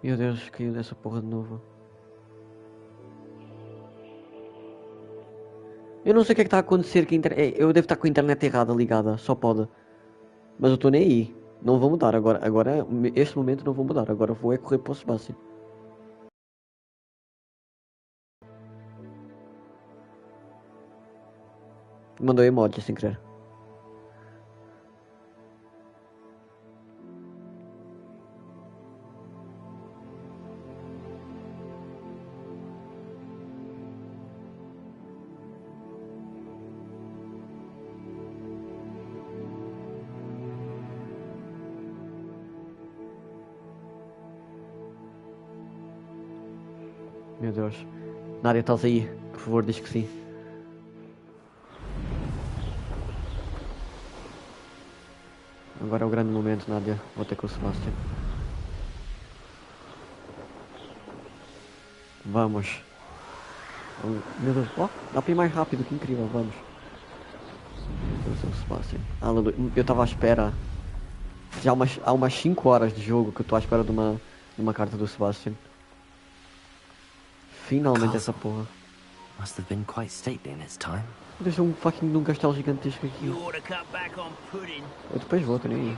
Meu Deus, caiu nessa porra de novo. Eu não sei o que é que está a acontecer, que eu devo estar com a internet errada ligada, só pode. Mas eu estou nem aí. Não vou mudar agora. Agora, este momento não vou mudar. Agora vou é correr para o Sebastian. Mandou emoji sem querer. Meu Deus. Nádia, estás aí? Por favor, diz que sim. Agora é o grande momento, Nádia. Vou ter com o Sebastian. Vamos. Meu Deus. Oh, dá para ir mais rápido, que incrível. Vamos. Meu Deus, Sebastian. Aleluia. Eu estava à espera. Já há umas 5 horas de jogo que eu estou à espera de uma carta do Sebastian. Finalmente essa porra. Must have been quite stately in its time. Deixa um fucking de um castelo gigantesco aqui. Eu depois vou, tô nem aí.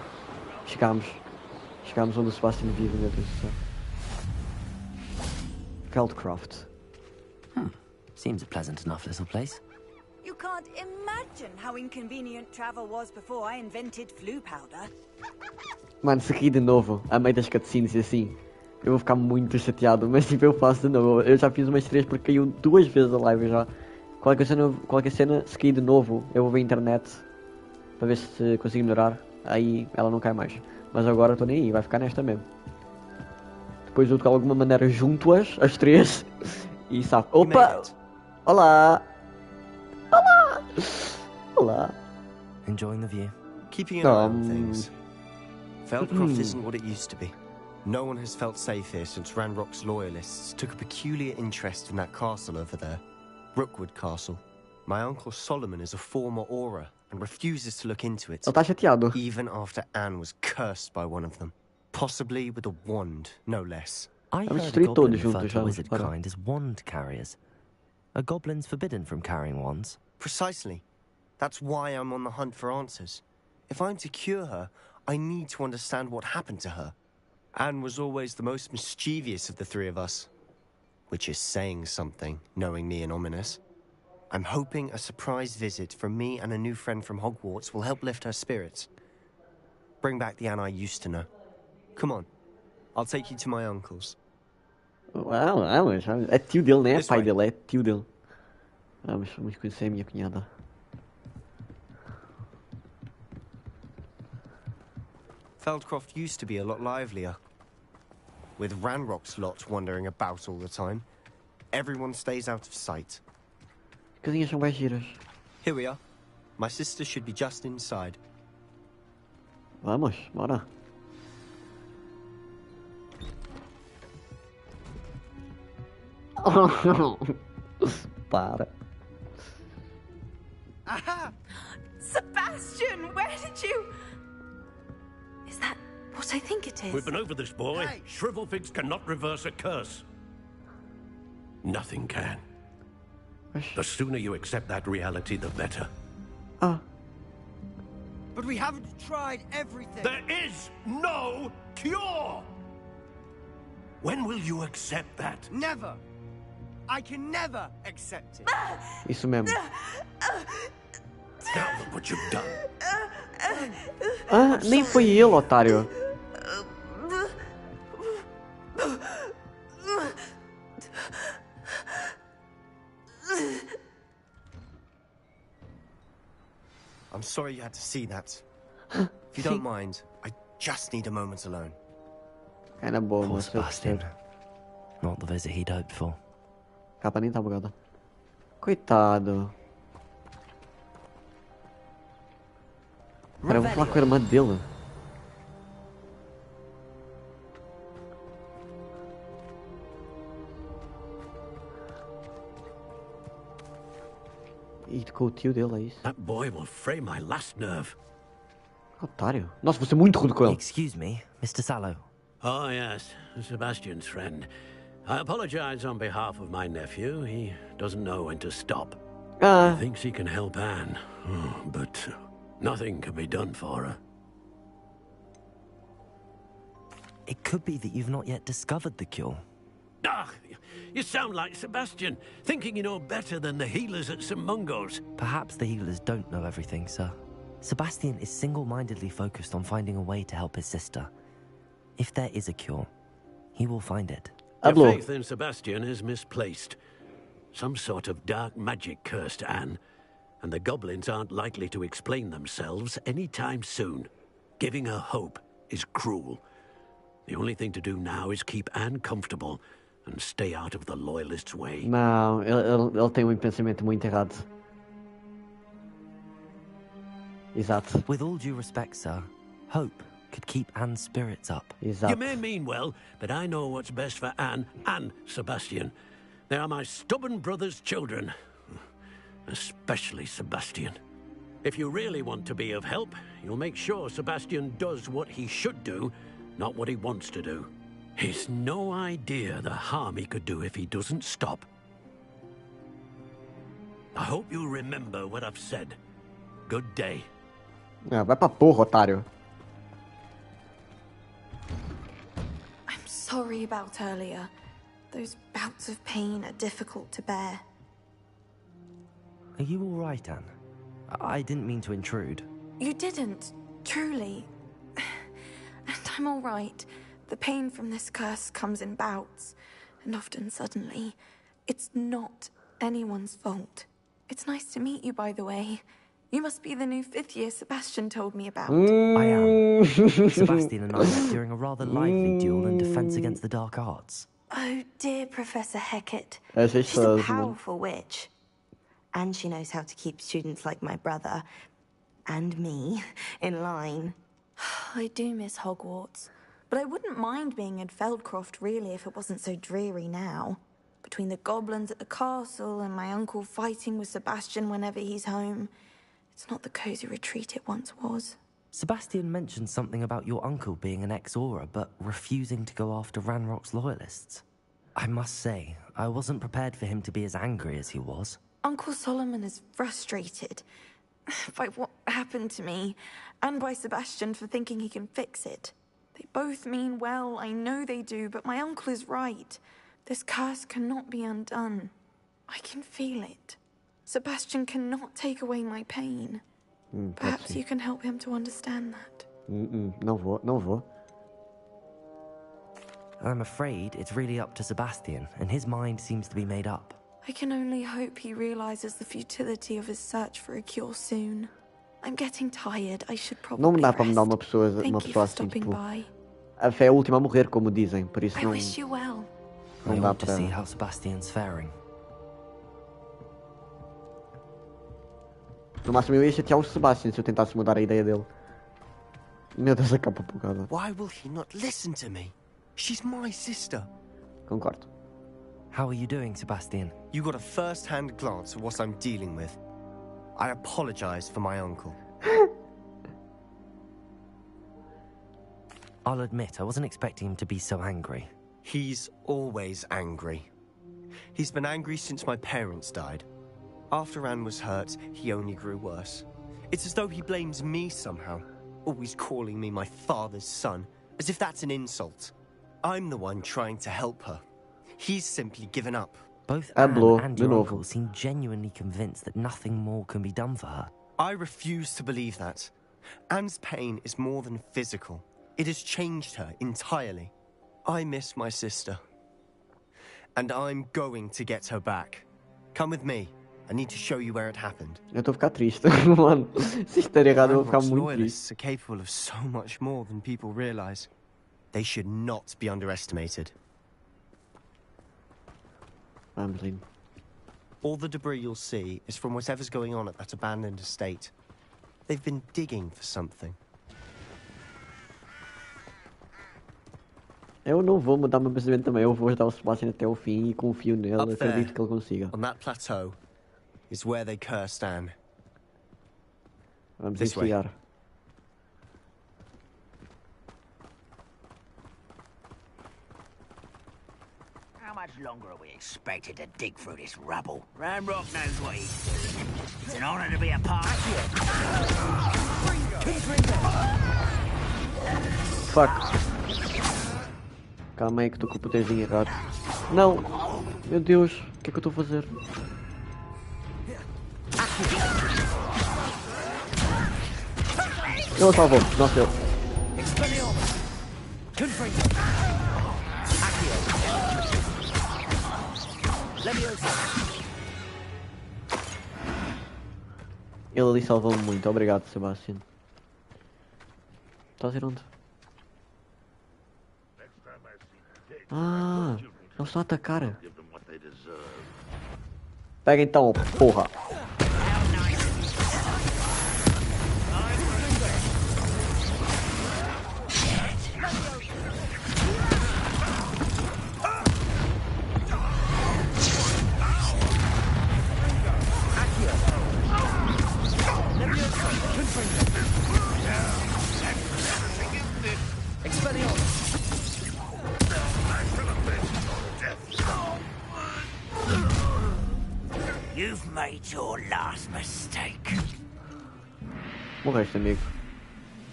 Chegámos onde o Sebastian vive, meu Deus do céu. Feldcroft. Seems a pleasant enough little place. You can't imagine how inconvenient travel was before I invented flu powder. Mano, se rir de novo, a meio das cutscenes e assim, eu vou ficar muito chateado, mas tipo, eu faço de novo. Eu já fiz umas 3 porque caiu 2 vezes a live já. Qualquer cena, se cair de novo, eu vou ver a internet para ver se consigo melhorar. Aí ela não cai mais. Mas agora estou nem aí, vai ficar nesta mesmo. Depois eu de alguma maneira junto-as, as 3, e sabe. Opa! Olá! Olá! Olá! Enjoying the view? Keeping an eye on things. Feldcroft isn't what it used to be. No one has felt safe here since Ranrock's loyalists took a peculiar interest in that castle over there. Rookwood Castle. My uncle Solomon is a former Auror and refuses to look into it. Ele está chateado. Even after Anne was cursed by one of them. Possibly with a wand, no less. I heard a goblin referred to wizard kind as wand carriers. Are goblins forbidden from carrying wands? Precisely. That's why I'm on the hunt for answers. If I'm to cure her, I need to understand what happened to her. Anne was always the most mischievous of the 3 of us. Which is saying something, knowing me and Ominous. I'm hoping a surprise visit from me and a new friend from Hogwarts will help lift her spirits. Bring back the Anne I used to know. Come on. I'll take you to my uncle's. Vamos. É tio dele, né? É pai dele, é tio dele. Vamos conhecer a minha cunhada. Feldcroft used to be a lot livelier. With Ranrock's lot wandering about all the time, everyone stays out of sight. As casinhas são bem giras. Here we are. My sister should be just inside. Vamos, bora. Para. Aha! Sebastian, where did you... Is that what I think it is? We've been over this, boy. Hey. Shrivelfigs cannot reverse a curse. Nothing can. The sooner you accept that reality, the better. But we haven't tried everything. There is no cure! When will you accept that? Never! I can never accept it. Isso mesmo. Now look what you've done. Nem foi ele, otário. I'm sorry you had to see that. If you don't mind, I just need a moment alone. Era boa, Poor mas Sebastian. Not the visit he'd hoped for. A capa nem tá bugada. Coitado. Cara, eu vou falar com a irmã dele. E com o tio dele, é isso? That boy will fray my last nerve. Otário. Nossa, vou ser muito rude com ele. Excuse me, Mr. Sallow. Oh, yes. Sebastian's friend. I apologize on behalf of my nephew. He doesn't know when to stop. He thinks he can help Anne, but nothing can be done for her. It could be that you've not yet discovered the cure. Ah, you sound like Sebastian, thinking you know better than the healers at St. Mungo's. Perhaps the healers don't know everything, sir. Sebastian is single-mindedly focused on finding a way to help his sister. If there is a cure, he will find it. Your faith in Sebastian is misplaced. Some sort of dark magic cursed Anne, and the goblins aren't likely to explain themselves anytime soon. Giving her hope is cruel. The only thing to do now is keep Anne comfortable and stay out of the Loyalists' way. Não, ele tem um pensamento muito errado. Exato. With all due respect, sir, hope could keep Anne's spirits up. Exato. You may mean well, but I know what's best for Anne and Sebastian. They are my stubborn brother's children. Especially Sebastian. If you really want to be of help, you'll make sure Sebastian does what he should do, not what he wants to do. He's no idea the harm he could do if he doesn't stop. I hope you'll remember what I've said. Good day. Vai pra porra, otário. I'm sorry about earlier. Those bouts of pain are difficult to bear. Are you all right, Anne? I didn't mean to intrude. You didn't, truly. And I'm all right. The pain from this curse comes in bouts, and often suddenly. It's not anyone's fault. It's nice to meet you, by the way. You must be the new 5th year Sebastian told me about. I am. Sebastian and I met during a rather lively duel in defense against the dark arts. Oh dear, Professor Hecat. She's She's a powerful witch. And she knows how to keep students like my brother, and me, in line. I do miss Hogwarts. But I wouldn't mind being in Feldcroft, really, if it wasn't so dreary now. Between the goblins at the castle and my uncle fighting with Sebastian whenever he's home. It's not the cozy retreat it once was. Sebastian mentioned something about your uncle being an ex-Auror, but refusing to go after Ranrock's loyalists. I must say, I wasn't prepared for him to be as angry as he was. Uncle Solomon is frustrated by what happened to me, and by Sebastian for thinking he can fix it. They both mean well, I know they do, but my uncle is right. This curse cannot be undone. I can feel it. Sebastian cannot take away my pain. Perhaps you can help him to understand that. Não vou. I'm afraid it's really up to Sebastian, and his mind seems to be made up. I can only hope he realizes the futility of his search for a cure soon. I'm getting tired. I should probably Não dá para rest. mudar uma pessoa Thank you for assim, stopping tipo... by. A fé é a última a morrer, como dizem, por isso I não... wish you well. I Não dá ought to para... see how Sebastian's faring. No máximo eu ia chatear o Sebastian se eu tentasse mudar a ideia dele. Meu Deus, a capa bugada. Why will he not listen to me? She's my sister. Concordo. How are you doing, Sebastian? You got a first-hand glance at what I'm dealing with. I apologize for my uncle. I'll admit, I wasn't expecting him to be so angry. He's always angry. He's been angry since my parents died. After Anne was hurt, he only grew worse. It's as though he blames me somehow, always calling me my father's son, as if that's an insult. I'm the one trying to help her. He's simply given up. Both Anne and your novo. uncle seem genuinely convinced that nothing more can be done for her. I refuse to believe that. Anne's pain is more than physical. It has changed her entirely. I miss my sister. And I'm going to get her back. Come with me. I need to show you where it happened. Eu estou a ficar triste, mano. Se isto der errado, eu vou ficar Ranrock's muito loyalists triste. are capable of so much more than people realize. They should not be underestimated. Vamos, lindo. All the debris you'll see is from whatever's going on at that abandoned estate. They've been digging for something. Eu não vou mudar meu pensamento também. Eu vou ajudar o Sebastian até o fim e confio nele. Up there, Acredito que ele consiga. on that plateau, is where they cursed Anne. Vamos This way. investigar. much longer are we expected to dig through this rubble? Ranrock knows what he's doing. It's an honor to be a part of it. Fuck. Calma aí que estou com o poderzinho errado. Não! Meu Deus, o que é que eu estou a fazer? Ele salvou, nossa, eu. Ele ali salvou-me muito, obrigado, Sebastian. Está a dizer onde? Ah, eles estão a atacar. Pega então, porra. You've made your last mistake. Morreste, amigo.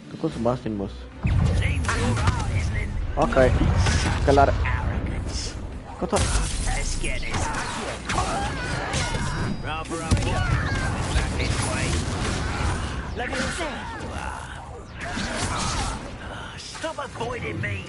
Tu com o Sebastian, moço. Seems alright, isn't it? Ok. Se calhar. Arrogance. Conta. Let's get it. Rubber up. Back this way. Let me stop avoiding me.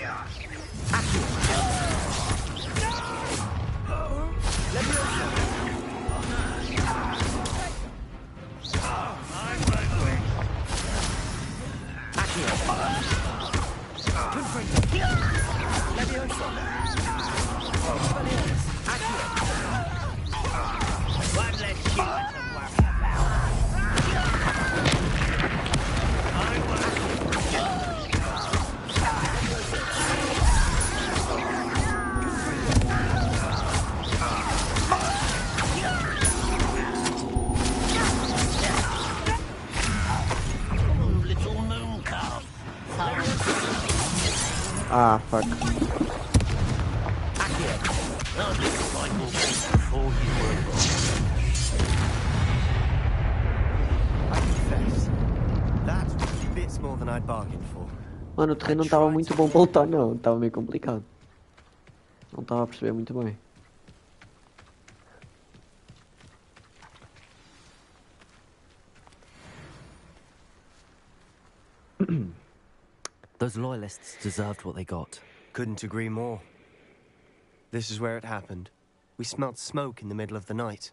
Ah, fuck. That was bits more than I'd bargained for. Mano, o terreno não estava muito bom para lutar, não. Estava meio complicado. Não estava a perceber muito bem. Those loyalists deserved what they got. Couldn't agree more. This is where it happened. We smelled smoke in the middle of the night.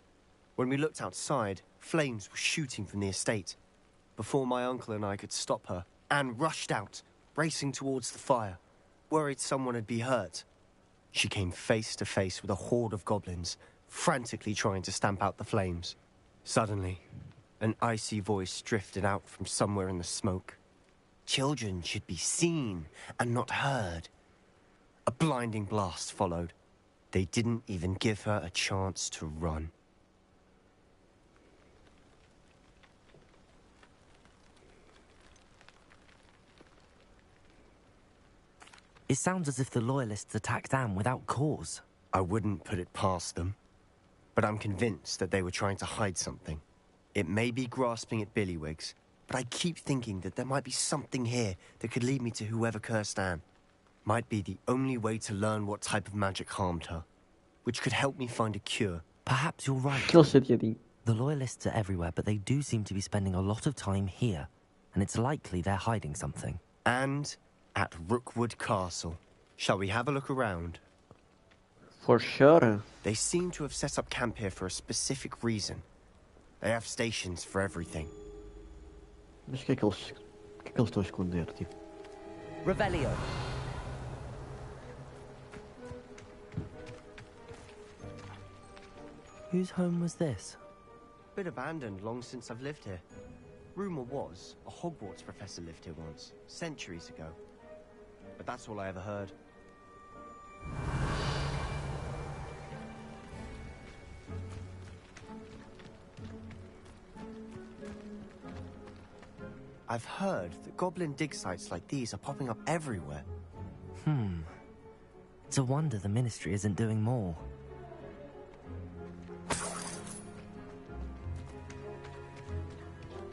When we looked outside, flames were shooting from the estate. Before my uncle and I could stop her, Anne rushed out, racing towards the fire, worried someone had been hurt. She came face to face with a horde of goblins, frantically trying to stamp out the flames. Suddenly, an icy voice drifted out from somewhere in the smoke. Children should be seen and not heard. A blinding blast followed. They didn't even give her a chance to run. It sounds as if the loyalists attacked Anne without cause. I wouldn't put it past them, but I'm convinced that they were trying to hide something. It may be grasping at Billywigs, but I keep thinking that there might be something here that could lead me to whoever cursed Anne. Might be the only way to learn what type of magic harmed her, which could help me find a cure. Perhaps you're right. Aquele chateadinho. The loyalists are everywhere, but they do seem to be spending a lot of time here, and it's likely they're hiding something. And at Rookwood Castle. Shall we have a look around? For sure. They seem to have set up camp here for a specific reason. They have stations for everything. Mas o que é que eles estão a esconder, tipo? Revelio. Whose home was this? Bit abandoned long since I've lived here. Rumour was a Hogwarts professor lived here once, centuries ago. But that's all I ever heard. I've heard that goblin dig sites like these are popping up everywhere. It's a wonder the Ministry isn't doing more.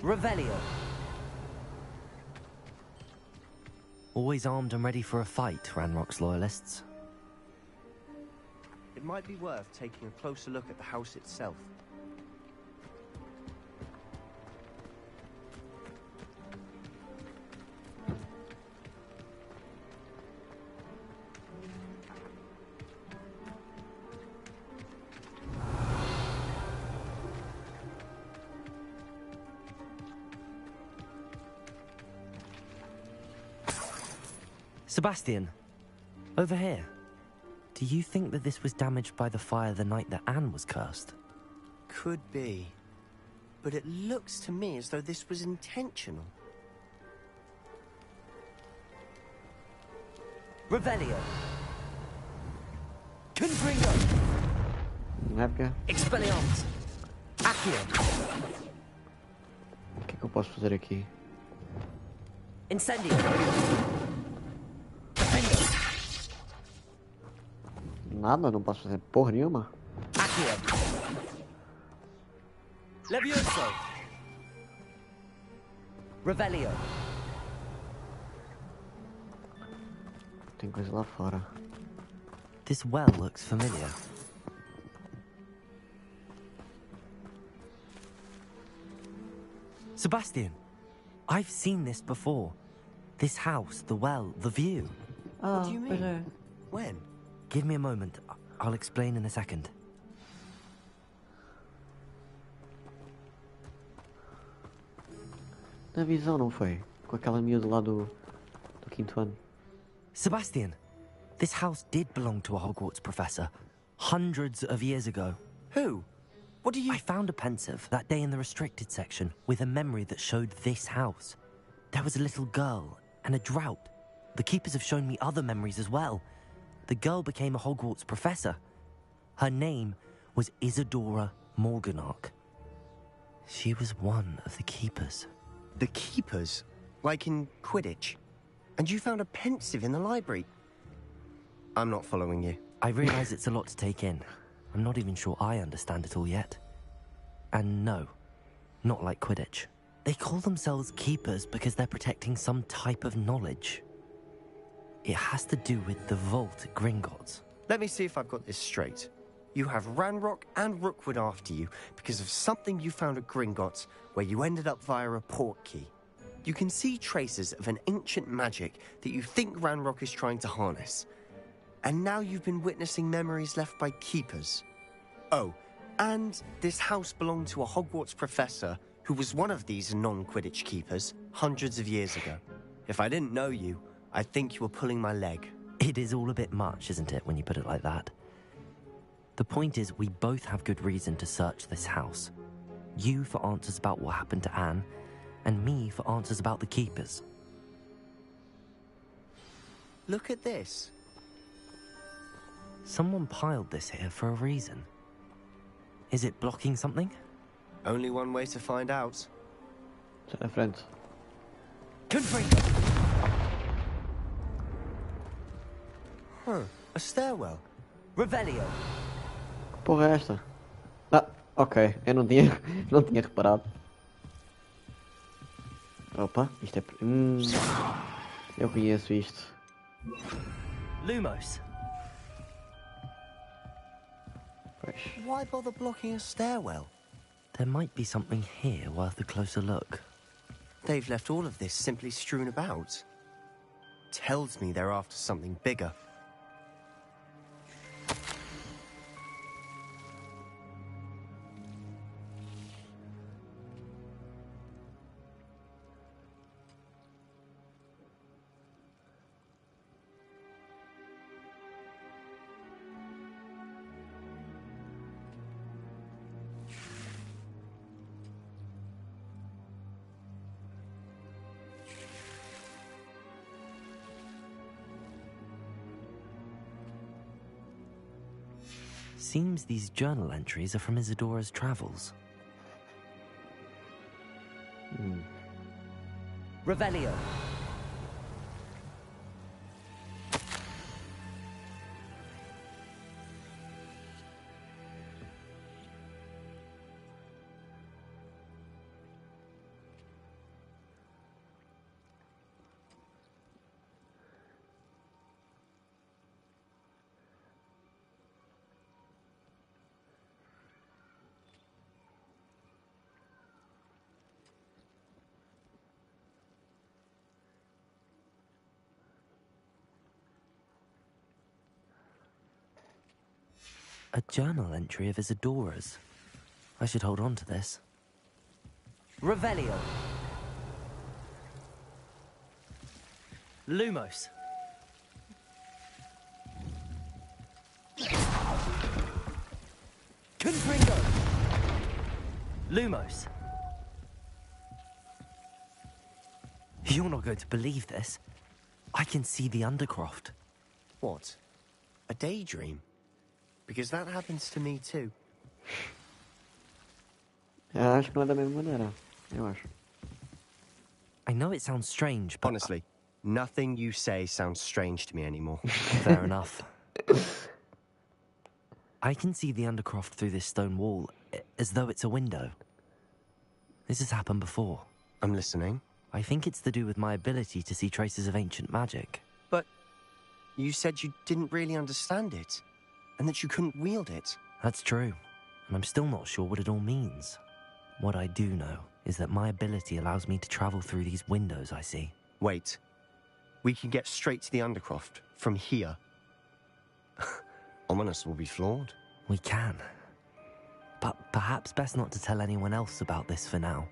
Revelio. Always armed and ready for a fight, Ranrock's loyalists. It might be worth taking a closer look at the house itself. Sebastian, over here. Do you think that this was damaged by the fire the night that Anne was cursed? Could be. But it looks to me as though this was intentional. Revelio. Confringo. Na época, Expelliarmus. Accio. o que é que eu posso fazer aqui? Incendio. Nada, não posso fazer porra nenhuma. Accio. Levioso. Revelio. Tem coisa lá fora. This well looks familiar. Sebastian, I've seen this before. This house, the well, the view. What do you mean? When? Give me a moment. I'll explain in a second. Na visão, não foi? Com aquela miúda lá do quinto ano. Sebastian, this house did belong to a Hogwarts professor hundreds of years ago. Who? What do you... I found a pensive that day in the restricted section with a memory that showed this house. There was a little girl and a drought. The keepers have shown me other memories as well. The girl became a Hogwarts professor. Her name was Isadora Morganach. She was one of the keepers. The keepers? Like in Quidditch? And you found a pensive in the library? I'm not following you. I realize it's a lot to take in. I'm not even sure I understand it all yet. And no, not like Quidditch. They call themselves keepers because they're protecting some type of knowledge. It has to do with the vault at Gringotts. Let me see if I've got this straight. You have Ranrock and Rookwood after you because of something you found at Gringotts where you ended up via a port key. You can see traces of an ancient magic that you think Ranrock is trying to harness. And now you've been witnessing memories left by keepers. Oh, and this house belonged to a Hogwarts professor who was one of these non-Quidditch keepers hundreds of years ago. If I didn't know you, I'd think you were pulling my leg. It is all a bit much, isn't it, when you put it like that? The point is, we both have good reason to search this house. You for answers about what happened to Anne, and me for answers about the keepers. Look at this. Someone piled this here for a reason. Is it blocking something? Only one way to find out. Sai da frente. Confringo! Huh, a stairwell. Revelio! Que porra é esta? Ah, ok. Eu não tinha, não tinha reparado. Opa, isto é... eu conheço isto. Lumos! Pois. Why bother blocking a stairwell? There might be something here worth a closer look. They've left all of this simply strewn about. Tells me they're after something bigger. Seems these journal entries are from Isadora's travels. Revelio! A journal entry of Isadora's. I should hold on to this. Revelio. Lumos. Confringo. Lumos. You're not going to believe this. I can see the Undercroft. What? A daydream? Because that happens to me too. Acho que não é da mesma maneira. Eu acho. I know it sounds strange, but... Honestly, nothing you say sounds strange to me anymore. Fair enough. I can see the Undercroft through this stone wall, as though it's a window. This has happened before. I'm listening. I think it's to do with my ability to see traces of ancient magic. But you said you didn't really understand it, and that you couldn't wield it. That's true, and I'm still not sure what it all means. What I do know is that my ability allows me to travel through these windows I see. Wait. We can get straight to the Undercroft from here. Ominous will be flawed. We can. But perhaps best not to tell anyone else about this for now.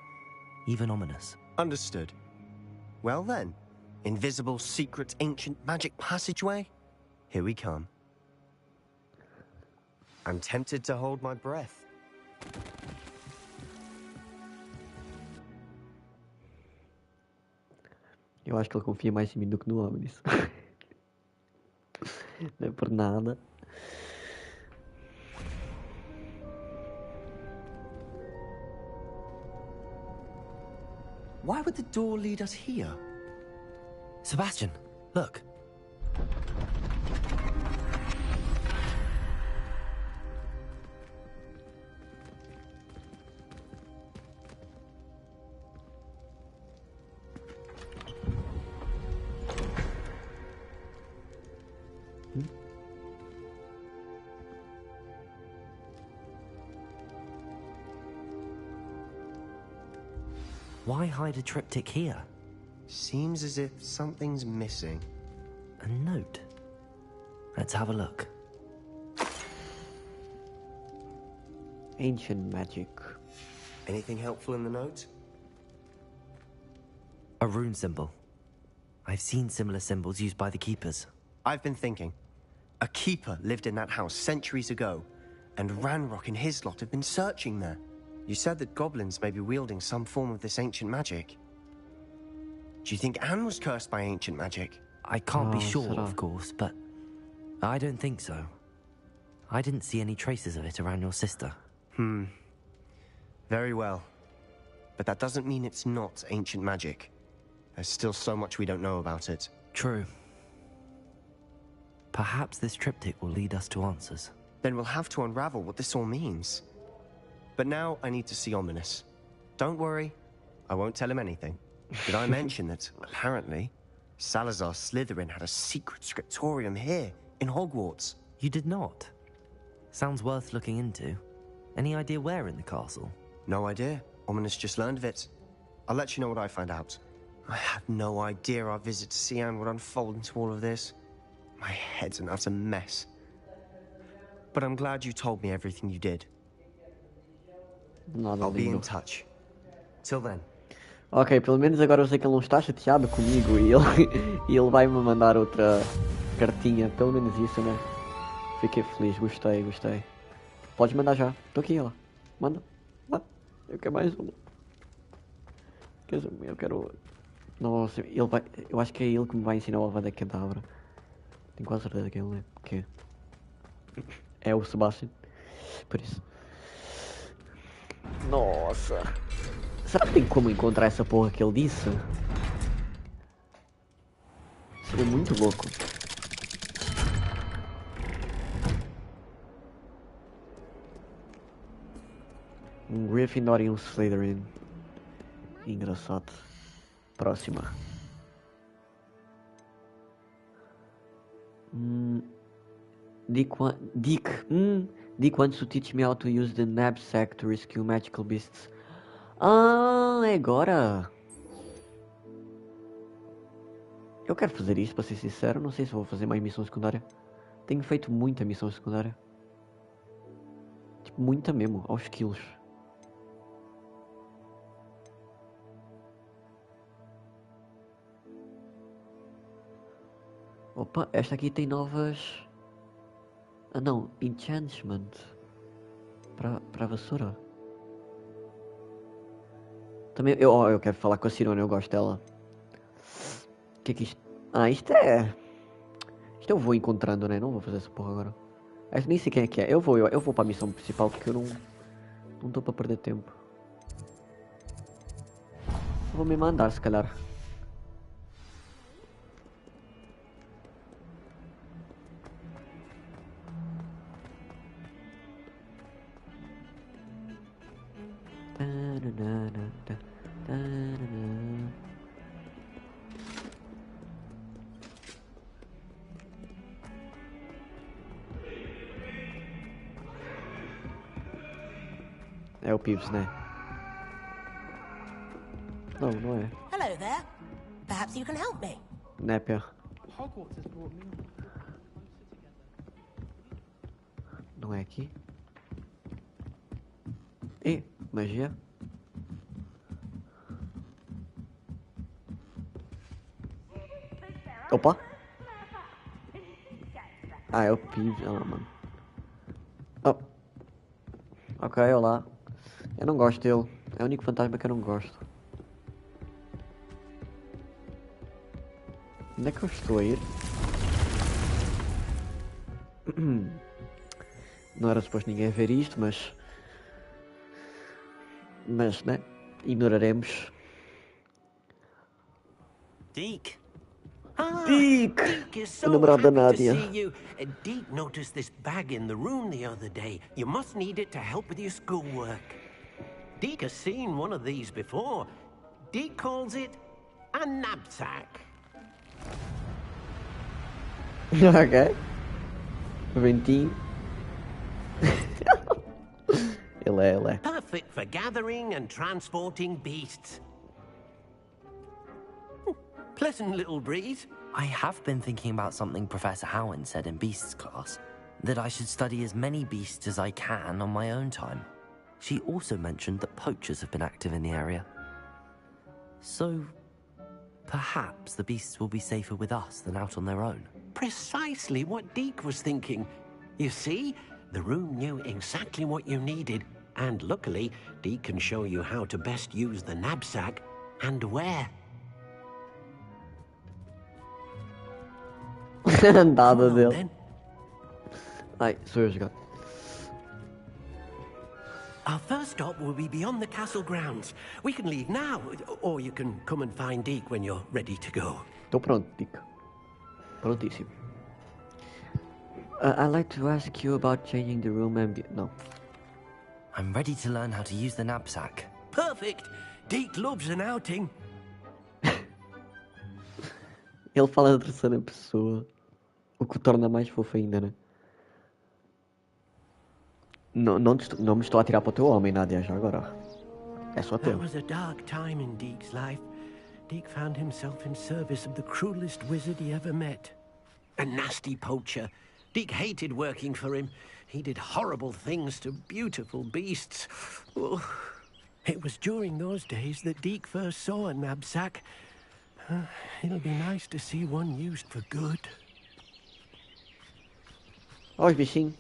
Even Ominous. Understood. Well then, invisible, secret, ancient magic passageway? Here we come. I'm tempted to hold my breath. Eu acho que ele confia mais em mim do que no Omnis. Não é por nada. Why would the door lead us here? Sebastian, look. Why hide a triptych here? Seems as if something's missing. A note. Let's have a look. Ancient magic. Anything helpful in the note? A rune symbol. I've seen similar symbols used by the keepers. I've been thinking. A keeper lived in that house centuries ago, and Ranrock and his lot have been searching there. You said that goblins may be wielding some form of this ancient magic. Do you think Anne was cursed by ancient magic? I can't be sure, será? of course, but I don't think so. I didn't see any traces of it around your sister. Very well. But that doesn't mean it's not ancient magic. There's still so much we don't know about it. True. Perhaps this triptych will lead us to answers. Then we'll have to unravel what this all means. But now I need to see Ominous. Don't worry, I won't tell him anything. Did I mention that, apparently, Salazar Slytherin had a secret scriptorium here, in Hogwarts? You did not? Sounds worth looking into. Any idea where in the castle? No idea. Ominous just learned of it. I'll let you know what I find out. I had no idea our visit to Sian would unfold into all of this. My head's an utter mess. But I'm glad you told me everything you did. Nada I'll be in lindo. touch. Till then. Ok, pelo menos agora eu sei que ele não está chateado comigo e ele vai me mandar outra cartinha. Pelo menos isso, né? Fiquei feliz, gostei. Pode mandar já. Tô aqui, ó. Manda. Eu quero mais uma. Eu quero... Nossa, ele vai... Eu acho que é ele que me vai ensinar o Avada Kedavra. Tenho quase certeza que é ele, né? Que é o Sebastian. Por isso. Nossa. Será que tem como encontrar essa porra que ele disse? Seria muito louco. Um Gryffindor e um Slytherin. Engraçado. Próxima. Dick wants to teach me how to use the knapsack to rescue magical beasts. Ah, é agora. Eu quero fazer isto, para ser sincero. Não sei se vou fazer mais missão secundária. Tenho feito muita missão secundária. muita mesmo, aos quilos. Opa, esta aqui tem novas... Ah não, enchantment. Para a vassoura. Também, eu quero falar com a Cirona, eu gosto dela. O que é isto? Ah, isto é... Isto eu vou encontrando, né? Não vou fazer essa porra agora. Nem sei quem é que é. Eu vou para a missão principal porque eu não estou para perder tempo. Vou me mandar, se calhar. É o Pips, né? Não, não é. Hello there. Perhaps you can help me. Népia. Hogwarts has brought me on. Não é aqui? E magia? Opa! Ah, é o Pips. Ah, mano. Oh. Ok, olá. Eu não gosto dele. É o único fantasma que eu não gosto. Onde é que eu estou a ir? Não era suposto ninguém ver isto, mas... Mas, né? Ignoraremos. Deke. Deke! Deke is O so namorado da happy to Nádia. see you. Deke noticed this bag in the room the other day. You must need it to help with your schoolwork. Deke has seen one of these before. Deke calls it a knapsack. Ok. Ventinho. ele é. Perfect for gathering and transporting beasts. Pleasant little breeze. I have been thinking about something Professor Howen said in Beasts class, that I should study as many beasts as I can on my own time. She also mentioned that poachers have been active in the area. So, perhaps the beasts will be safer with us than out on their own. Precisely what Deke was thinking. You see, the room knew exactly what you needed, and luckily, Deke can show you how to best use the knapsack and where. Andada Come on, dele. then. Ai, sou eu a jogar. Our first stop will be beyond the castle grounds. We can leave now, or you can come and find Deke when you're ready to go. Estou pronto, Dick. Prontíssimo. I'd like to ask you about changing the room and... No. I'm ready to learn how to use the knapsack. Perfect! Deke loves an outing. Ele fala da terceira pessoa. O que o torna mais fofo ainda, né? Não me estou a tirar para o teu homem, Nádia, já agora. É só That teu. was a dark time in Deke's life. Deke found himself in service of the cruelest wizard he ever met. A nasty poacher. Deke hated working for him. He did horrible things to beautiful beasts. Oh. It was during those days that Deke first saw a knapsack. It'll be nice to see one used for good. Ó, os bichinhos.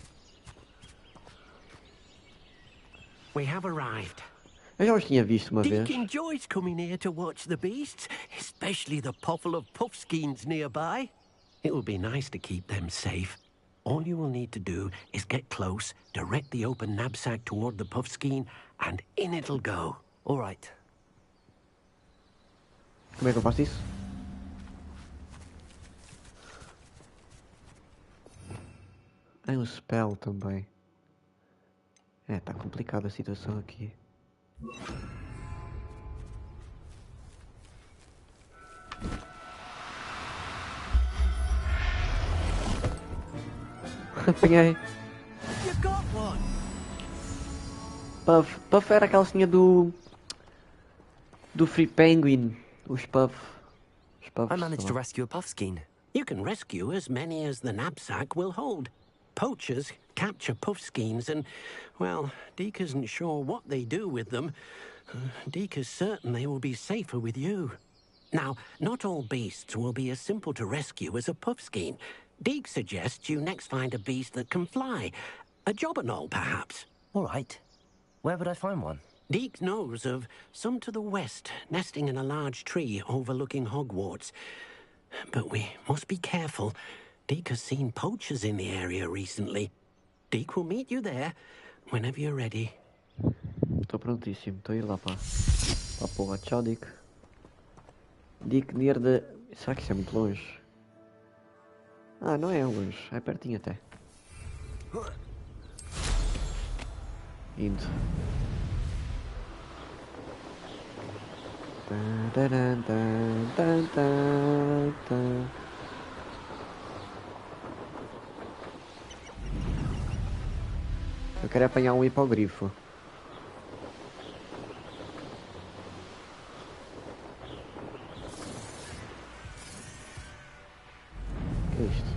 We have arrived. Eu já os tinha visto uma vez. Deke enjoys coming here to watch the beasts, especially the potful of puffskeins nearby. It will be nice to keep them safe. All you will need to do is get close, direct the open knapsack toward the puffskein, and in it'll go. All right. Como é que eu faço isso? Tem um spell também. É, tá complicada a situação aqui. Apanhei. You got one. Puff. Puff era aquela senha do Free Penguin. Os Puff. Os Puffs. I managed to rescue a puffskein. You can rescue as many as the knapsack will hold. Poachers capture puffskeins and, well, Deke isn't sure what they do with them. Deke is certain they will be safer with you. Now, not all beasts will be as simple to rescue as a puffskein. Deke suggests you next find a beast that can fly. A jobberknoll, perhaps. All right. Where would I find one? Deke knows of some to the west, nesting in a large tree overlooking Hogwarts. But we must be careful. Deke has seen poachers in the area recently. Deke will meet you there whenever you're ready. Tô prontíssimo, tô a ir lá, pá. Pá, porra, tchau, Dick. Dick near the... Será que isso é muito longe? Ah, não é longe, é pertinho até. Indo. Eu quero apanhar um hipogrifo. O que é isto?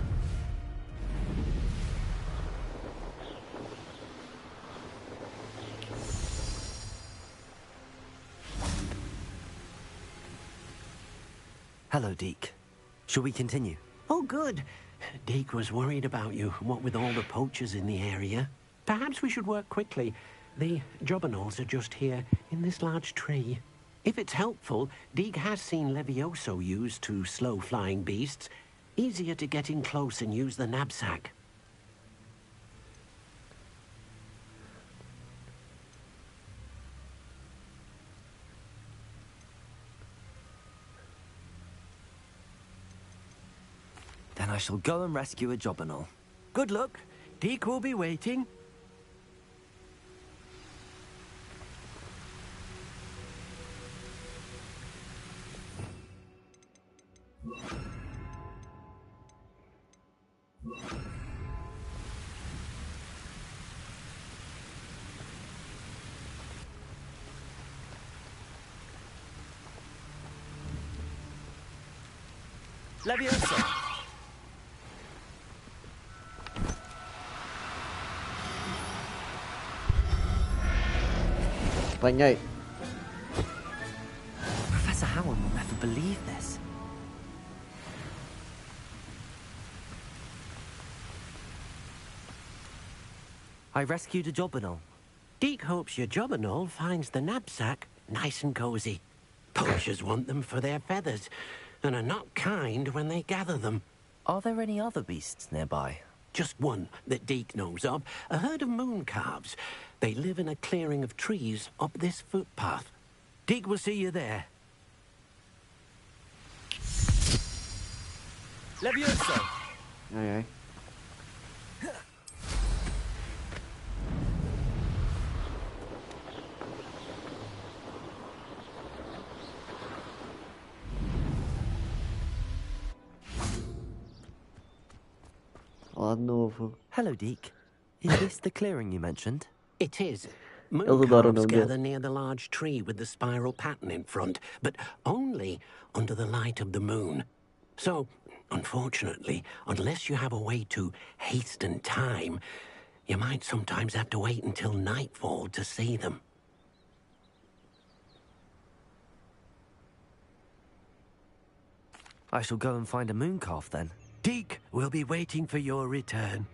Hello, Deke. Shall we continue? Oh, good. Deke was worried about you, what with all the poachers in the area. Perhaps we should work quickly. The jobberknolls are just here, in this large tree. If it's helpful, Deke has seen Levioso used to slow flying beasts. Easier to get in close and use the knapsack. Then I shall go and rescue a jobberknoll. Good luck. Deke will be waiting. Leviosa! Apanhei. Professor Howard will never believe this. I rescued a jobberknoll. Deke hopes your jobberknoll finds the knapsack nice and cozy. Poachers want them for their feathers, and are not kind when they gather them. Are there any other beasts nearby? Just one that Deke knows of, a herd of moon calves. They live in a clearing of trees up this footpath. Deke will see you there. Levioso! Ai, ai. Olá de novo. Hello, Deke. Is this the clearing you mentioned? It is. Moon Eles adoram calves não gather near the large tree with the spiral pattern in front, but only under the light of the moon. So, unfortunately, unless you have a way to hasten time, you might sometimes have to wait until nightfall to see them. I shall go and find a moon calf then. Deke will be waiting for your return.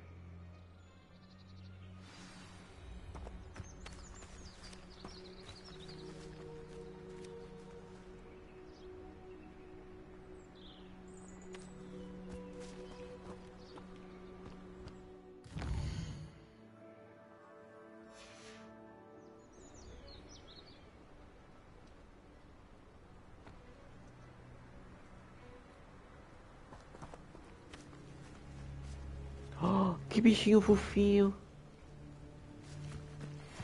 Oh, que bichinho fofinho.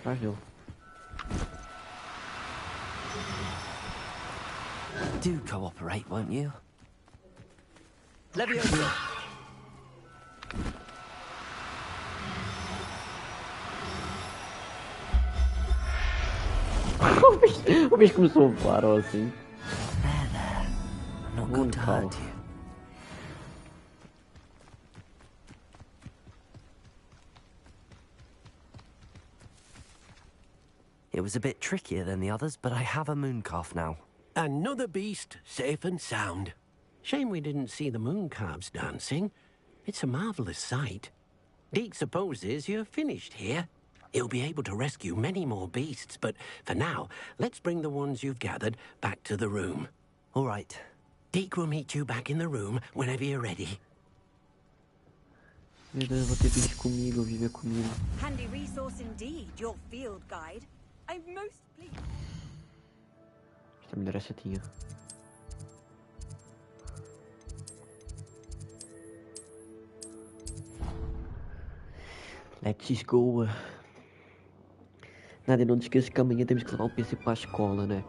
Atrás dele. Do cooperate, won't you? Leviosa! O bicho começou a voar ou assim. There, there. I'm not going to hurt you. It was a bit trickier than the others, but I have a moon calf now. Another beast, safe and sound. Shame we didn't see the moon calves dancing. It's a marvelous sight. Deke supposes you're finished here. He'll be able to rescue many more beasts, but for now, let's bring the ones you've gathered back to the room. All right. Deke will meet you back in the room whenever you're ready. Meu Deus, vou ter bicho comigo, viver comigo. Handy resource indeed, your field guide. I'm most pleased. Esta mulher é chatinha. Let's go. Nádia, não te esqueças que amanhã temos que levar o PC para a escola, né?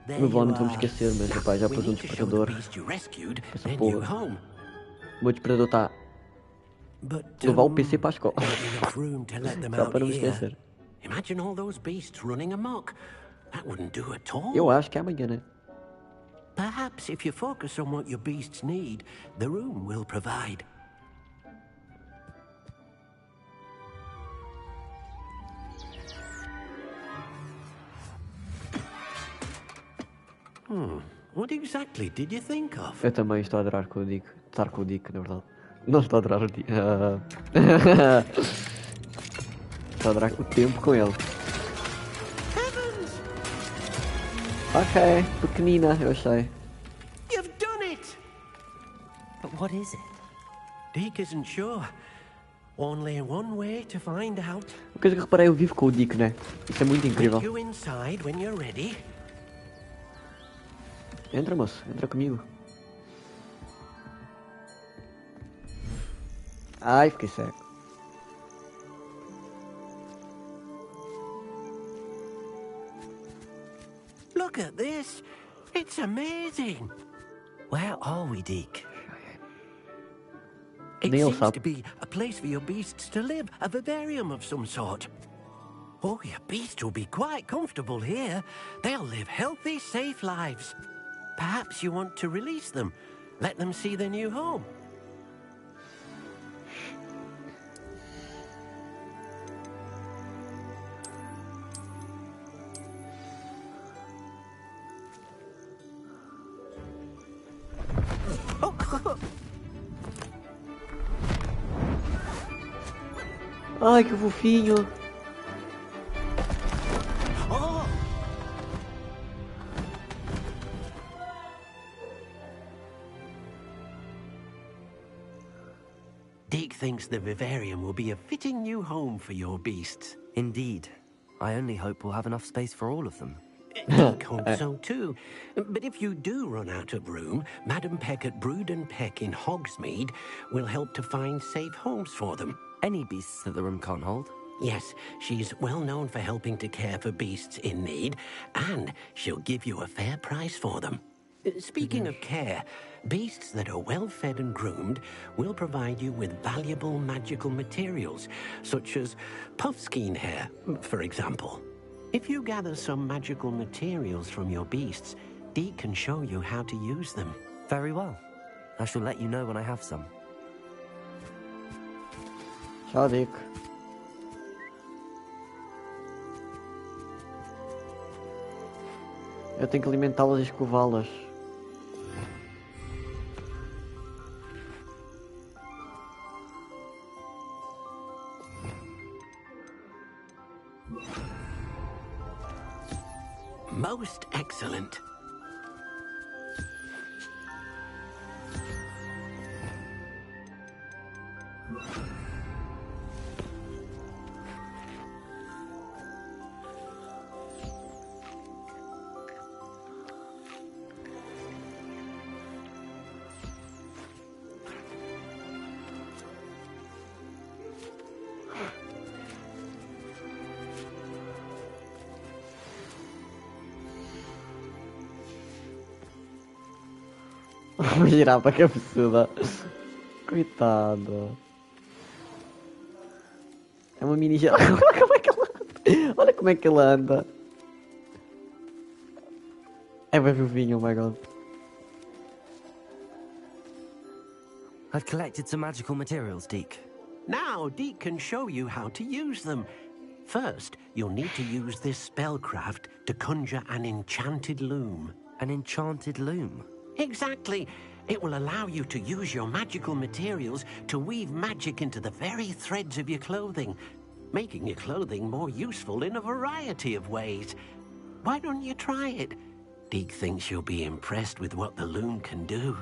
Provavelmente vamos esquecer, mas rapaz, já pus um despertador. Essa porra. O meu despertador está... Levar o PC para a escola. Só para não me esquecer. Eu acho que é amanhã, né? Perhaps if you focus on what your beasts need, the room will provide. What exactly did you think of? Eu também estou a adorar com o Dick. Estar com o Dick, na verdade. Não estou a adorar o Dick. Estou a adorar o tempo com ele. Ok, pequenina, eu sei. You've done it! But what is it? Deke isn't sure. Only one way to find out. Uma coisa que eu reparei, eu vivo com o Dick, né? Isso é muito incrível. You inside when you're ready. Entra, moço, entra comigo. Ai, fiquei cego. Look at this. It's amazing. Where are we, Deke? It seems to be a place for your beasts to live, a vivarium of some sort. Oh, your beasts will be quite comfortable here. They'll live healthy, safe lives. Perhaps you want to release them. Let them see their new home. Ai, que fofinho. Deke thinks the vivarium will be a fitting new home for your beasts. Indeed. I only hope we'll have enough space for all of them. Deke hopes so too. But if you do run out of room, Madam Peck at Brood and Peck in Hogsmeade will help to find safe homes for them. Any beasts that the room can't hold? Yes, she's well known for helping to care for beasts in need, and she'll give you a fair price for them. Speaking of care, beasts that are well fed and groomed will provide you with valuable magical materials, such as puffskein hair, for example. If you gather some magical materials from your beasts, Deke can show you how to use them. Very well. I shall let you know when I have some. Tchau, Dick. Eu tenho que alimentá-las e escová-las. Most excellent. Vou girar para que absurda. Coitado. É uma mini girafa. Olha como é que ela anda. Olha como é que ela anda. É bem fofinho, oh my god. I've collected some magical materials, Deke. Now Deke can show you how to use them. First, you'll need to use this spellcraft to conjure an enchanted loom. An enchanted loom? Exactly. It will allow you to use your magical materials to weave magic into the very threads of your clothing, making your clothing more useful in a variety of ways. Why don't you try it? Deke thinks you'll be impressed with what the loom can do.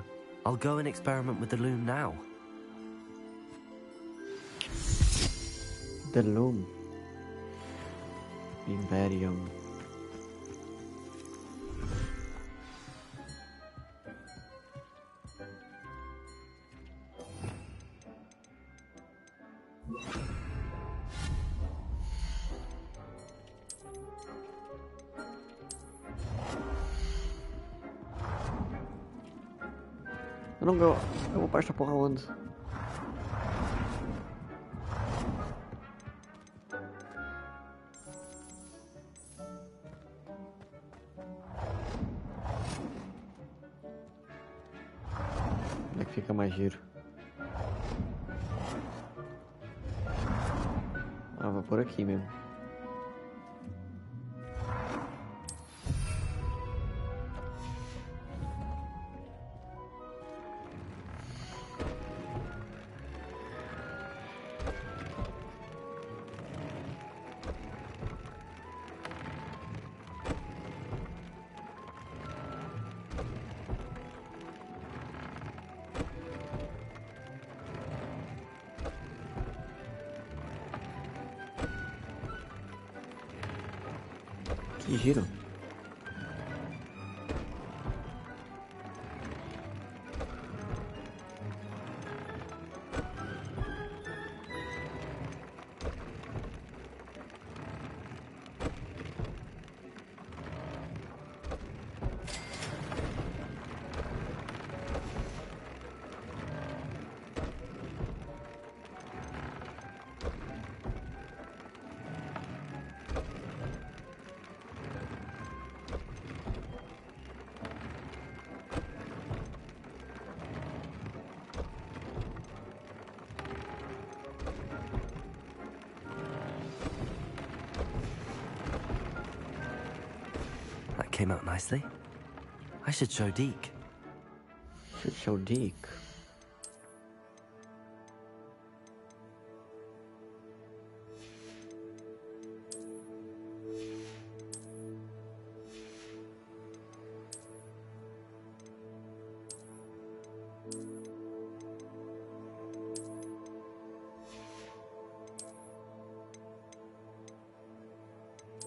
I'll go and experiment with the loom now. The loom. Imperium. Eu vou para esta porra onde? Onde é que fica mais giro? Ah, vou por aqui mesmo. Que giro. Came out nicely. I should show Deke. Should show Deke.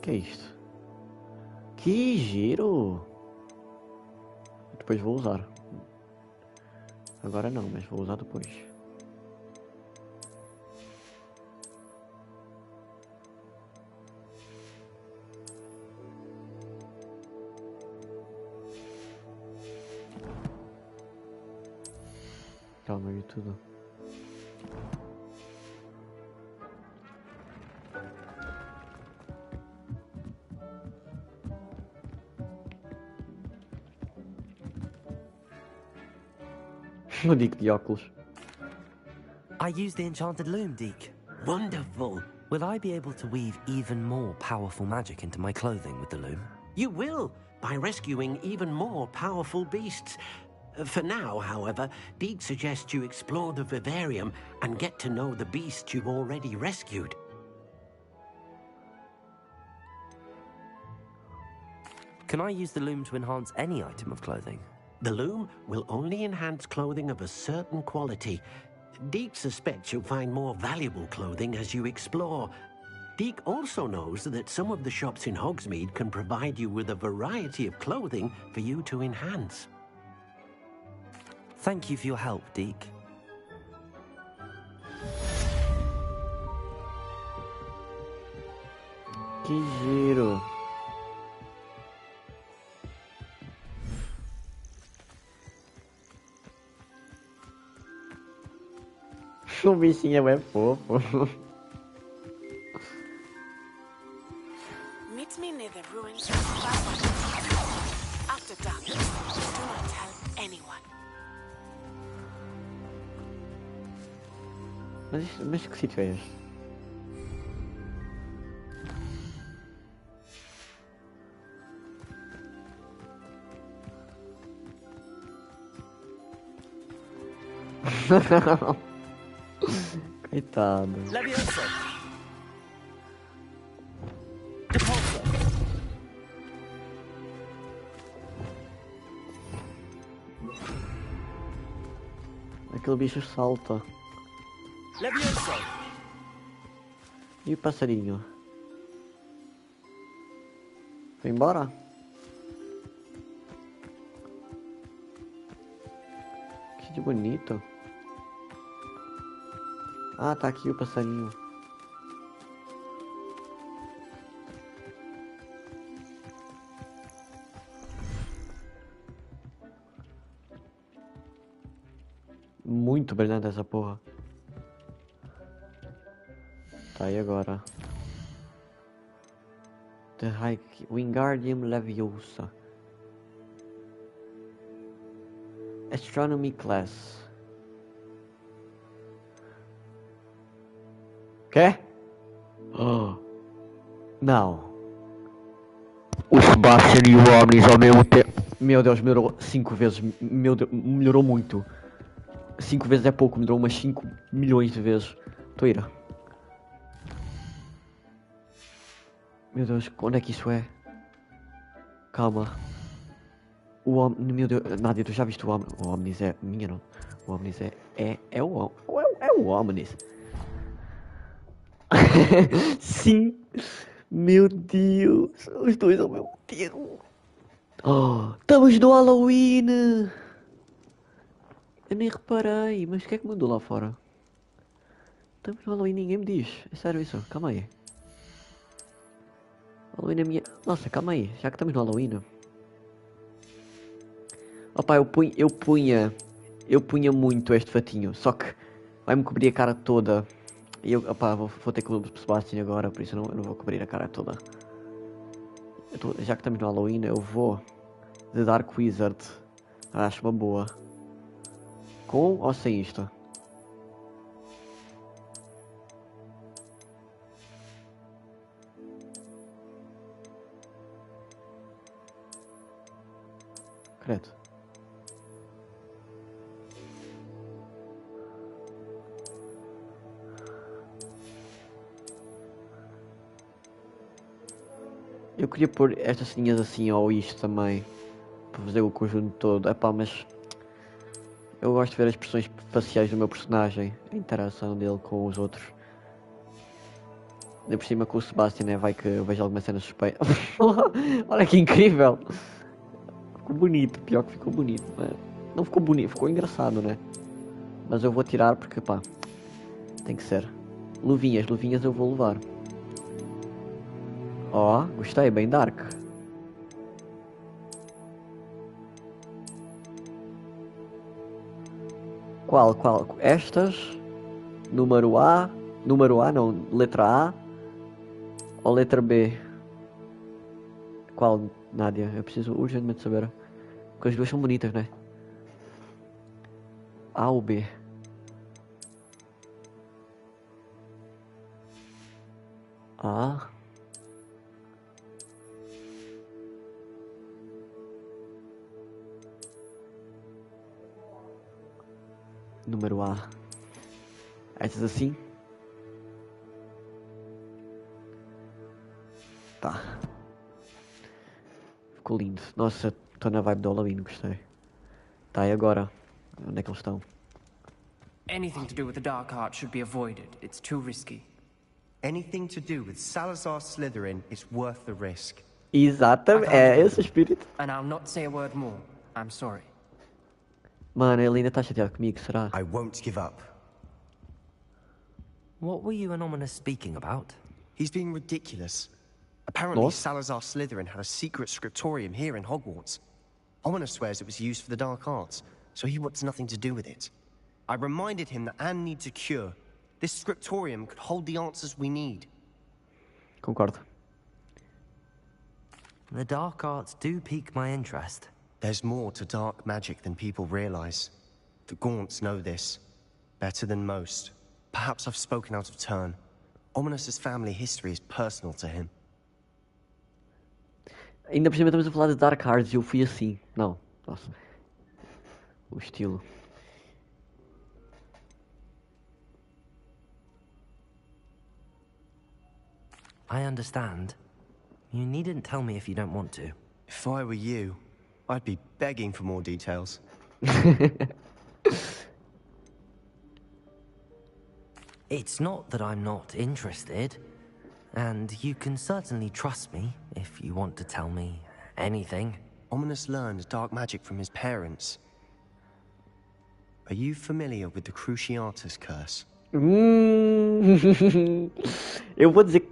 Que é isto? Que giro! Depois vou usar. Agora não, mas vou usar depois. Calma aí tudo. No Deke de óculos. I used the enchanted loom, Deke. Wonderful. Will I be able to weave even more powerful magic into my clothing with the loom? You will, by rescuing even more powerful beasts. For now, however, Deke suggests you explore the vivarium and get to know the beasts you've already rescued. Can I use the loom to enhance any item of clothing? The loom will only enhance clothing of a certain quality. Deke suspects you'll find more valuable clothing as you explore. Deke also knows that some of the shops in Hogsmeade can provide you with a variety of clothing for you to enhance. Thank you for your help, Deke. Que giro! O bichinho é fofo. Meet me near the ruins of Hogwarts. After dark, do not tell anyone. Mas que sítio é este? Coitado. Levioso. Depulso. Aquele bicho salta. Levioso. E o passarinho? Foi embora? Que de bonito. Ah, tá aqui o passarinho. Muito brilhante essa porra. Tá, e agora? The High Wingardium Leviosa. Astronomy Class. Quê? Oh. Não. O Sebastian e o Omnis ao mesmo tempo. Meu Deus, melhorou 5 vezes. Meu Deus, melhorou muito. 5 vezes é pouco, melhorou umas 5 milhões de vezes. Tô ira. Meu Deus, onde é que isso é? Calma. O Omnis, meu Deus, Nádia, tu já viste o Omnis? O Omnis é minha, não? O Omnis é o Omnis. Sim. Meu Deus, os dois ao mesmo tempo. Oh, estamos no Halloween. Eu nem reparei, mas o que é que mudou lá fora? Estamos no Halloween, ninguém me diz. É sério isso? Calma aí. Halloween é minha... Nossa, calma aí, já que estamos no Halloween. Opa, eu punha muito este fatinho, só que vai-me cobrir a cara toda. E eu, opá, vou ter que o Sebastian agora, por isso eu não vou cobrir a cara toda. Já que estamos no Halloween, eu vou de Dark Wizard. Acho uma boa. Com ou sem isto? Credo. Eu queria pôr estas ceninhas assim ou isto também. Para fazer o conjunto todo. Epá, mas... Eu gosto de ver as expressões faciais do meu personagem. A interação dele com os outros. Ainda por cima com o Sebastian, né? Vai que eu vejo alguma cena suspeita. Olha que incrível! Ficou bonito, pior que ficou bonito. Não ficou bonito, ficou engraçado, né? Mas eu vou tirar porque, pá, tem que ser. Luvinhas eu vou levar. Ó, gostei, bem dark. Qual? Estas? Número A não, letra A ou letra B? Qual, Nádia? Eu preciso urgentemente saber. Porque as duas são bonitas, né? A ou B? A. Número A. Estas assim? Tá. Ficou lindo. Nossa, estou na vibe do Halloween, gostei. Tá, e agora? Onde é que eles estão? Anything to do with the dark art should be avoided. It's too risky. Anything to do with Salazar Slytherin is worth the risk. Exatamente, é esse o espírito. And I'll not say a word more. I'm sorry. Mano, ele ainda está chateado comigo, será? I won't give up. What were you and Ominous speaking about? He's being ridiculous. Apparently, What? Salazar Slytherin had a secret scriptorium here in Hogwarts. Ominous swears it was used for the dark arts, so he wants nothing to do with it. I reminded him that Anne needs a cure. This scriptorium could hold the answers we need. Concordo. The dark arts do pique my interest. There's more to dark magic than people realize. The Gaunts know this. Better than most. Perhaps I've spoken out of turn. Ominous's family history is personal to him. Ainda por cima estamos a falar de Dark Arts e eu fui assim. Não, nossa. O estilo. I understand. You needn't tell me if you don't want to. If I were you, I'd be begging for more details. It's not that I'm not interested. And you can certainly trust me if you want to tell me anything. Ominous learned dark magic from his parents. Are you familiar with the Cruciatus curse? Eu vou dizer...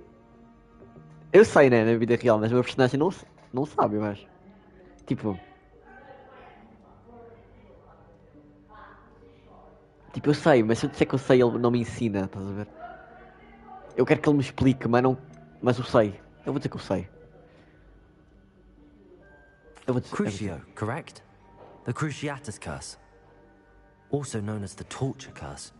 Eu sei, né, na vida real, mas o meu personagem não sabe, eu acho. Tipo, eu sei, mas se eu disser que eu sei, ele não me ensina, estás a ver? Eu quero que ele me explique, mas eu sei. Eu vou dizer que eu sei. Crucio, correct? The Cruciatus curse. Also known as the torture curse.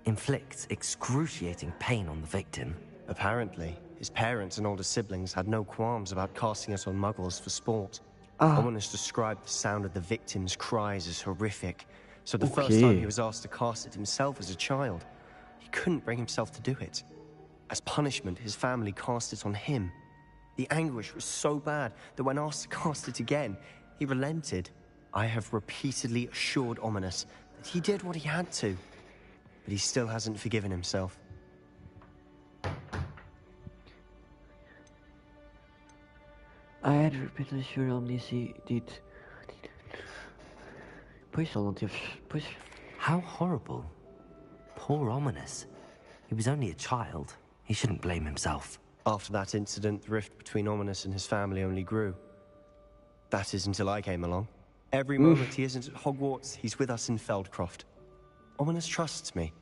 Inflicts excruciating pain on the victim. Apparently, his parents and older siblings had no qualms about casting us on muggles for sport. Ominous described the sound of the victim's cries as horrific, so the first time he was asked to cast it himself as a child, he couldn't bring himself to do it. As punishment, his family cast it on him. The anguish was so bad that when asked to cast it again, he relented. I have repeatedly assured Ominous that he did what he had to, but he still hasn't forgiven himself. I had repeatedly assured Ominous he did. Pois ele não teve... Pois... How horrible. Poor Ominous. He was only a child. He shouldn't blame himself. After that incident, the rift between Ominous and his family only grew. That is until I came along. Every moment he isn't at Hogwarts, he's with us in Feldcroft. Ominous trusts me.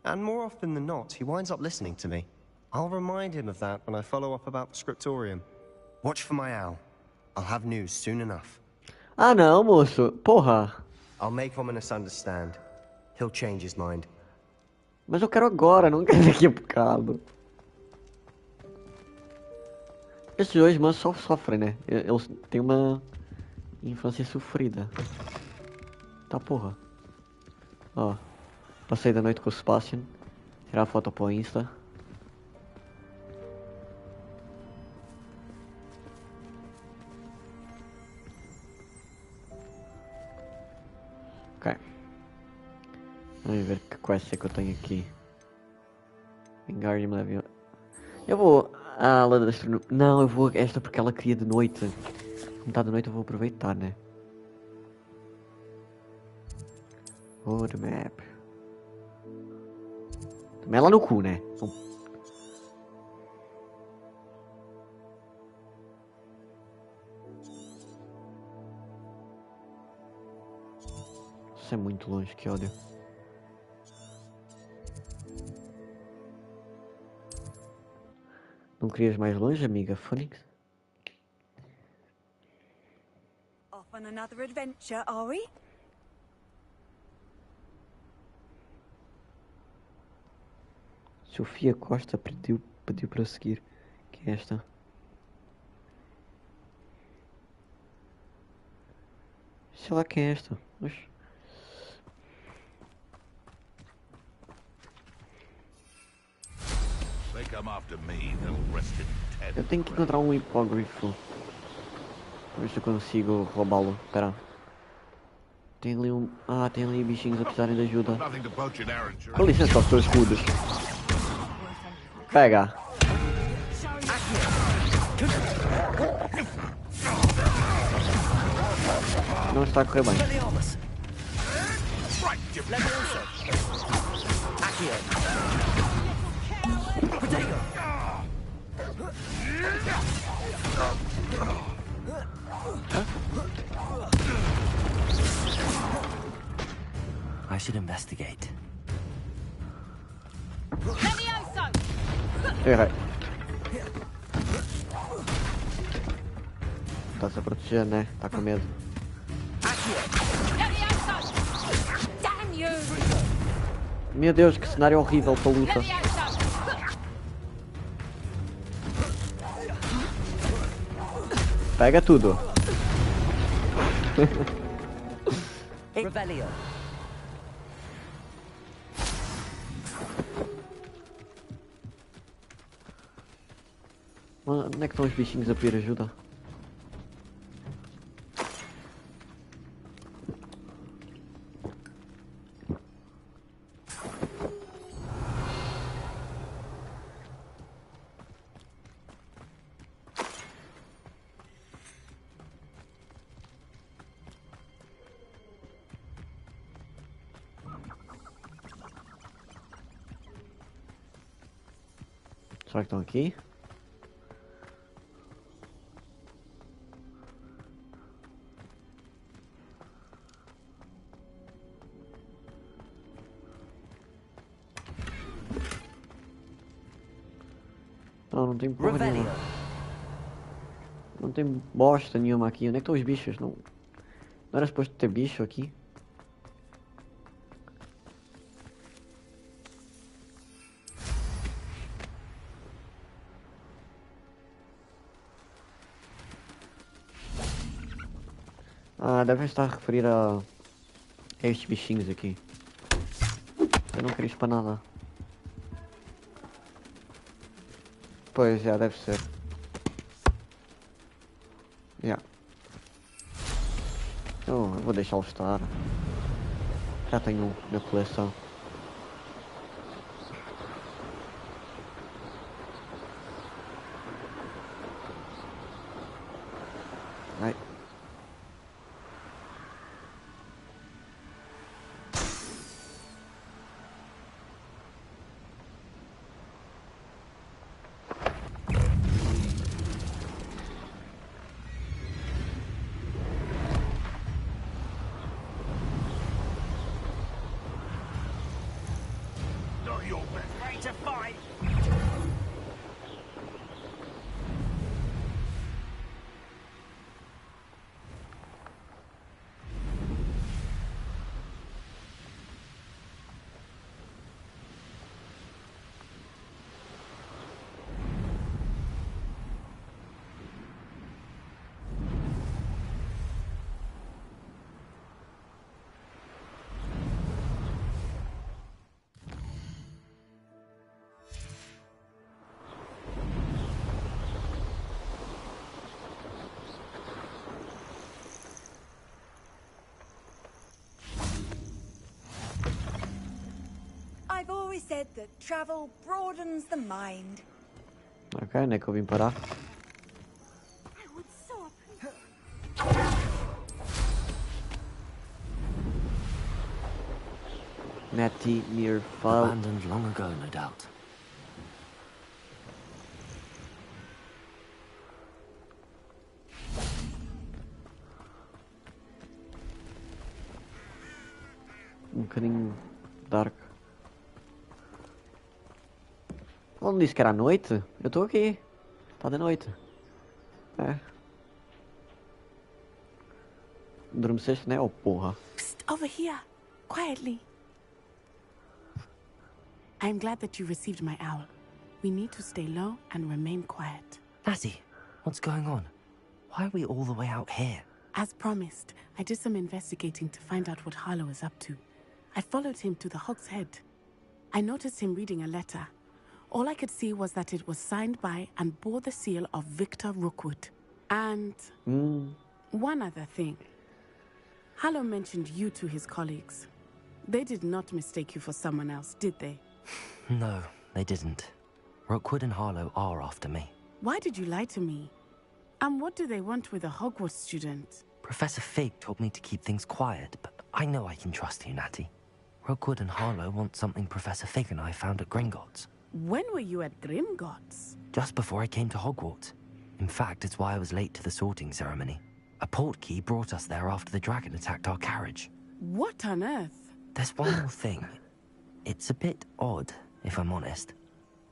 And more often than not, he winds up listening to me. I'll remind him of that when I follow up about the scriptorium. Watch for my owl. I'll have news soon enough. Ah não, moço. Porra. I'll make Ominous understand. He'll change his mind. Mas eu quero agora, não quero daqui a bocado. Esses dois irmãos só sofrem, né? Eles têm uma infância sofrida. Tá porra. Ó. Passei da noite com o Sebastian. Tirar a foto para o Insta. Ok. Vamos ver que quest é que eu tenho aqui. Wingardium Leviosa. Eu vou à ala da astronomia. Não, eu vou a esta porque ela queria de noite. Como está de noite eu vou aproveitar, né? Road map. Também é lá no cu, né? Isso é muito longe, que ódio. Não querias mais longe, amiga Phoenix? Off on another adventure, are we? Sofia Costa pediu para seguir. Que é esta? Sei lá quem é esta. Oxe. Eu tenho que encontrar um hipógrafo. Ver se eu consigo roubá-lo. Espera. Tem ali um... Ah, tem ali bichinhos a precisarem de ajuda. Com licença aos seus escudos. Pega. Não está a correr bem. I should investigate. Errei. Está-se a proteger, né? Está com medo. Meu Deus, que cenário horrível para a luta. Pega tudo. Rebellion. Onde é que estão os bichinhos a pedir ajuda? Será que estão aqui? Não, não tem porra nenhuma. Não tem bosta nenhuma aqui. Onde é que estão os bichos? Não era suposto ter bicho aqui? Ah, deve estar a referir a estes bichinhos aqui. Eu não queria isso para nada. Pois, já deve ser. Já. Eu vou deixá-lo estar. Já tenho um na coleção. Ai. Ready to fight. I've always said that travel broadens the mind. Ok, onde é que eu vim parar? I would so Natty near file. Abandoned long ago, no doubt. Um bocadinho dark. Ele não disse que era à noite? Eu estou aqui. Está de noite. É. Adormeceste, né? Oh, porra. Psst, over here. Quietly. I'm glad that you received my owl. We need to stay low and remain quiet. Natty, what's going on? Why are we all the way out here? As promised, I did some investigating to find out what Harlow is up to. I followed him to the Hog's Head. I noticed him reading a letter. All I could see was that it was signed by and bore the seal of Victor Rookwood. And one other thing. Harlow mentioned you to his colleagues. They did not mistake you for someone else, did they? No, they didn't. Rookwood and Harlow are after me. Why did you lie to me? And what do they want with a Hogwarts student? Professor Fig told me to keep things quiet, but I know I can trust you, Natty. Rookwood and Harlow want something Professor Fig and I found at Gringotts. When were you at Gringotts? Just before I came to Hogwarts. In fact, it's why I was late to the sorting ceremony. A portkey brought us there after the dragon attacked our carriage. What on earth? There's one more thing. It's a bit odd, if I'm honest.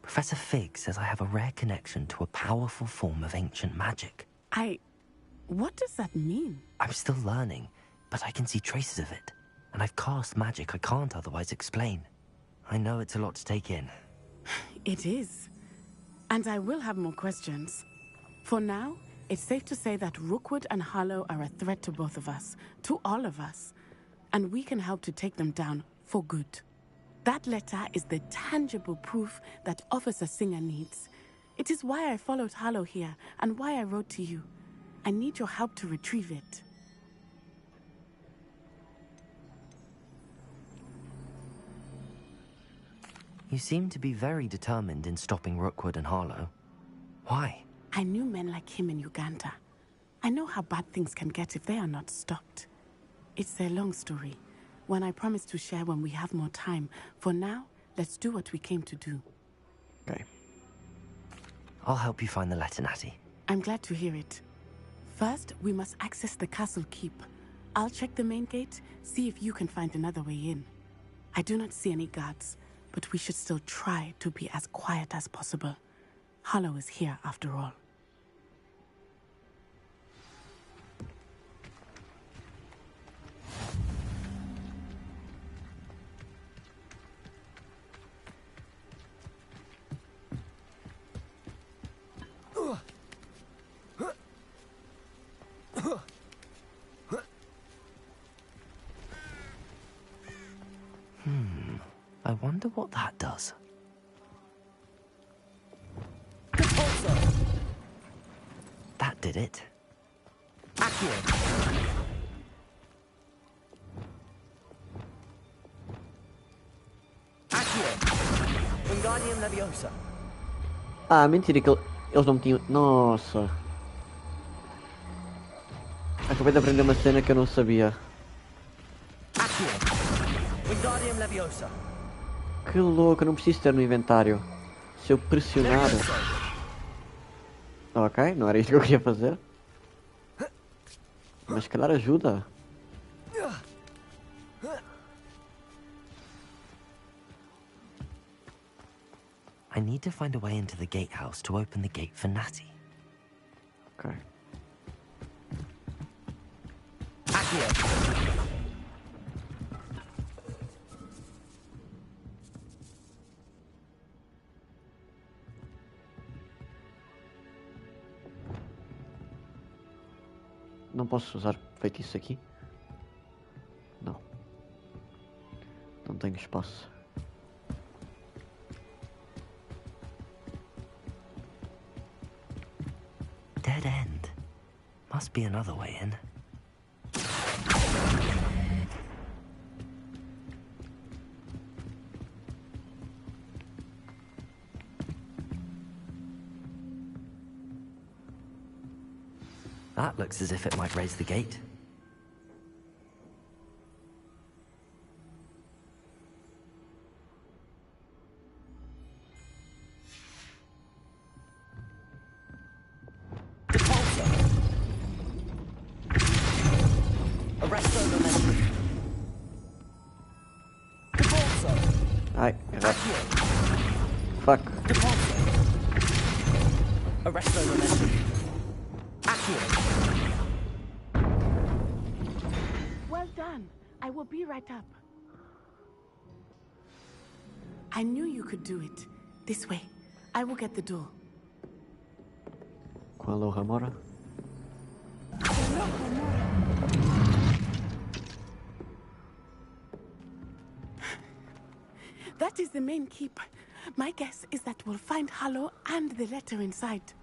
Professor Fig says I have a rare connection to a powerful form of ancient magic. What does that mean? I'm still learning, but I can see traces of it. And I've cast magic I can't otherwise explain. I know it's a lot to take in. It is. And I will have more questions. For now, it's safe to say that Rookwood and Harlow are a threat to both of us, to all of us. And we can help to take them down for good. That letter is the tangible proof that Officer Singer needs. It is why I followed Harlow here and why I wrote to you. I need your help to retrieve it. You seem to be very determined in stopping Rookwood and Harlow. Why? I knew men like him in Uganda. I know how bad things can get if they are not stopped. It's a long story, one I promise to share when we have more time. For now, let's do what we came to do. Okay. I'll help you find the letter, Natty. I'm glad to hear it. First, we must access the castle keep. I'll check the main gate, see if you can find another way in. I do not see any guards, but we should still try to be as quiet as possible. Harlow is here after all. I wonder what that does. That did it. Wingardium Leviosa. Ah, mentira que eles não tinham... Nossa. Acabei de aprender uma cena que eu não sabia. Wingardium Leviosa. Que louco, eu não preciso ter no inventário. Se eu pressionar... Ok, não era isto que eu queria fazer. Mas se calhar ajuda. I need to find a way into the gatehouse to open the gate for Natty. Ok. Não posso usar feitiço aqui? Não. Não tenho espaço. Dead end. Must be another way in. That looks as if it might raise the gate. Ai, errado. Fuck. Well done. I will be right up. I knew you could do it. This way. I will get the door. Com a Aloha Mora. That is the main keep. My guess is that we'll find Harlow and the letter inside.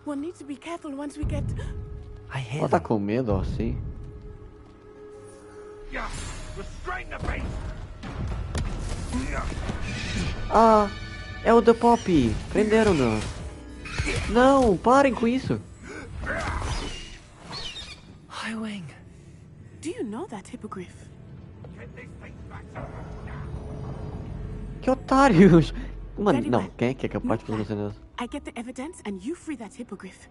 We'll need to be careful once we get... I hear Ela tá com medo, assim. Ah, é o da Poppy. Prenderam-no. Não, parem com isso. Highwing. Do you know that hippogriff? Que otários. Mano, não, quem é que é capaz de fazer uma cena dessa? I get the evidence and you free that hippogriff.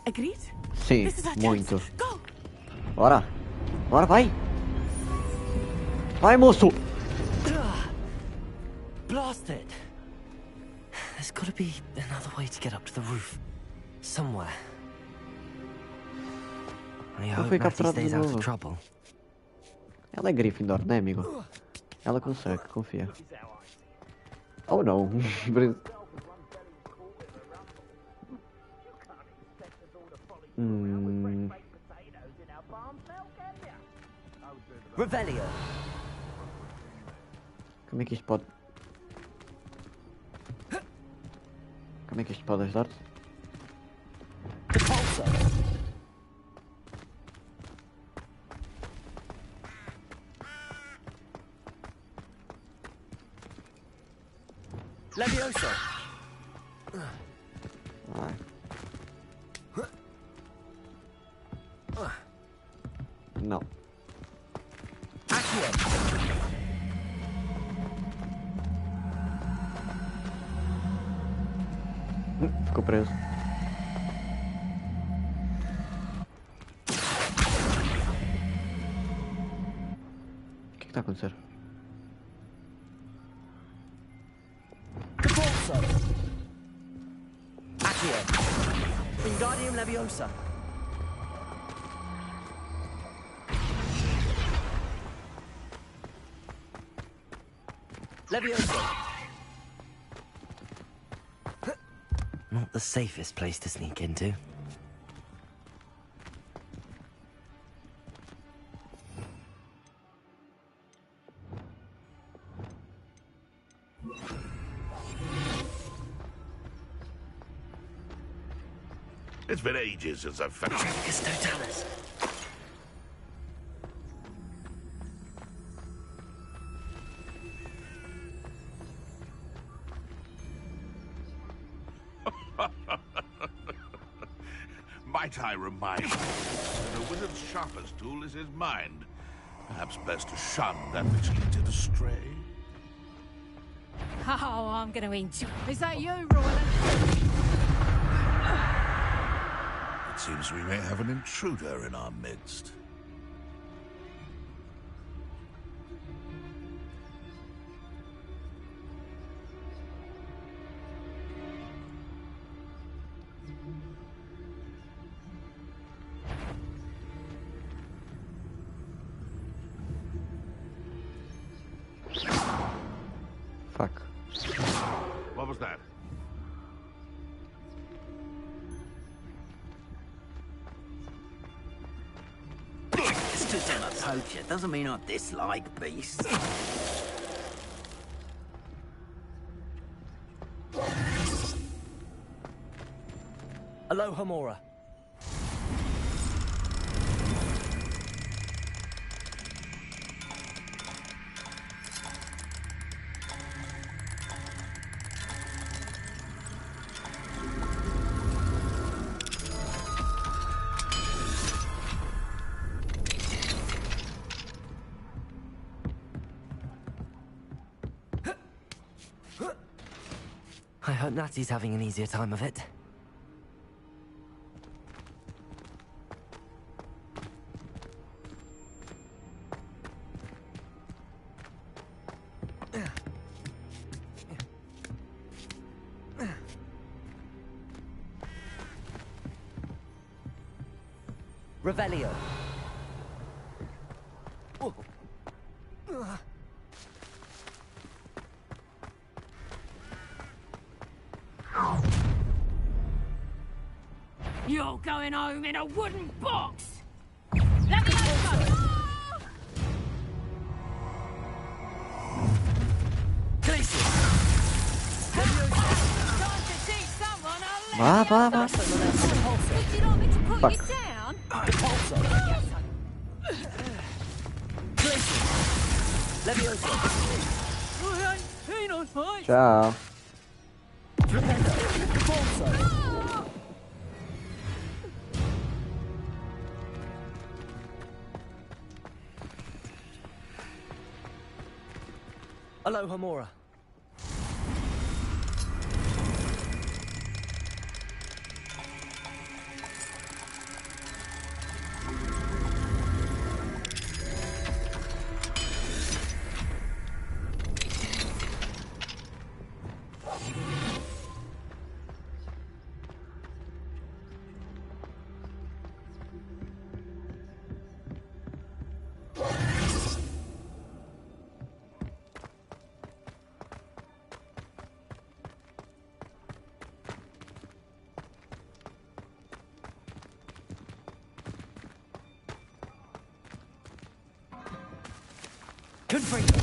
Agreed? Sim, muito. Bora. Bora, vai. Vai, moço. Blast it. There's gotta be another way to get up to the roof. Somewhere. I hope Natty stays out of trouble. Ela é Gryffindor, né, amigo? Ela consegue, confia. Oh, não. Revelio. Como é que isto pode... Como é que isto pode ajudar-te? Levioso! Vai. Não. Ficou preso. O que está a acontecer? Wingardium Leviosa! Leviosa! Not the safest place to sneak into. It's been ages since I've found... Totalis. Might I remind you that a wizard's sharpest tool is his mind. Perhaps best to shun that which leads it astray. Oh, I'm going to enjoy. Is that you, Royland? It seems we may have an intruder in our midst. Fuck. What was that? Just because I'm a poacher doesn't mean I dislike beasts. Aloha Mora. I hope Natty's having an easier time of it. Revelio. You're going home in a wooden box! Let me go! Time to teach someone a lesson! Vá. Would you like me to put you Fuck. down? I ain't keen on fights! Tchau. Aloha Mora. Confringo.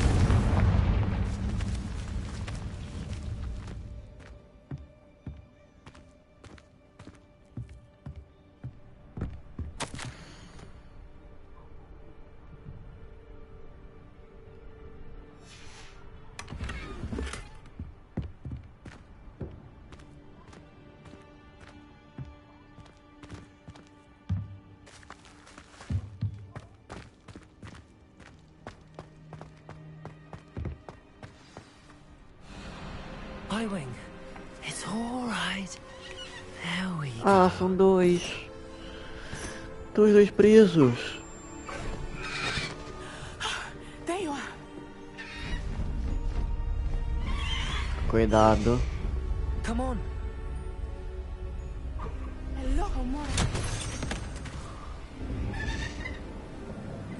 Highwing, it's all right. There we go. Ah, são dois. Estão os dois presos. There you are. Cuidado. Come on. Hello, Mora.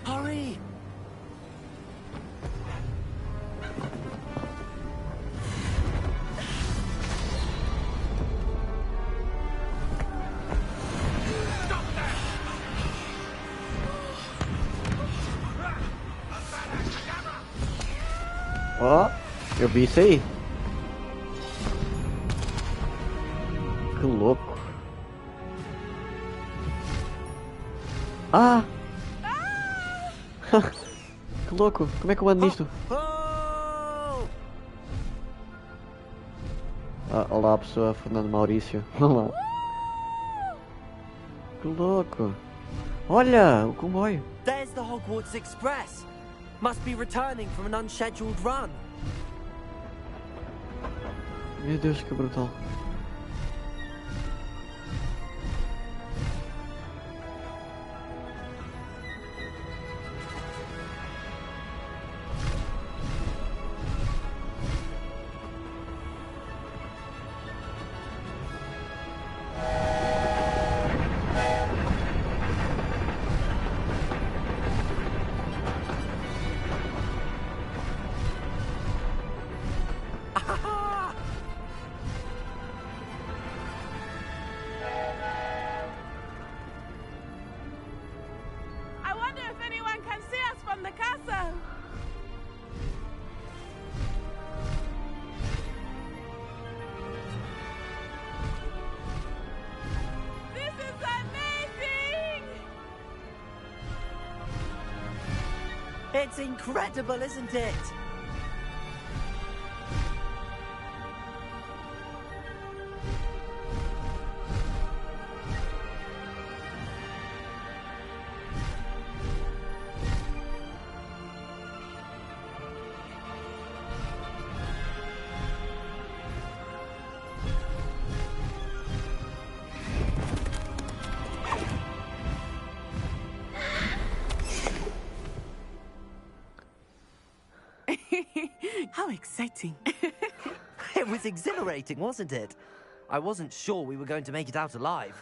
Hurry. Ó, eu vi isso aí. Que louco. Ah! Que louco, como é que eu ando nisto? Ah, olá pessoa, Fernando Maurício. Olá. Que louco. Olha, o comboio. There's the Hogwarts Express. Must be returning from an unscheduled run. Meu Deus, que brutal. I wonder if anyone can see us from the castle. This is amazing! It's incredible, isn't it? How exciting. It was exhilarating, wasn't it? I wasn't sure we were going to make it out alive.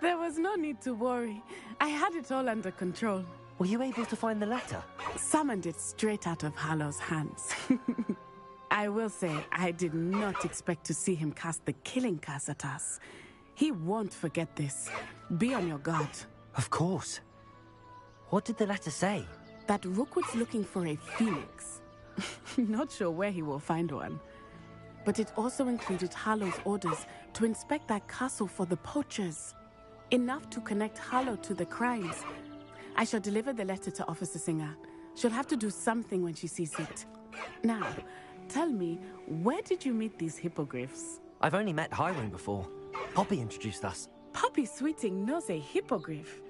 There was no need to worry. I had it all under control. Were you able to find the letter? Summoned it straight out of Harlow's hands. I will say, I did not expect to see him cast the killing curse at us. He won't forget this. Be on your guard. Of course. What did the letter say? That Rookwood's looking for a phoenix. Not sure where he will find one. But it also included Harlow's orders to inspect that castle for the poachers. Enough to connect Harlow to the crimes. I shall deliver the letter to Officer Singer. She'll have to do something when she sees it. Now, tell me, where did you meet these hippogriffs? I've only met Highwing before. Poppy introduced us. Poppy Sweeting knows a hippogriff.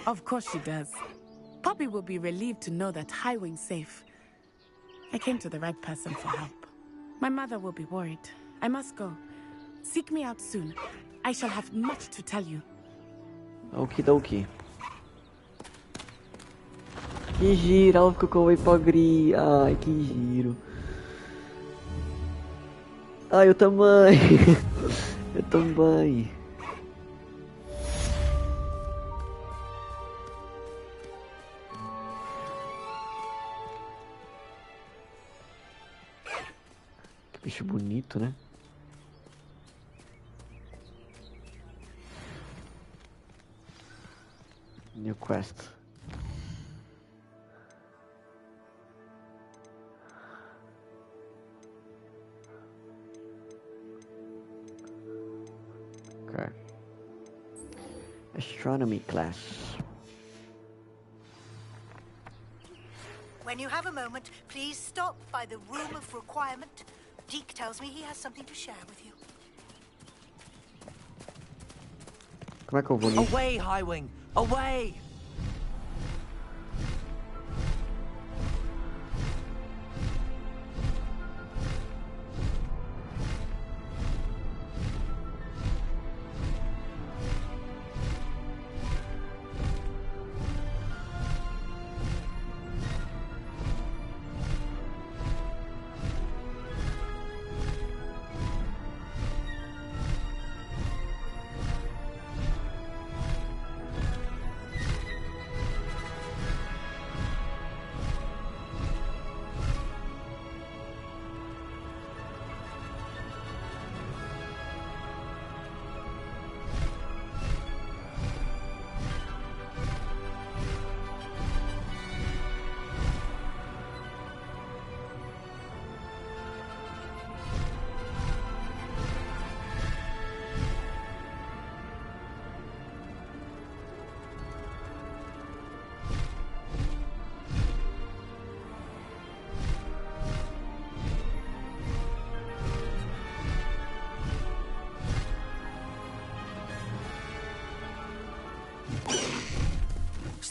Of course she does. Poppy will be relieved to know that Highwing's safe. I came to the right person for help. My mother will be worried. I must go. Seek me out soon. I shall have much to tell you. Okie dokie. Que giro, ela ficou com o hipogri. Ai, que giro. Ai, eu também. Eu também. Que bicho bonito, né? New quest. Okay. Astronomy class. When you have a moment, please stop by the room of requirement. Deke tells me he has something to share with you. Como é que eu vou nisso? Away, Highwing! Away!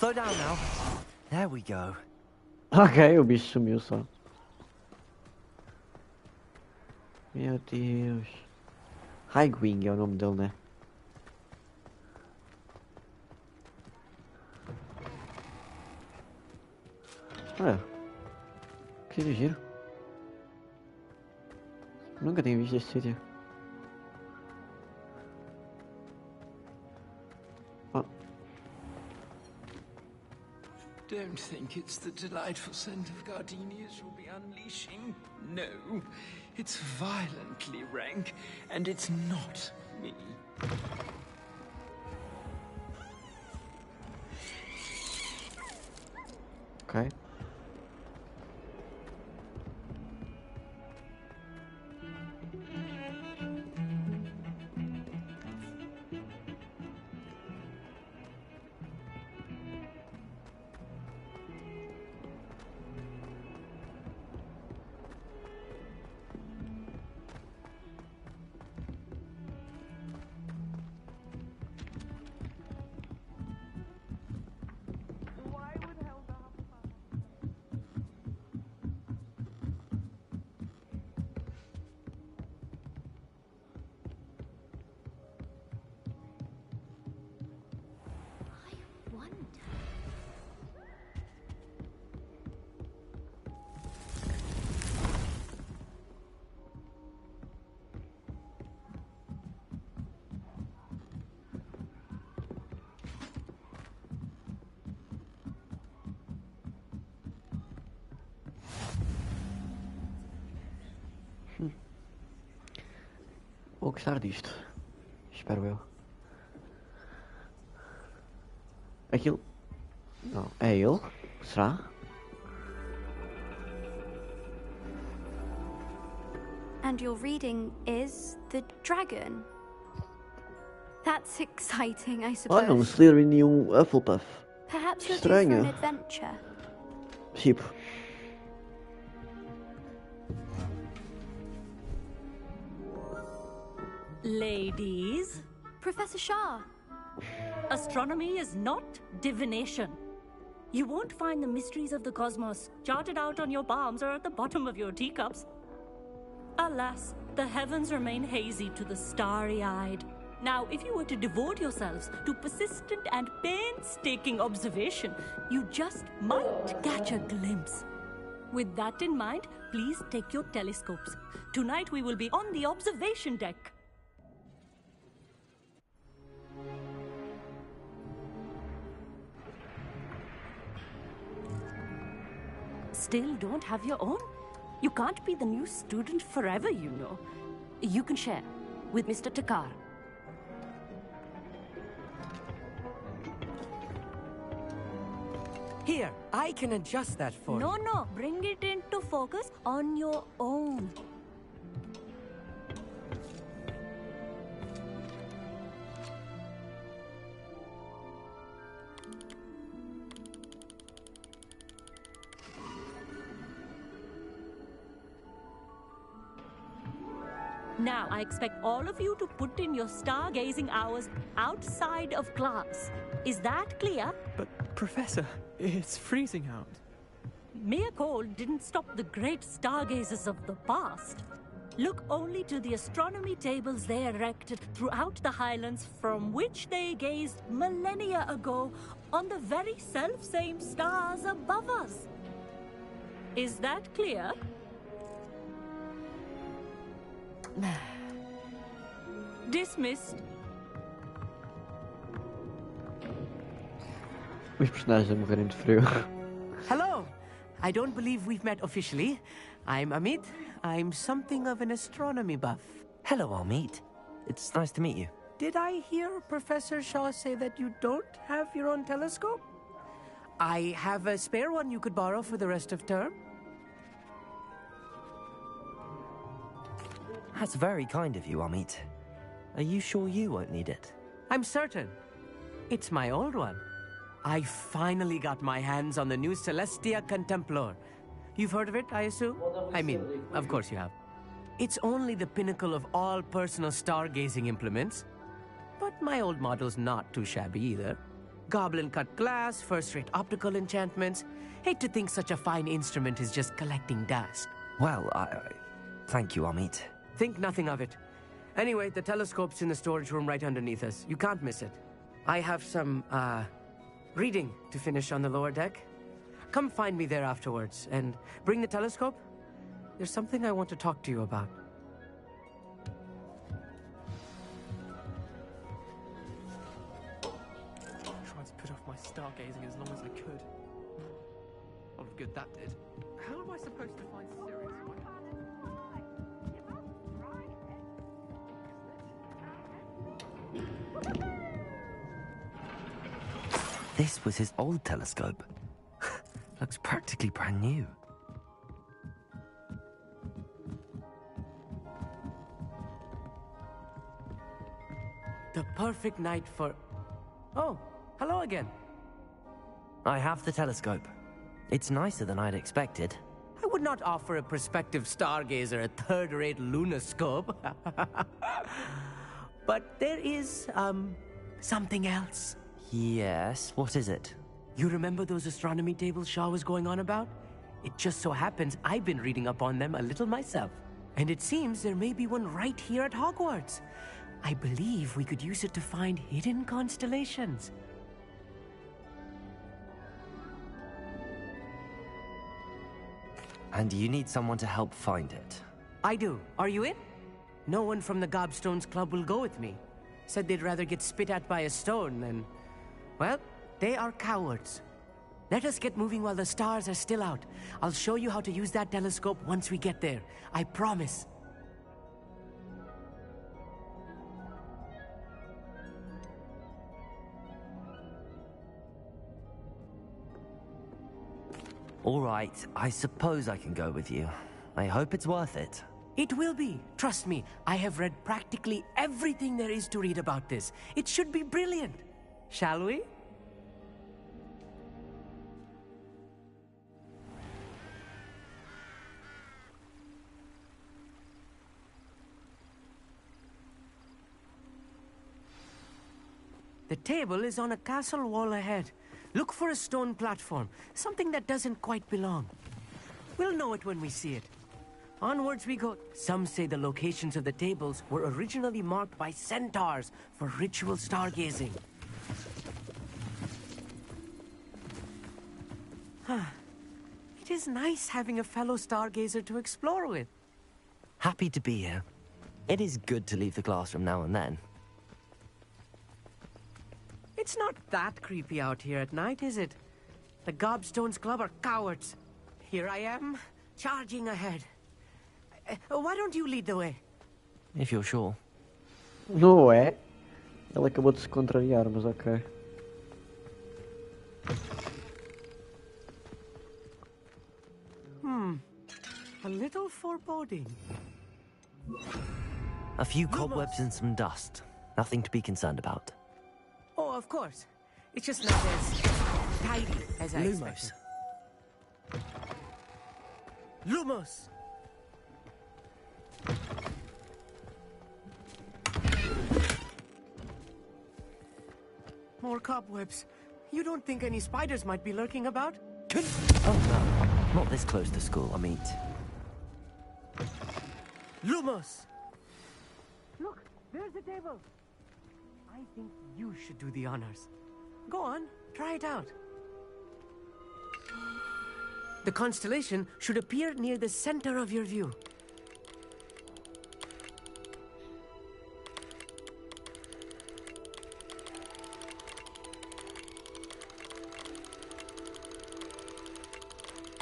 Slow down now. There we go. Ok, o bicho sumiu só. Meu Deus. Highwing é o nome dele, né? Olha. Que giro. Nunca tinha visto este sítio. Oh. Don't think it's the delightful scent of gardenias you'll be unleashing. No, it's violently rank, and it's not me. Okay. Vou gostar disto. Espero eu. Aquilo... Não, é ele? Será? And your reading is the dragon. That's exciting, I suppose. Olha, um Slytherin e um Hufflepuff. Perhaps you're due for Estranho. an adventure. Tipo. Ladies, Professor Shah. astronomy is not divination. You won't find the mysteries of the cosmos charted out on your palms or at the bottom of your teacups. Alas, the heavens remain hazy to the starry-eyed. Now, if you were to devote yourselves to persistent and painstaking observation, you just might catch a glimpse. With that in mind, please take your telescopes. Tonight we will be on the observation deck. Still don't have your own? You can't be the new student forever, you know. You can share with Mr. Takar. Here, I can adjust that for you. No, bring it into focus on your own. Now, I expect all of you to put in your stargazing hours outside of class. Is that clear? But, Professor, it's freezing out. Mere cold didn't stop the great stargazers of the past. Look only to the astronomy tables they erected throughout the Highlands from which they gazed millennia ago on the very self-same stars above us. Is that clear? Dismissed. Os personagens a morrerem de frio. Hello! I don't believe we've met officially. I'm Amit. I'm something of an astronomy buff. Hello, Amit. It's nice to meet you. Did I hear Professor Shaw say that you don't have your own telescope? I have a spare one you could borrow for the rest of term. That's very kind of you, Amit. Are you sure you won't need it? I'm certain. It's my old one. I finally got my hands on the new Celestia Contemplar. You've heard of it, I assume? I mean, of course you have. It's only the pinnacle of all personal stargazing implements. But my old model's not too shabby either. Goblin-cut glass, first-rate optical enchantments. Hate to think such a fine instrument is just collecting dust. Well, thank you, Amit. Think nothing of it. Anyway, the telescope's in the storage room right underneath us. You can't miss it. I have some, reading to finish on the lower deck. Come find me there afterwards, and bring the telescope. There's something I want to talk to you about. Tried to put off my stargazing as long as I could. A lot of good that did. How am I supposed to find Sirius? This was his old telescope. Looks practically brand new. The perfect night for... Oh, hello again. I have the telescope. It's nicer than I'd expected. I would not offer a prospective stargazer a third-rate lunoscope. But there is, something else. Yes, what is it? You remember those astronomy tables Shaw was going on about? It just so happens I've been reading up on them a little myself. And it seems there may be one right here at Hogwarts. I believe we could use it to find hidden constellations. And you need someone to help find it? I do. Are you in? No one from the Gobstones Club will go with me. Said they'd rather get spit at by a stone than... Well, they are cowards. Let us get moving while the stars are still out. I'll show you how to use that telescope once we get there. I promise. All right, I suppose I can go with you. I hope it's worth it. It will be. Trust me, I have read practically everything there is to read about this. It should be brilliant. Shall we? The table is on a castle wall ahead. Look for a stone platform, something that doesn't quite belong. We'll know it when we see it. Onwards we go. Some say the locations of the tables were originally marked by centaurs for ritual stargazing. It is nice having a fellow stargazer to explore with. Happy to be here. It is good to leave the classroom now and then. It's not that creepy out here at night, is it? The Gobstones Club are cowards. Here I am, charging ahead. Why don't you lead the way? If you're sure. Não é? Ela acabou de se contrariar, mas ok. A little foreboding. A few cobwebs and some dust. Nothing to be concerned about. Oh, of course. It's just not as tidy as I expected. Lumos! More cobwebs. You don't think any spiders might be lurking about? Oh no, not this close to school, Amit. Lumos! Look, there's the table. I think you should do the honors. Go on, try it out. The constellation should appear near the center of your view.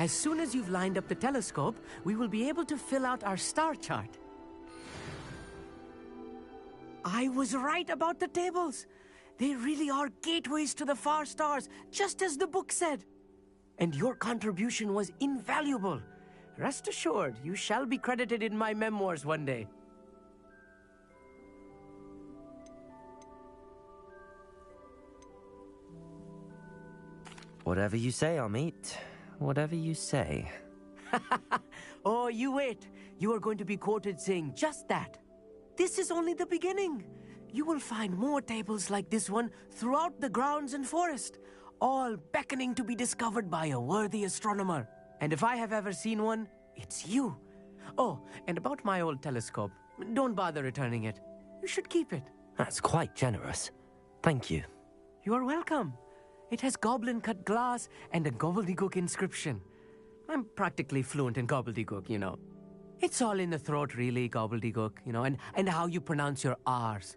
As soon as you've lined up the telescope, we will be able to fill out our star chart. I was right about the tables. They really are gateways to the far stars, just as the book said. And your contribution was invaluable. Rest assured, you shall be credited in my memoirs one day. Whatever you say, Amit. Whatever you say. Oh, you wait. You are going to be quoted saying just that. This is only the beginning. you will find more tables like this one throughout the grounds and forest, all beckoning to be discovered by a worthy astronomer. And if I have ever seen one, it's you. Oh, and about my old telescope, don't bother returning it. You should keep it. That's quite generous. Thank you. You are welcome. It has goblin-cut glass and a gobbledygook inscription. I'm practically fluent in gobbledygook, you know. It's all in the throat, really, gobbledygook, you know, and how you pronounce your R's.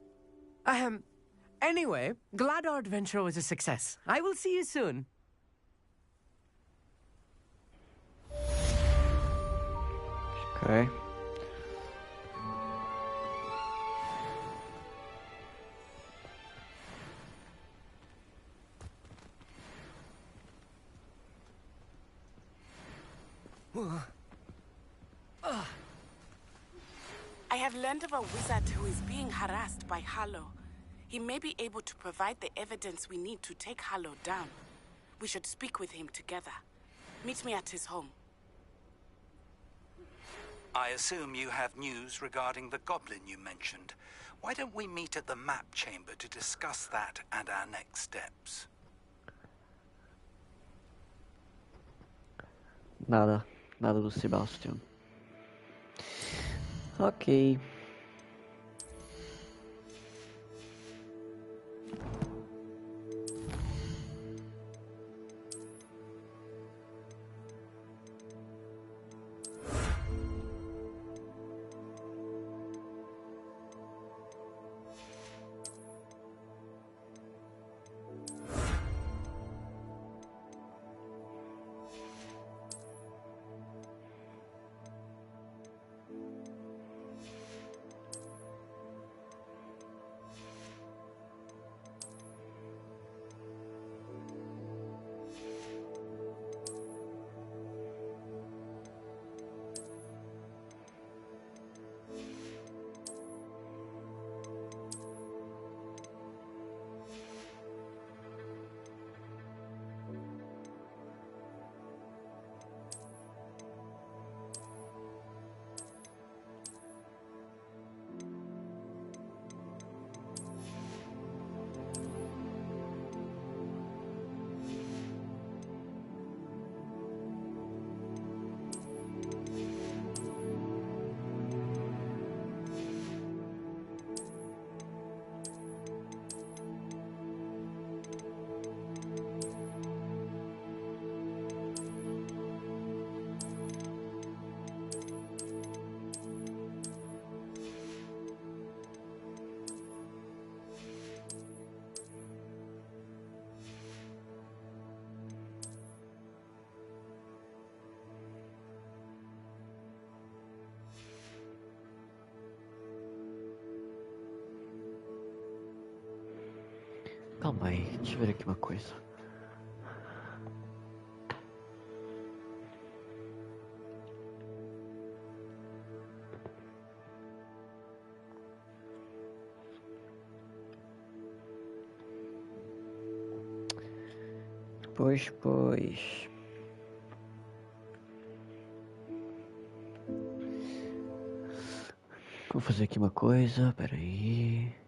Anyway, glad our adventure was a success. I will see you soon. Okay. I have learned of a wizard who is being harassed by Harlow. He may be able to provide the evidence we need to take Harlow down. We should speak with him together. Meet me at his home. I assume you have news regarding the goblin you mentioned. Why don't we meet at the map chamber to discuss that and our next steps? Nada do Sebastian. Ok. Calma aí, deixa eu ver aqui uma coisa. Pois. Vou fazer aqui uma coisa, peraí.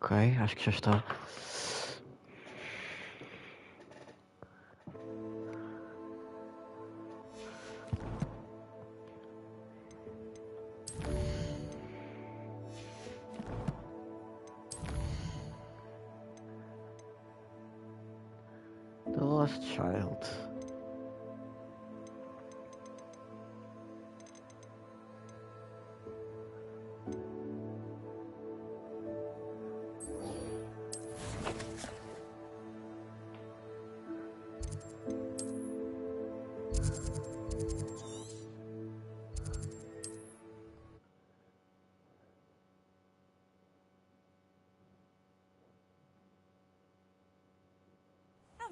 Ok, acho que já está. The Lost Child.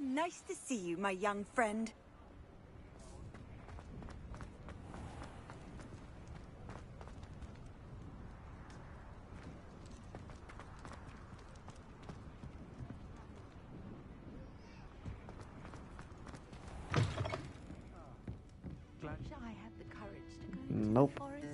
nice to see you, my young friend. Wish I had the courage to go into Nope. the forest.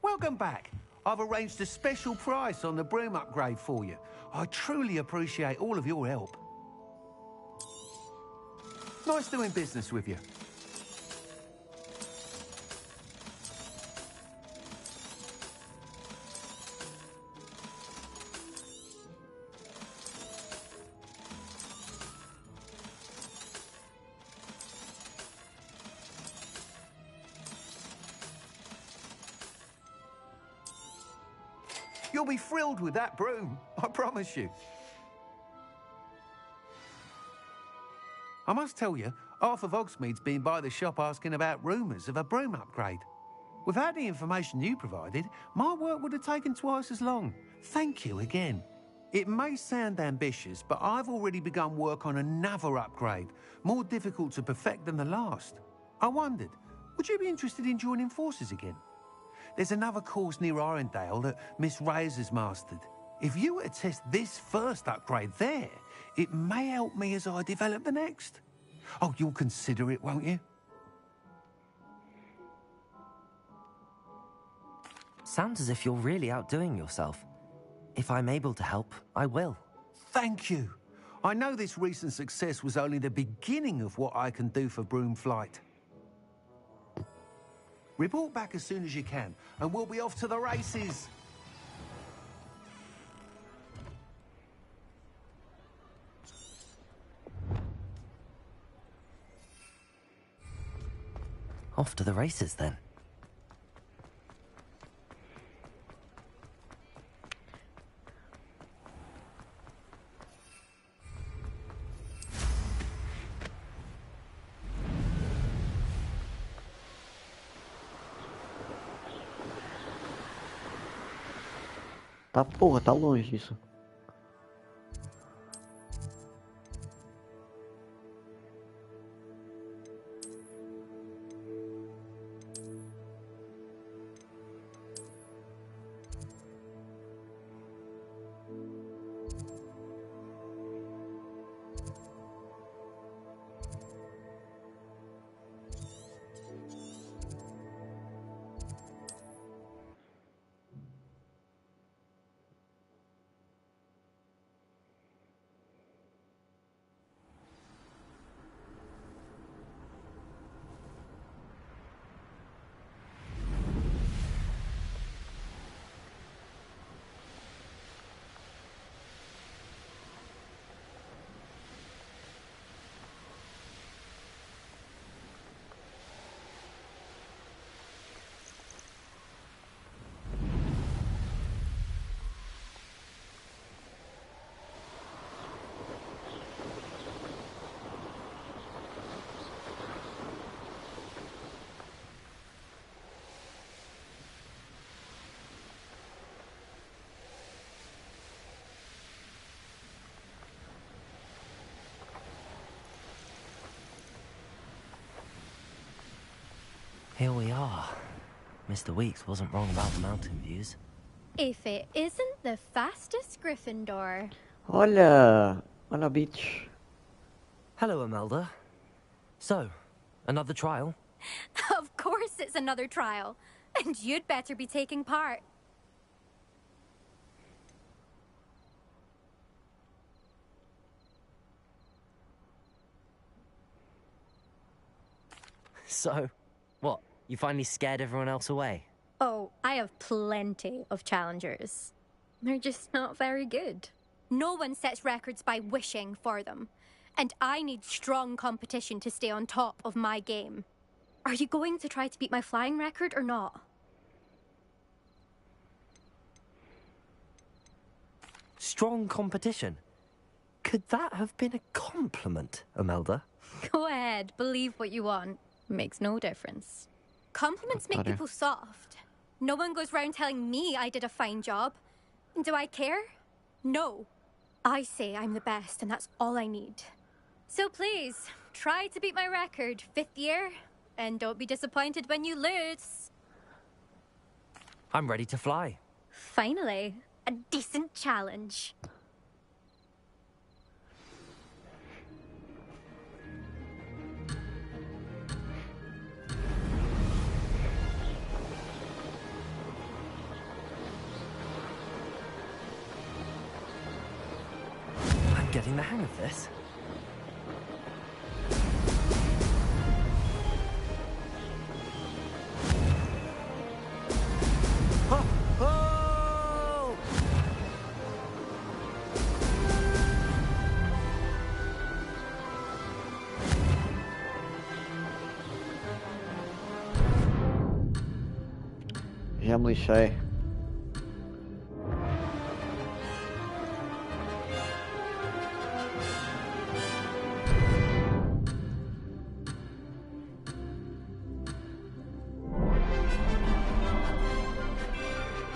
Welcome back. I've arranged a special price on the broom upgrade for you. I truly appreciate all of your help. Nice doing business with you. You'll be thrilled with that broom, I promise you. I must tell you, half of Hogsmeade's been by the shop asking about rumours of a broom upgrade. Without the information you provided, my work would have taken twice as long. Thank you again. It may sound ambitious, but I've already begun work on another upgrade, more difficult to perfect than the last. I wondered, would you be interested in joining forces again? There's another course near Arendale that Miss Reyes has mastered. If you were to test this first upgrade there, it may help me as I develop the next. Oh, you'll consider it, won't you? Sounds as if you're really outdoing yourself. If I'm able to help, I will. Thank you. I know this recent success was only the beginning of what I can do for Broomflight. Report back as soon as you can, and we'll be off to the races. Off to the races, then. Tá porra, tá longe isso. Here we are. Mr. Weeks wasn't wrong about the mountain views. If it isn't the fastest Gryffindor. Olha! Olha, bitch. Hello, Imelda. So, another trial? Of course it's another trial. And you'd better be taking part. So, what? You finally scared everyone else away? Oh, I have plenty of challengers. They're just not very good. No one sets records by wishing for them. And I need strong competition to stay on top of my game. Are you going to try to beat my flying record or not? Strong competition. Could that have been a compliment, Imelda? Go ahead, believe what you want. Makes no difference. Compliments make people soft. No one goes round telling me I did a fine job. Do I care? No. I say I'm the best, and that's all I need. So please, try to beat my record, 5th year, and don't be disappointed when you lose. I'm ready to fly. Finally, a decent challenge. I'm getting the hang of this. Já me lixei.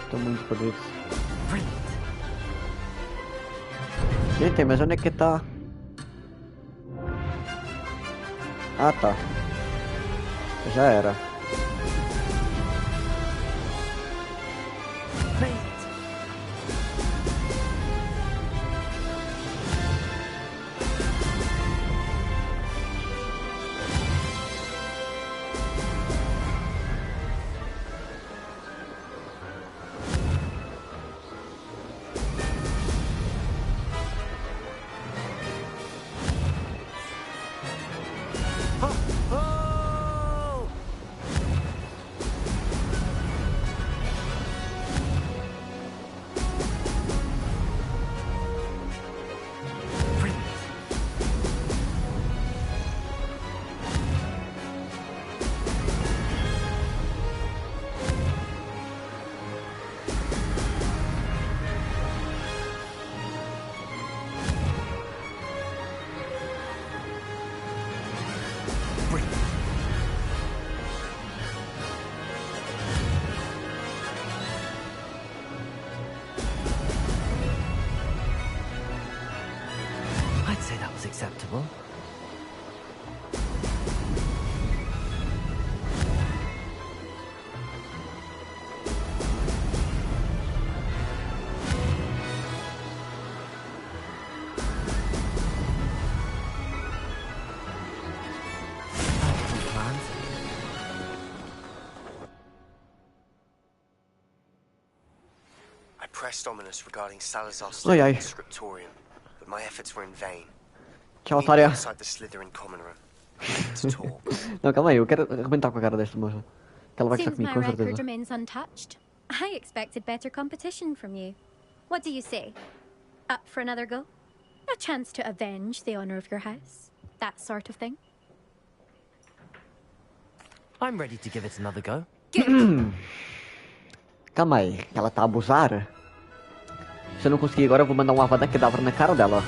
Estou muito perdido. Gente, mas onde é que tá? Ah, tá. Já era. I'd say that was acceptable. I pressed Ominous regarding Salazar's Ai, ai. scriptorium, but my efforts were in vain. Tchau, Meet me otária. outside the Slytherin common room. To talk. Não, calma aí, eu quero arrebentar com a cara desta moça. Que ela vai gostar Seems comigo, my com record certeza. remains untouched. I expected better competition from you. What do you say? Up for another go? A chance to avenge the honor of your house? That sort of thing? I'm ready to give it another go. Calma aí, ela tá a abusar? Se eu não conseguir agora, eu vou mandar um avada cadáver na cara dela.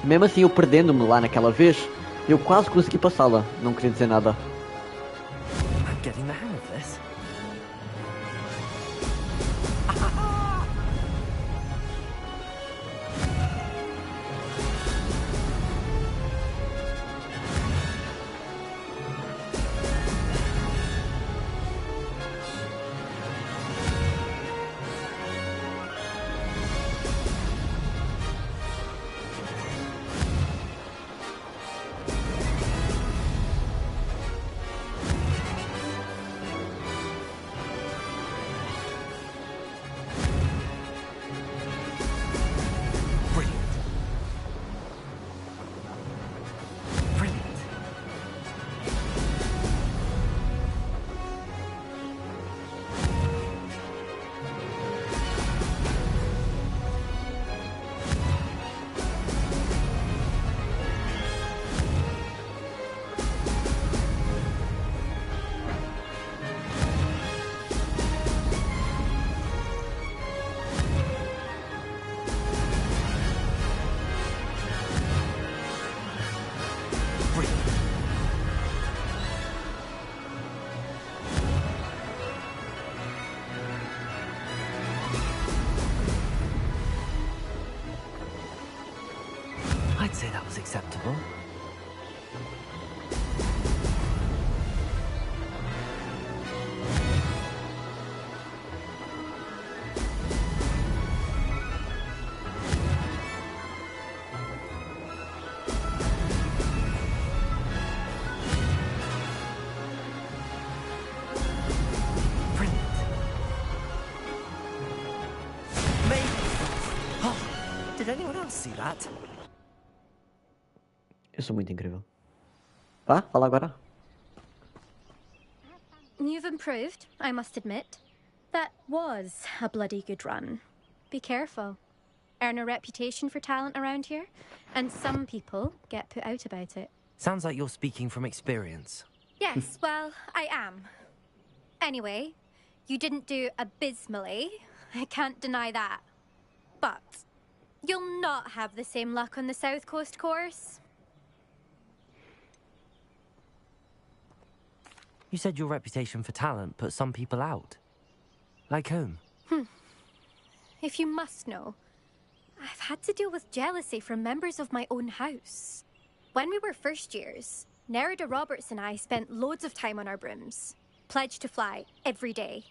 Mesmo assim, eu perdendo-me lá naquela vez, eu quase consegui passá-la. Não queria dizer nada. I'm getting the hang of this. acceptable. Did anyone else see that? Eu sou muito incrível. Vá, fala agora. You've improved, I must admit. That was a bloody good run. Be careful. Earn a reputation for talent around here, and some people get put out about it. Sounds like you're speaking from experience. Yes, well, I am. Anyway, you didn't do abysmally. I can't deny that. But you'll not have the same luck on the South Coast course. You said your reputation for talent put some people out. Like whom? If you must know, I've had to deal with jealousy from members of my own house. When we were first years, Nerida Roberts and I spent loads of time on our brooms, pledged to fly every day.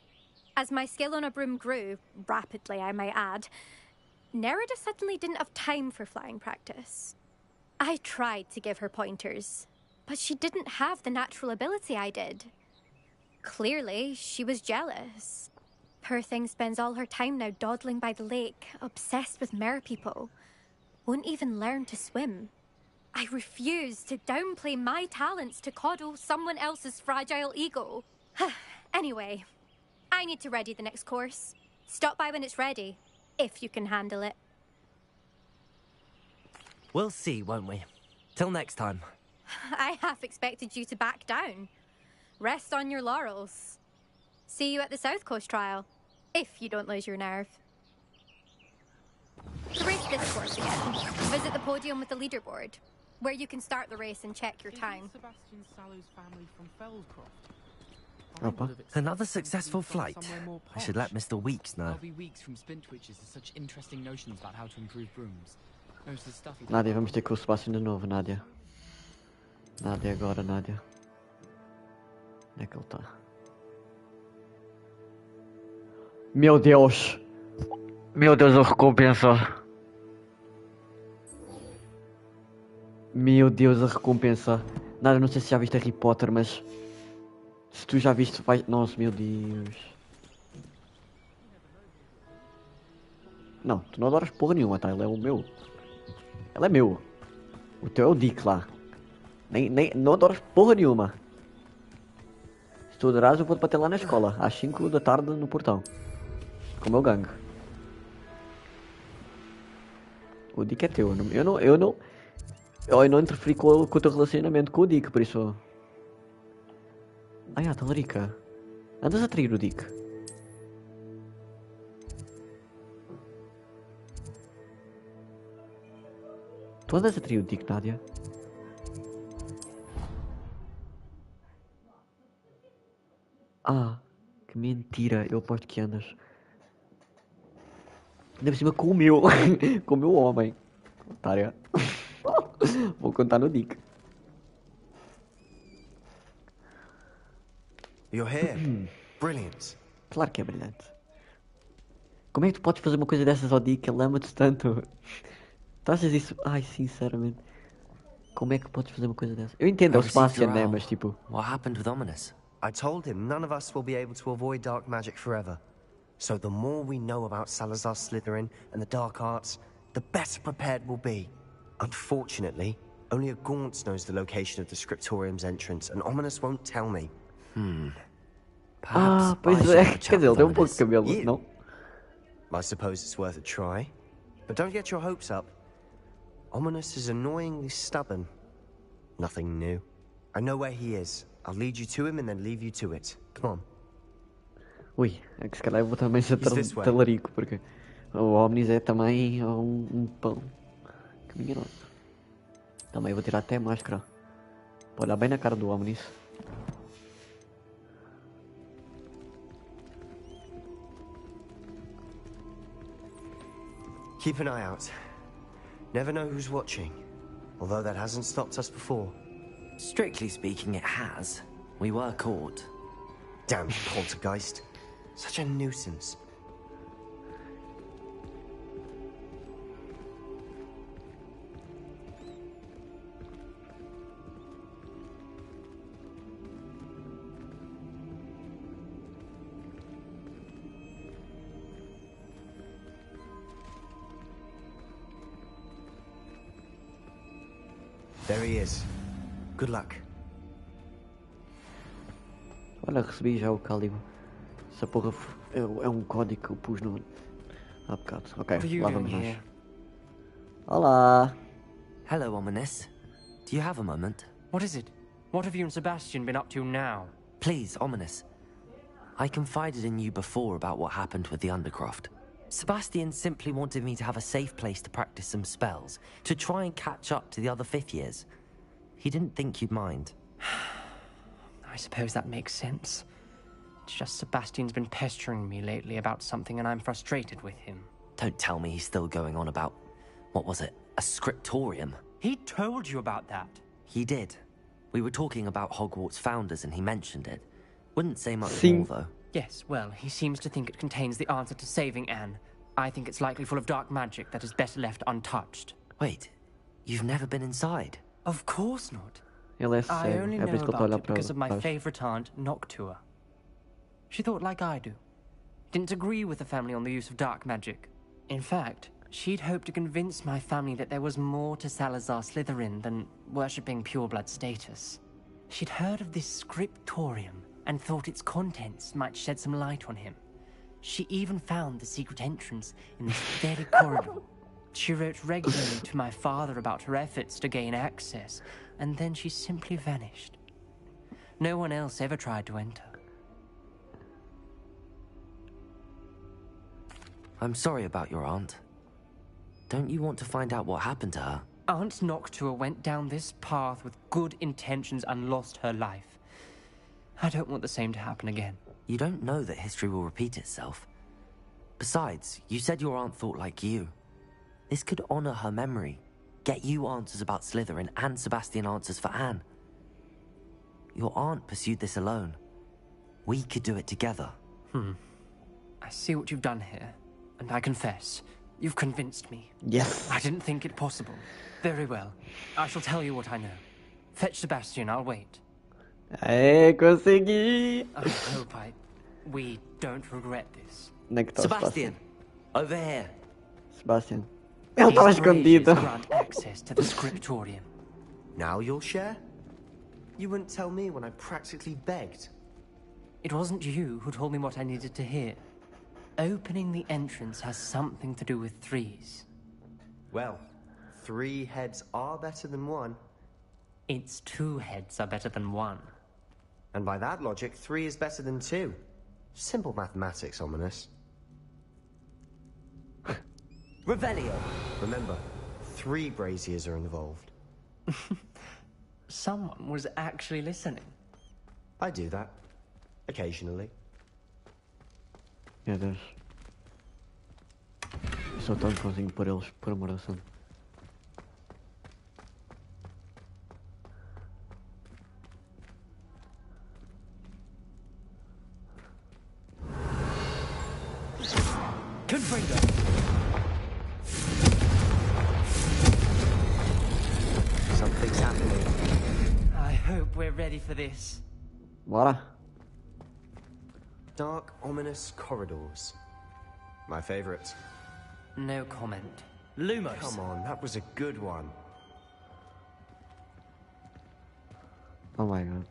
As my skill on a broom grew, rapidly I might add, Nerida suddenly didn't have time for flying practice. I tried to give her pointers, but she didn't have the natural ability I did. Clearly, she was jealous. Poor thing spends all her time now dawdling by the lake, obsessed with merpeople. Won't even learn to swim. I refuse to downplay my talents to coddle someone else's fragile ego. Anyway, I need to ready the next course. Stop by when it's ready, if you can handle it. We'll see, won't we? Till next time. I half expected you to back down. Rest on your laurels. See you at the South Coast trial, if you don't lose your nerve. To race this course again, visit the podium with the leaderboard, where you can start the race and check your time. Sebastian Sallow's family from Fellscroft. Another successful flight. I should let Mr. Weeks know. I'll be Weeks from Spintwitches has such interesting notions about how to improve brooms. Most of the stuff he Nádia, vamos ter com o Sebastião de novo, Nádia. Nádia agora, Nádia. Onde é que ele está? Meu Deus! Meu Deus, a recompensa! Meu Deus, a recompensa! Nada, não sei se já viste Harry Potter, mas... Se tu já viste, vai... Nossa, meu Deus! Não, tu não adoras porra nenhuma, tá? Ele é o meu. Ele é meu. O teu é o Dick lá. Não adoras porra nenhuma. Se tu adorares, eu vou-te bater lá na escola. Às 5 da tarde no portão. Com o meu gangue. O Dick é teu. Eu não interferi com o teu relacionamento com o Dick, por isso... Ah, talarica. Andas a trair o Dick. Tu andas a trair o Dick, Nádia? Ah, que mentira. Eu aposto que andas. Ainda por cima com o meu. Com o meu homem. Otária. Vou contar no Dick. You're here. Brilliant. Claro que é brilhante. Como é que tu podes fazer uma coisa dessas ao Dick? Ele ama-te tanto. Tu achas isso? Ai, sinceramente. Como é que podes fazer uma coisa dessas? Eu entendo, é o Sebastian, né? Mas tipo... What happened with Ominous? I told him none of us will be able to avoid dark magic forever. So the more we know about Salazar Slytherin and the dark arts, the better prepared we'll be. Unfortunately, only a Gaunt knows the location of the Scriptorium's entrance, and Ominous won't tell me. Ah, pois é. Quer dizer, ele tem um pouco de cabelo, não? I suppose it's worth a try. But don't get your hopes up. Ominous is annoyingly stubborn. Nothing new. I know where he is. I'll lead you to him and then leave you to it. Come on. Ui, é que se calhar eu vou também ser talarico, porque o Omnis é também um pão. Que minha nossa. Também vou tirar até a máscara. Para olhar bem na cara do Omnis. Keep an eye out. Never know who's watching. Although that hasn't stopped us before. Strictly speaking, it has. We were caught. Damn poltergeist. Such a nuisance. There he is. Good luck. Olha, recebi já o cálido. Essa porra é um código que eu pus no... há bocado. Ok, lá vamos nós. Olá. Hello, Ominous. Do you have a moment? What is it? What have you and Sebastian been up to now? Please, Ominous. I confided in you before about what happened with the Undercroft. Sebastian simply wanted me to have a safe place to practice some spells, to try and catch up to the other fifth years. He didn't think you'd mind. I suppose that makes sense. It's just Sebastian's been pestering me lately about something and I'm frustrated with him. Don't tell me he's still going on about, what was it, a scriptorium? He told you about that? He did. We were talking about Hogwarts founders and he mentioned it. Wouldn't say much more, though. Yes, well, he seems to think it contains the answer to saving Anne. I think it's likely full of dark magic that is better left untouched. Wait, you've never been inside? Of course not. Ele é I cego, only é know por isso que eu estou a about olhar it para because of my baixo. favorite aunt, Noctua. She thought like I do. Didn't agree with the family on the use of dark magic. In fact, she'd hoped to convince my family that there was more to Salazar Slytherin than worshipping pureblood status. She'd heard of this scriptorium and thought its contents might shed some light on him. She even found the secret entrance in this very corridor. She wrote regularly to my father about her efforts to gain access, and then she simply vanished. No one else ever tried to enter. I'm sorry about your aunt. Don't you want to find out what happened to her? Aunt Noctua went down this path with good intentions and lost her life. I don't want the same to happen again. You don't know that history will repeat itself. Besides, you said your aunt thought like you. This could honor her memory, get you answers about Slytherin and Sebastian answers for Anne. Your aunt pursued this alone. We could do it together. I see what you've done here, and I confess, you've convinced me. Yes. I didn't think it possible. Very well. I shall tell you what I know. Fetch Sebastian, I'll wait. Aê, consegui! I hope we don't regret this. Onde é que está o Sebastian, over here. Sebastian. Ele estava escondido. Grant access to the scriptorium. Now you'll share? You wouldn't tell me when I practically begged. It wasn't you who told me what I needed to hear. Opening the entrance has something to do with threes. Well, 3 heads are better than 1. It's 2 heads are better than 1. And by that logic, 3 is better than 2. Simple mathematics, Ominous. Revelio. Remember, 3 braziers are involved. Someone was actually listening. I do that. Occasionally. Meu Deus. Eu sou tão fãzinho por eles, por amor ao santo. Confringo. Something's happening. I hope we're ready for this. Bora. Dark, ominous corridors. My favorite. No comment. Lumos. Come on, that was a good one. Oh my god.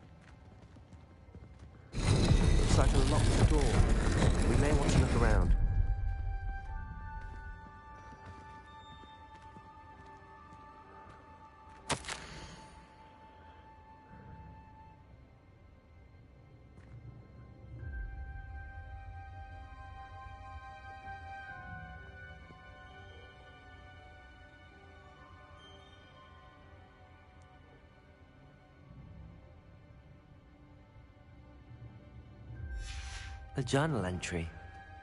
Looks like a locked door. We may want to look around. A journal entry,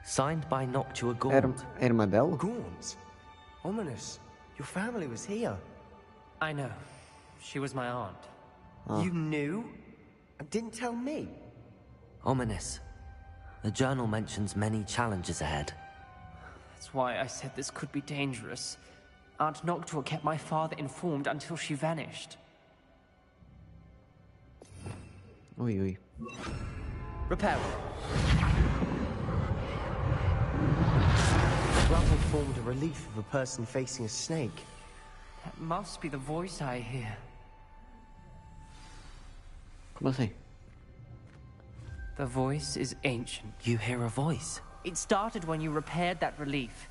signed by Noctua Gaunt. Era irmã dela? Gaunt? Ominous. Your family was here. I know. She was my aunt. You knew? And didn't tell me? Ominous. The journal mentions many challenges ahead. That's why I said this could be dangerous. Aunt Noctua kept my father informed until she vanished. Ui, ui. Repair. The rubble formed a relief of a person facing a snake. That must be the voice I hear. Como assim? The voice is ancient. You hear a voice? It started when you repaired that relief.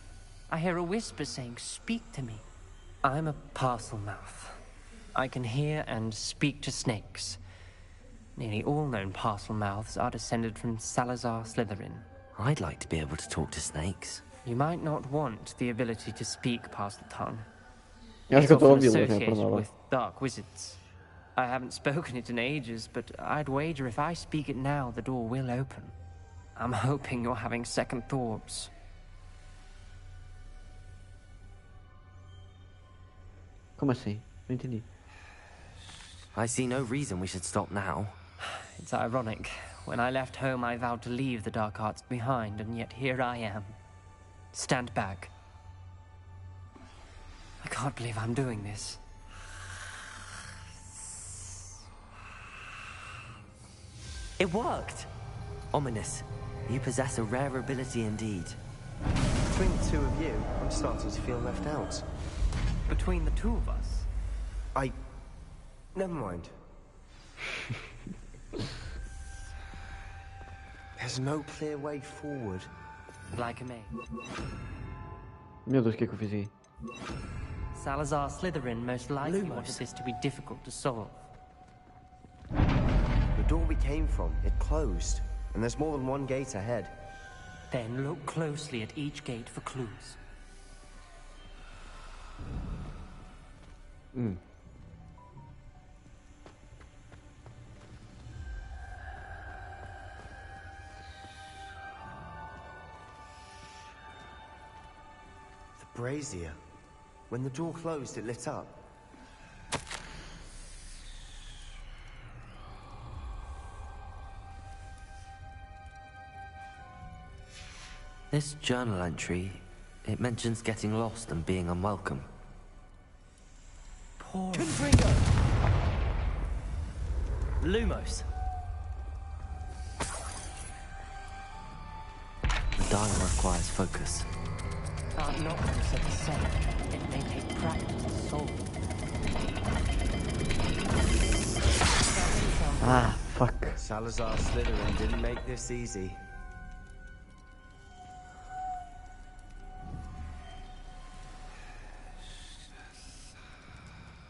I hear a whisper saying, "Speak to me." I'm a parcel mouth. I can hear and speak to snakes. Nearly all known parcel mouths are descended from Salazar Slytherin. I'd like to be able to talk to snakes. You might not want the ability to speak parcel tongue. Acho que eu It's tô often ouvindo, né, por associated nada. with dark wizards. I haven't spoken it in ages, but I'd wager if I speak it now, the door will open. I'm hoping you're having second thoughts. Como assim? Não entendi. I see no reason we should stop now. It's ironic. When I left home, I vowed to leave the dark arts behind, and yet here I am. Stand back. I can't believe I'm doing this. It worked! Ominous. You possess a rare ability indeed. Between the two of you, I'm starting to feel left out. Between the two of us? Never mind. There's no clear way forward. Like me. Meu Deus, o que é que eu fiz aí? Salazar Slytherin most likely wanted this to be difficult to solve. The door we came from, it closed. And there's more than one gate ahead. Then look closely at each gate for clues. The brazier. When the door closed, it lit up. This journal entry, it mentions getting lost and being unwelcome. Poor Confringo! Lumos. The dial requires focus. Aunt Noctua said the same. It may take practice to solve. Ah, fuck. Salazar Slytherin didn't make this easy.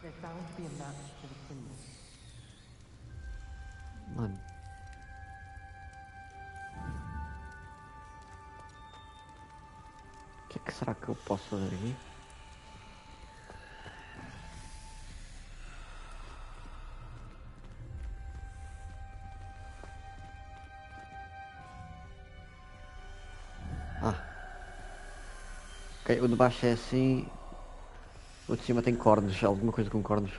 There's bound to be a match to the symbols. Mano. O que será que eu posso fazer aqui? Ok, o de baixo é assim. O de cima tem cornos, alguma coisa com cornos.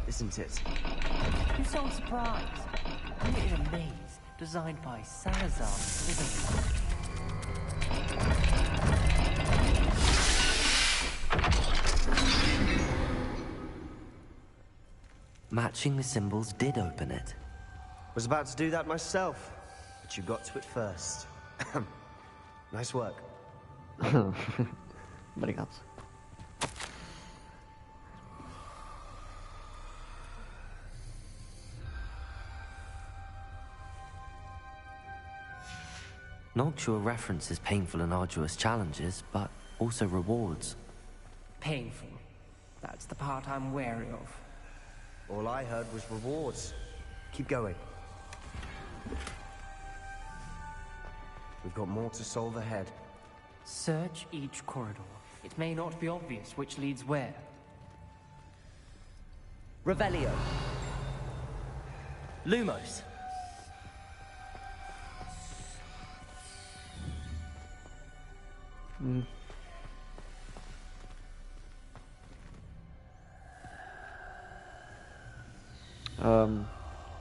Isn't it? You sound surprised. I'm in a maze designed by Salazar Slytherin. Matching the symbols did open it. Was about to do that myself, but you got to it first. Nice work. Obrigado. Noctua references painful and arduous challenges, but also rewards. Painful. That's the part I'm wary of. All I heard was rewards. Keep going. We've got more to solve ahead. Search each corridor. It may not be obvious which leads where. Revelio. Lumos.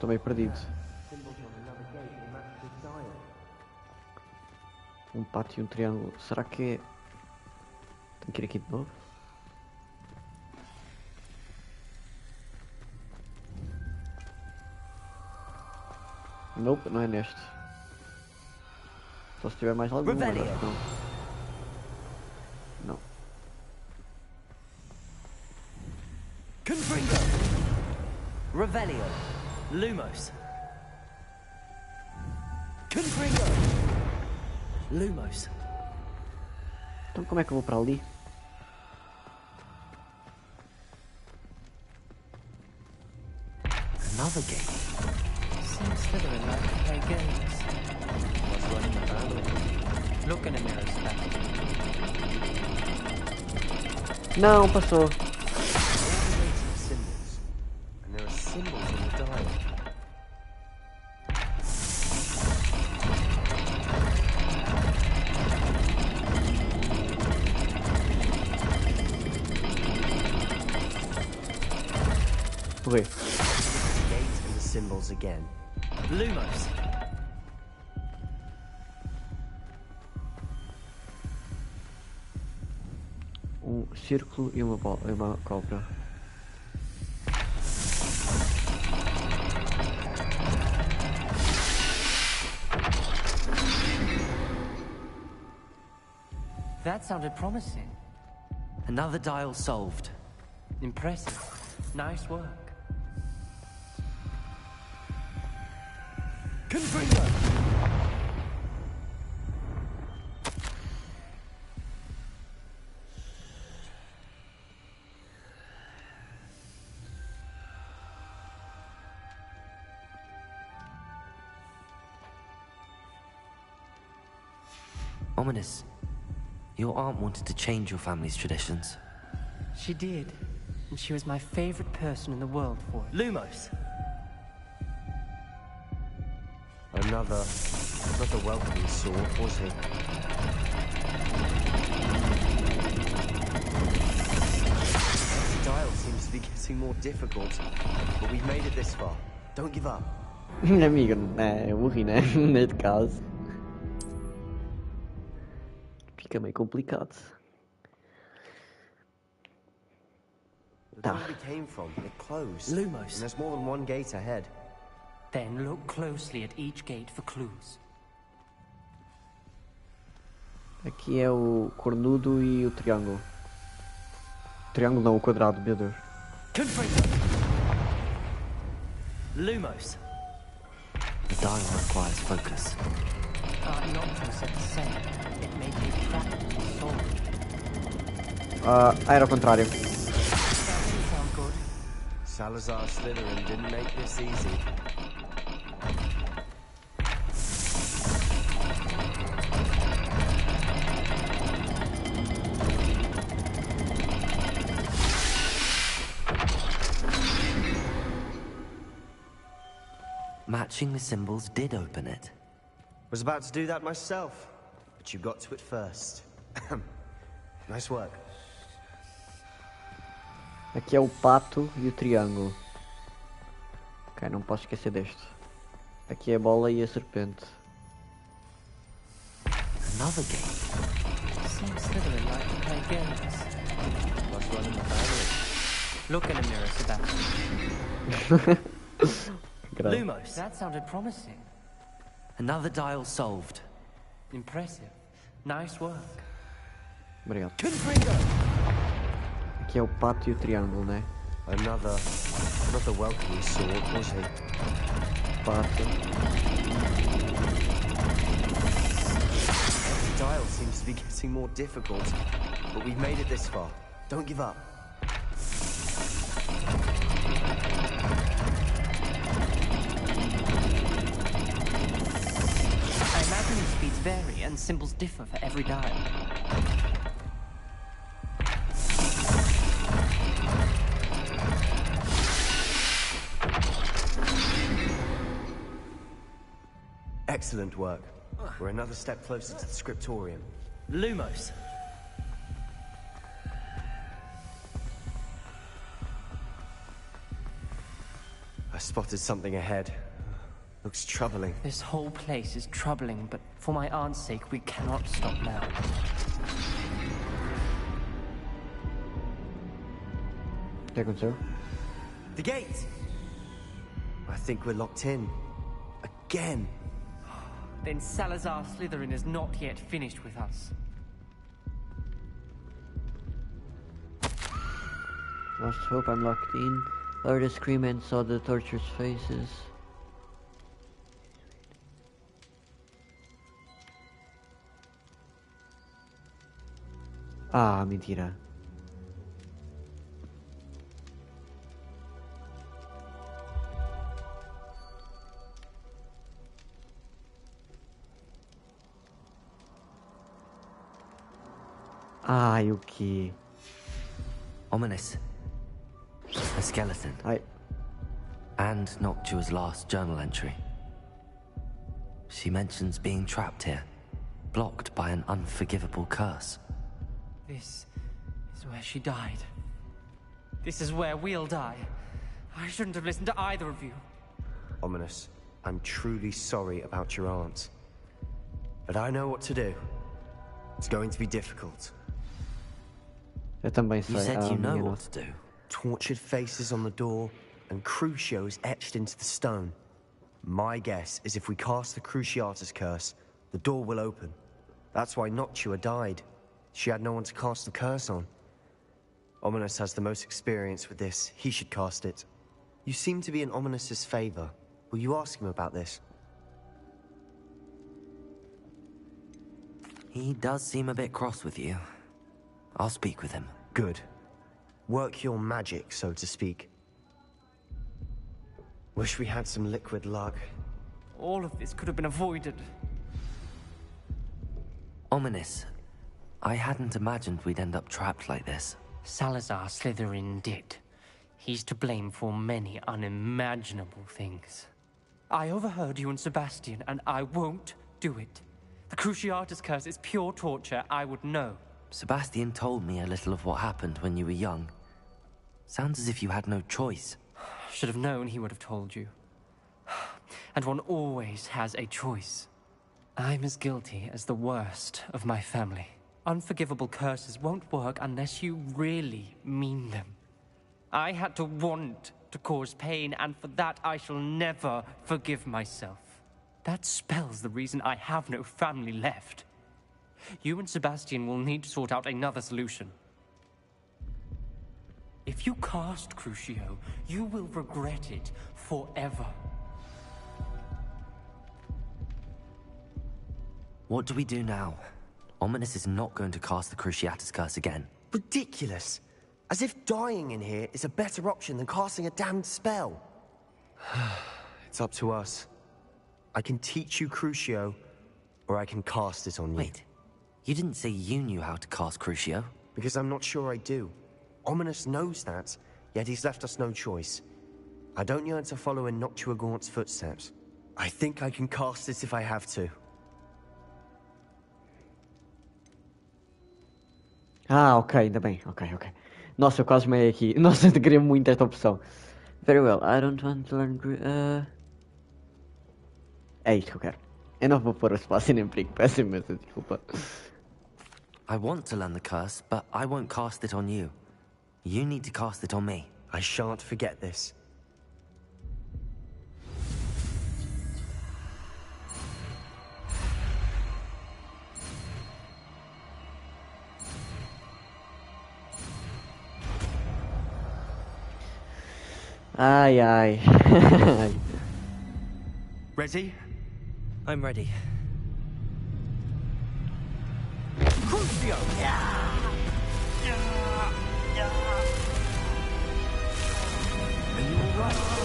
Tô meio perdido. Um pato e um triângulo. Será que é... Tenho que ir aqui de novo? Nope, não é neste. Só se tiver mais algum. Não. Não. Confringo. Revelio. Lumos. Confringo. Lumos. Então como é que eu vou para ali? Another game. Seems Slytherin like to play games. What's running the family? Look in a mirror, Sebastian. Não, passou. Symbols. And there are symbols on the dial. Wait. Gate and the symbols again. Lumos. Um círculo e uma bola, uma cobra. That sounded promising. Another dial solved. Impressive. Nice work. Confringo. Ominous. Your aunt wanted to change your family's traditions. She did. And she was my favorite person in the world for it. Lumos. Another welcoming sword, was he? The dial seems to be getting more difficult, but we've made it this far. Don't give up. Amigo, eu morri, né? Neste caso. Fica meio complicado. The door we came from, it closed. Lumos. And there's more than one gate ahead. Then look closely at each gate for clues. Aqui é o cornudo e o triângulo. Triângulo não, o quadrado, meu Deus. Confringo. Lumos. The dial requires focus. Nocturne said the same. It may be trapped in the soul. Era o contrário. That doesn't sound good. Salazar Slytherin didn't make this easy. Matching the symbols did open it. Was about to do that myself, but you got to it first. Nice work. Aqui é o pato e o triângulo. Ok, não posso esquecer deste. Aqui é a bola e a serpente. Another game. Seems Slytherin like to play games. What's running the family? Look in a mirror, Sebastian. Lumos. That sounded promising. Another dial solved. Impressive. Nice work. Obrigado. Confringo. Aqui é o pato e o triângulo, né? Another welcoming sword, was he? Pato. The dial seems to be getting more difficult, but we've made it this far. Don't give up. I imagine the speeds vary and symbols differ for every dial. Excellent work. We're another step closer to the scriptorium. Lumos. I spotted something ahead. Looks troubling. This whole place is troubling, but for my aunt's sake, we cannot stop now. Take sir. The gate! I think we're locked in. Again. Then Salazar Slytherin is not yet finished with us. Lost hope, I'm locked in. Heard a scream and saw the tortured faces. Ah, mentira. Ai, o quê? Ominous. A skeleton. And Noctua's last journal entry. She mentions being trapped here, blocked by an unforgivable curse. This is where she died. This is where we'll die. I shouldn't have listened to either of you. Ominous, I'm truly sorry about your aunt. But I know what to do. It's going to be difficult. Eu também sei. You said you know what to do. Tortured faces on the door, and Crucios etched into the stone. My guess is if we cast the Cruciatus curse, the door will open. That's why Noctua died. She had no one to cast the curse on. Ominous has the most experience with this. He should cast it. You seem to be in Ominous's favor. Will you ask him about this? He does seem a bit cross with you. I'll speak with him. Good. Work your magic, so to speak. Wish we had some liquid luck. All of this could have been avoided. Ominous. I hadn't imagined we'd end up trapped like this. Salazar Slytherin did. He's to blame for many unimaginable things. I overheard you and Sebastian, and I won't do it. The Cruciatus curse is pure torture. I would know. Sebastian told me a little of what happened when you were young. Sounds as if you had no choice. Should have known he would have told you. And one always has a choice. I'm as guilty as the worst of my family. Unforgivable curses won't work unless you really mean them. I had to want to cause pain, and for that I shall never forgive myself. That spells the reason I have no family left. You and Sebastian will need to sort out another solution. If you cast Crucio, you will regret it forever. What do we do now? Ominous is not going to cast the Cruciatus curse again. Ridiculous! As if dying in here is a better option than casting a damned spell. It's up to us. I can teach you Crucio, or I can cast it on you. Wait, you didn't say you knew how to cast Crucio? Because I'm not sure I do. Ominous knows that, yet he's left us no choice. I don't yearn to follow in Noctua Gaunt's footsteps. I think I can cast it if I have to. Ah, ok, ainda bem. Ok. Nossa, eu quase meio aqui. Nossa, eu queria muito esta opção. Very well, I don't want to learn... É isto que eu quero. Eu não vou pôr o Sebastian em perigo, peço imensa desculpa. I want to learn the curse, but I won't cast it on you. You need to cast it on me. I shan't forget this. Ai. Ready? I'm ready. Crucio! Are you alright?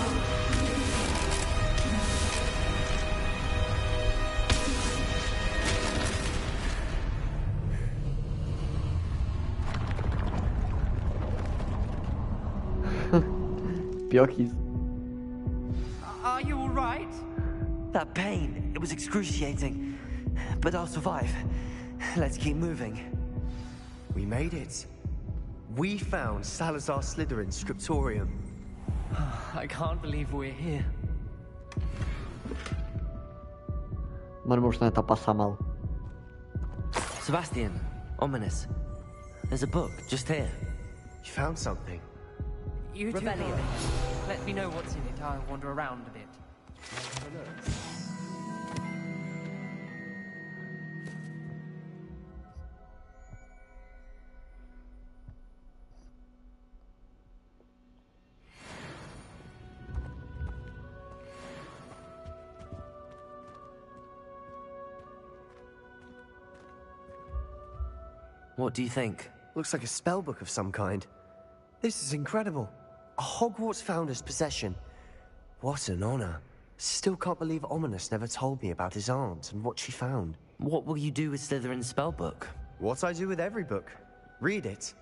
Pior que isso. Are you alright? That pain, It was excruciating, but I'll survive. Let's keep moving. We made it. We found Salazar Slytherin's scriptorium. I can't believe we're here. Mano, o meu personagem está a passar mal. Sebastian, ominous. There's a book just here. You found something? You two Rebellion. let me know what's in it. I'll wander around a bit. What do you think? Looks like a spellbook of some kind. This is incredible. A Hogwarts founder's possession. What an honor. Still can't believe Ominous never told me about his aunt and what she found. What will you do with Slytherin's spellbook? What I do with every book. Read it.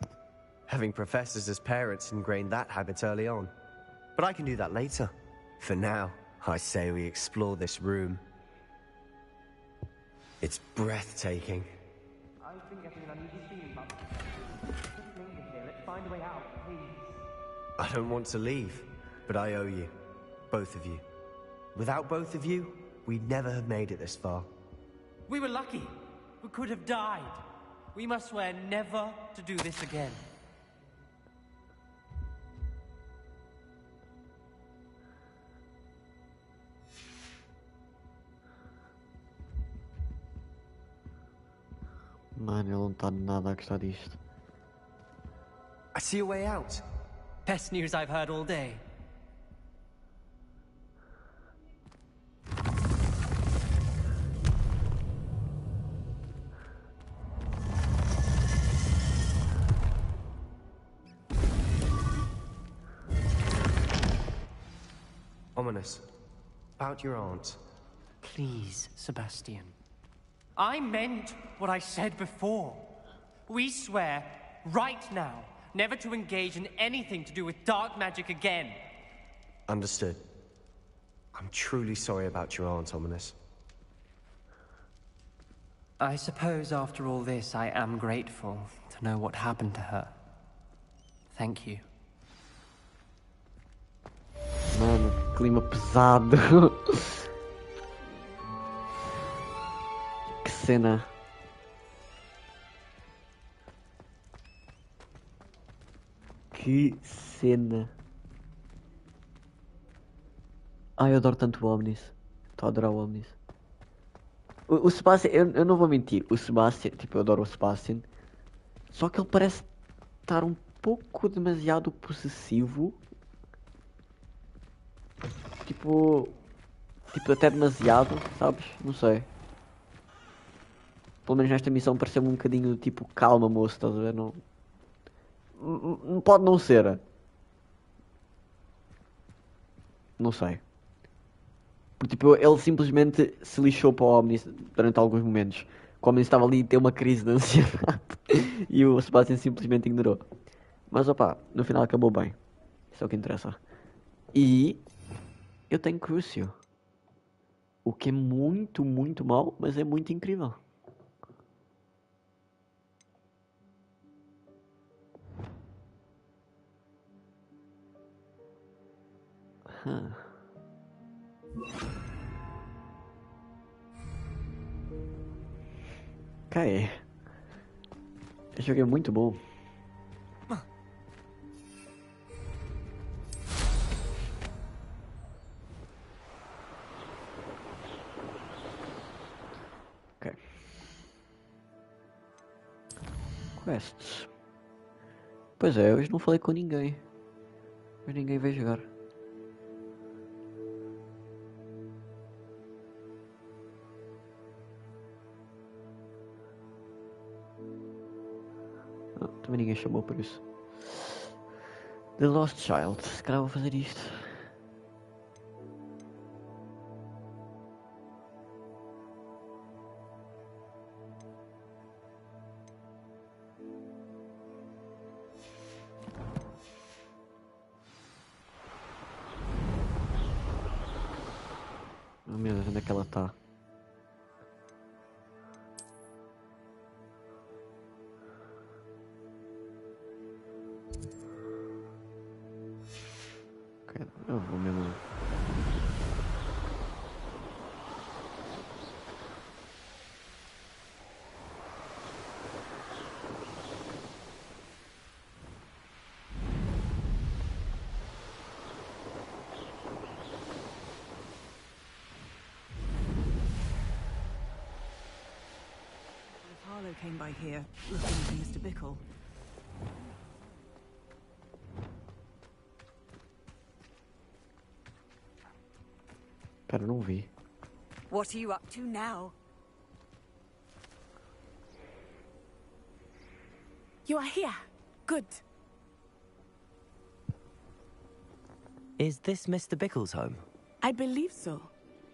Having professors as parents ingrained that habit early on. But I can do that later. For now, I say we explore this room. It's breathtaking. I've been getting an uneasy feeling about this. Just linger here. Let's find a way out, please. I don't want to leave, but I owe you. Both of you. Without both of you, we'd never have made it this far. We were lucky. We could have died. We must swear never to do this again. Mano, ele não está nada a gostar disto. I see a way out. Best news I've heard all day. Ominous. About your aunt. Please, Sebastian. I meant what I said before. We swear, right now, never to engage in anything to do with dark magic again. Understood. I'm truly sorry about your aunt, Ominous. I suppose after all this, I am grateful to know what happened to her. Thank you. Mano, que clima pesado. Que cena. Que cena. Ai, eu adoro tanto o Omnis. Estou a adorar o Omnis. O Sebastian, eu não vou mentir. O Sebastian, tipo, eu adoro o Sebastian. Só que ele parece estar um pouco demasiado possessivo. Tipo até demasiado, sabes? Não sei. Pelo menos nesta missão pareceu-me um bocadinho tipo, calma moço, estás a ver? Não pode não ser. Não sei. Porque tipo, ele simplesmente se lixou para o Omnis durante alguns momentos. O Omnis estava ali a ter uma crise de ansiedade. E o Sebastian simplesmente ignorou. Mas opá, no final acabou bem. Isso é o que interessa. E eu tenho Crucio. O que é muito, muito mau, mas é muito incrível. Ok. Esse jogo é muito bom. Ok. Quests. Pois é, hoje não falei com ninguém. Hoje ninguém veio jogar. Também ninguém chamou por isso. The Lost Child. Se calhar vou fazer isto. Oh meu Deus, onde é que ela está? Harlow came by here, looking for Mr. Bickle. Pera, não vi. What are you up to now? You are here. Good. Is this Mr. Bickle's home? I believe so.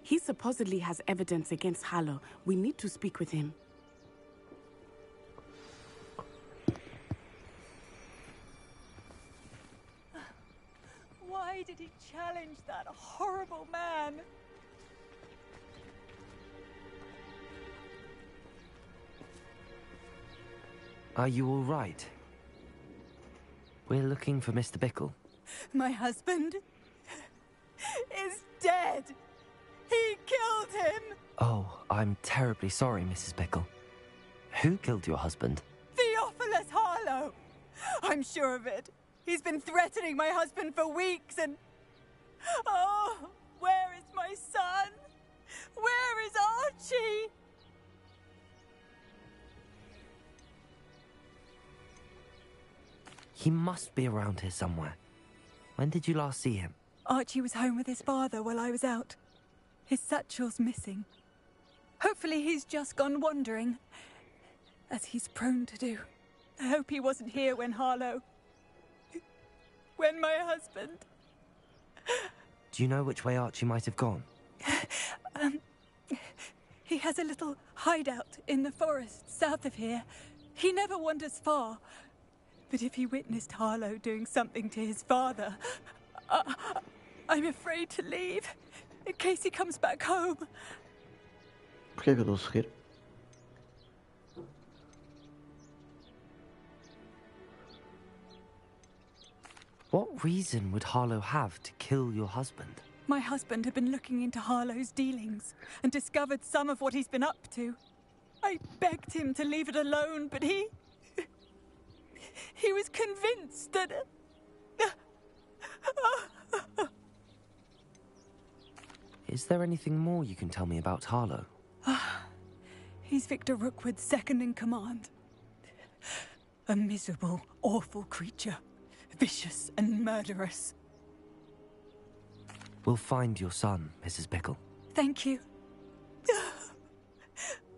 He supposedly has evidence against Harlow. We need to speak with him. Why did he challenge that horrible man? Are you all right? We're looking for Mr. Bickle. My husband is dead. He killed him. Oh, I'm terribly sorry, Mrs. Bickle. Who killed your husband? Theophilus Harlow. I'm sure of it. He's been threatening my husband for weeks and... Oh, where is my son? Where is Archie? He must be around here somewhere. When did you last see him? Archie was home with his father while I was out. His satchel's missing. Hopefully he's just gone wandering, as he's prone to do. I hope he wasn't here when Harlow... when my husband... Do you know which way Archie might have gone? He has a little hideout in the forest south of here. He never wanders far. But if he witnessed Harlow doing something to his father, I'm afraid to leave, in case he comes back home. Porquê que eu estou a sorrir? What reason would Harlow have to kill your husband? My husband had been looking into Harlow's dealings and discovered some of what he's been up to. I begged him to leave it alone, but he was convinced that... Is there anything more you can tell me about Harlow? He's Victor Rookwood's second in command. A miserable, awful creature. Vicious and murderous. We'll find your son, Mrs. Bickle. Thank you.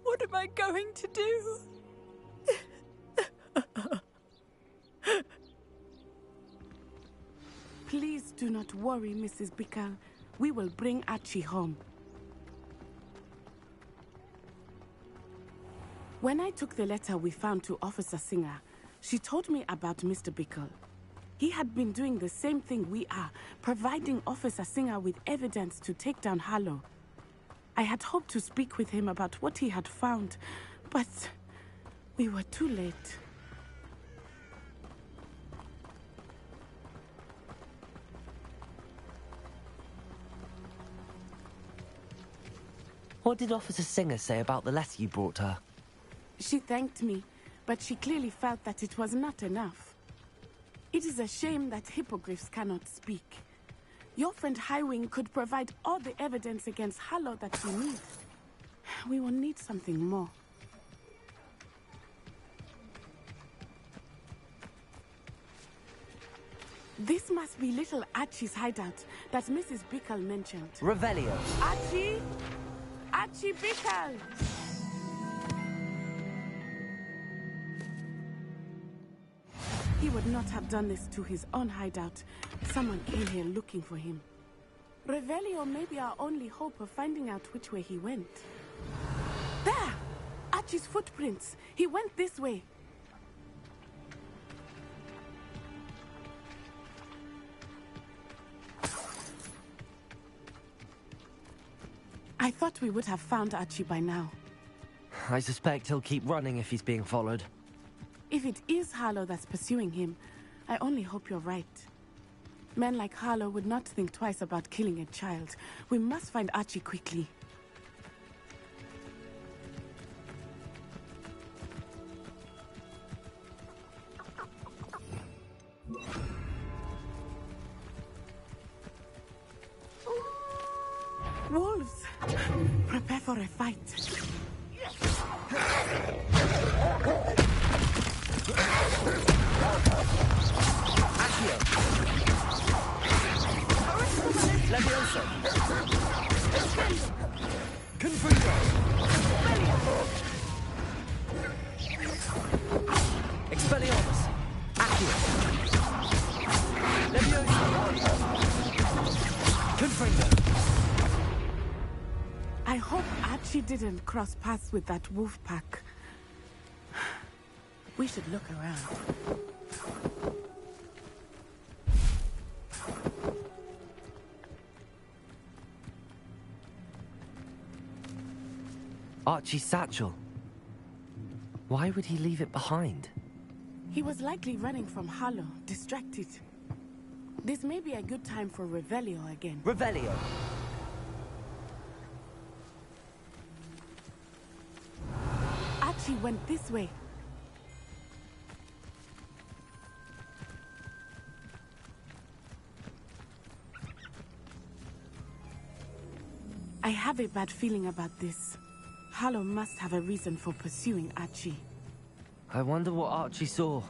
What am I going to do? Please do not worry, Mrs. Bickle. We will bring Archie home. When I took the letter we found to Officer Singer, she told me about Mr. Bickle. He had been doing the same thing we are, providing Officer Singer with evidence to take down Harlow. I had hoped to speak with him about what he had found, but we were too late. What did Officer Singer say about the letter you brought her? She thanked me, but she clearly felt that it was not enough. It is a shame that hippogriffs cannot speak. Your friend Highwing could provide all the evidence against Harlow that you need. We will need something more. This must be little Archie's hideout that Mrs. Bickle mentioned. Revelio. Archie! Archie Bickle! He would not have done this to his own hideout. Someone came here looking for him. Revelio may be our only hope of finding out which way he went. There! Archie's footprints. He went this way. I thought we would have found Archie by now. I suspect he'll keep running if he's being followed. If it is Harlow that's pursuing him, I only hope you're right. Men like Harlow would not think twice about killing a child. We must find Archie quickly. Wolves! Prepare for a fight. didn't cross paths with that wolf pack. We should look around. Archie's satchel. Why would he leave it behind? He was likely running from Harlow, distracted. This may be a good time for Revelio again. Revelio! Archie went this way. I have a bad feeling about this. Harlow must have a reason for pursuing Archie. I wonder what Archie saw.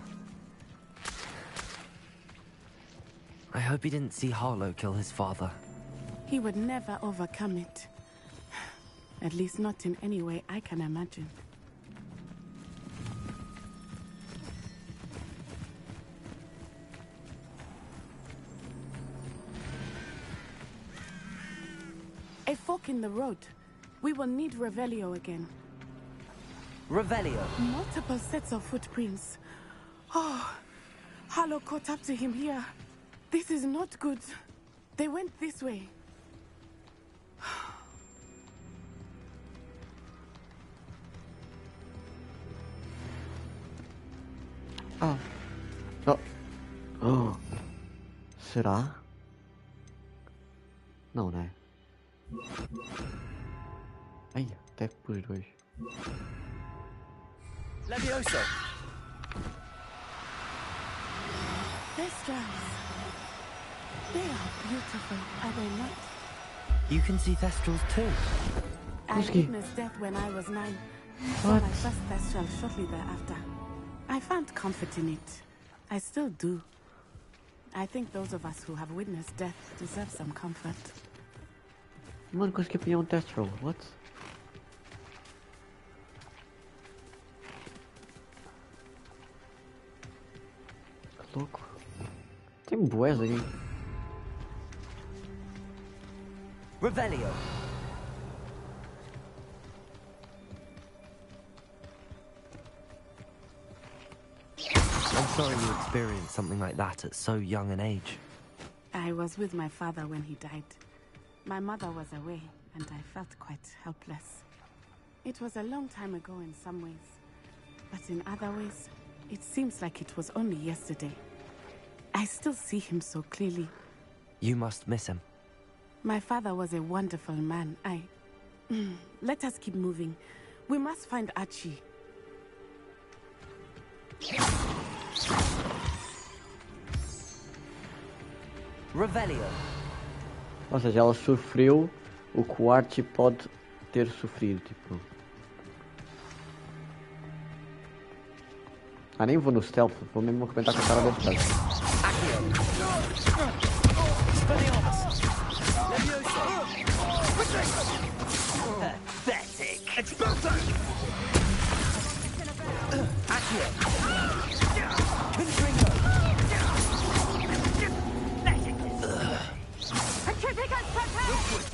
I hope he didn't see Harlow kill his father. He would never overcome it. At least not in any way I can imagine. A fork in the road. We will need Revelio again. Revelio. Multiple sets of footprints. Oh, Harlow caught up to him here. This is not good. They went this way. Oh. Oh. Oh. Será? Não, né? Ai, até por dois. Levioso! Their strands. They are beautiful, are they not? You can see Thestrals too. I witnessed death when I was 9. Saw my first Thestral shortly thereafter. I found comfort in it. I still do. I think those of us who have witnessed death deserve some comfort. Mano, consegui apanhar Thestral. What? Que louco. Tem bués aqui. Revelio. I'm sorry you experienced something like that at so young an age. I was with my father when he died. My mother was away, and I felt quite helpless. It was a long time ago in some ways, but in other ways, it seems like it was only yesterday. I still see him so clearly. You must miss him. My father was a wonderful man. Let us keep moving. We must find Archie. Revelio. Ou seja, ela sofreu o que o Archie pode ter sofrido, tipo. Ah, nem vou no stealth, vou mesmo arrebentar com a cara do stealth. Pathetic. Expulso! Accio! Confringo!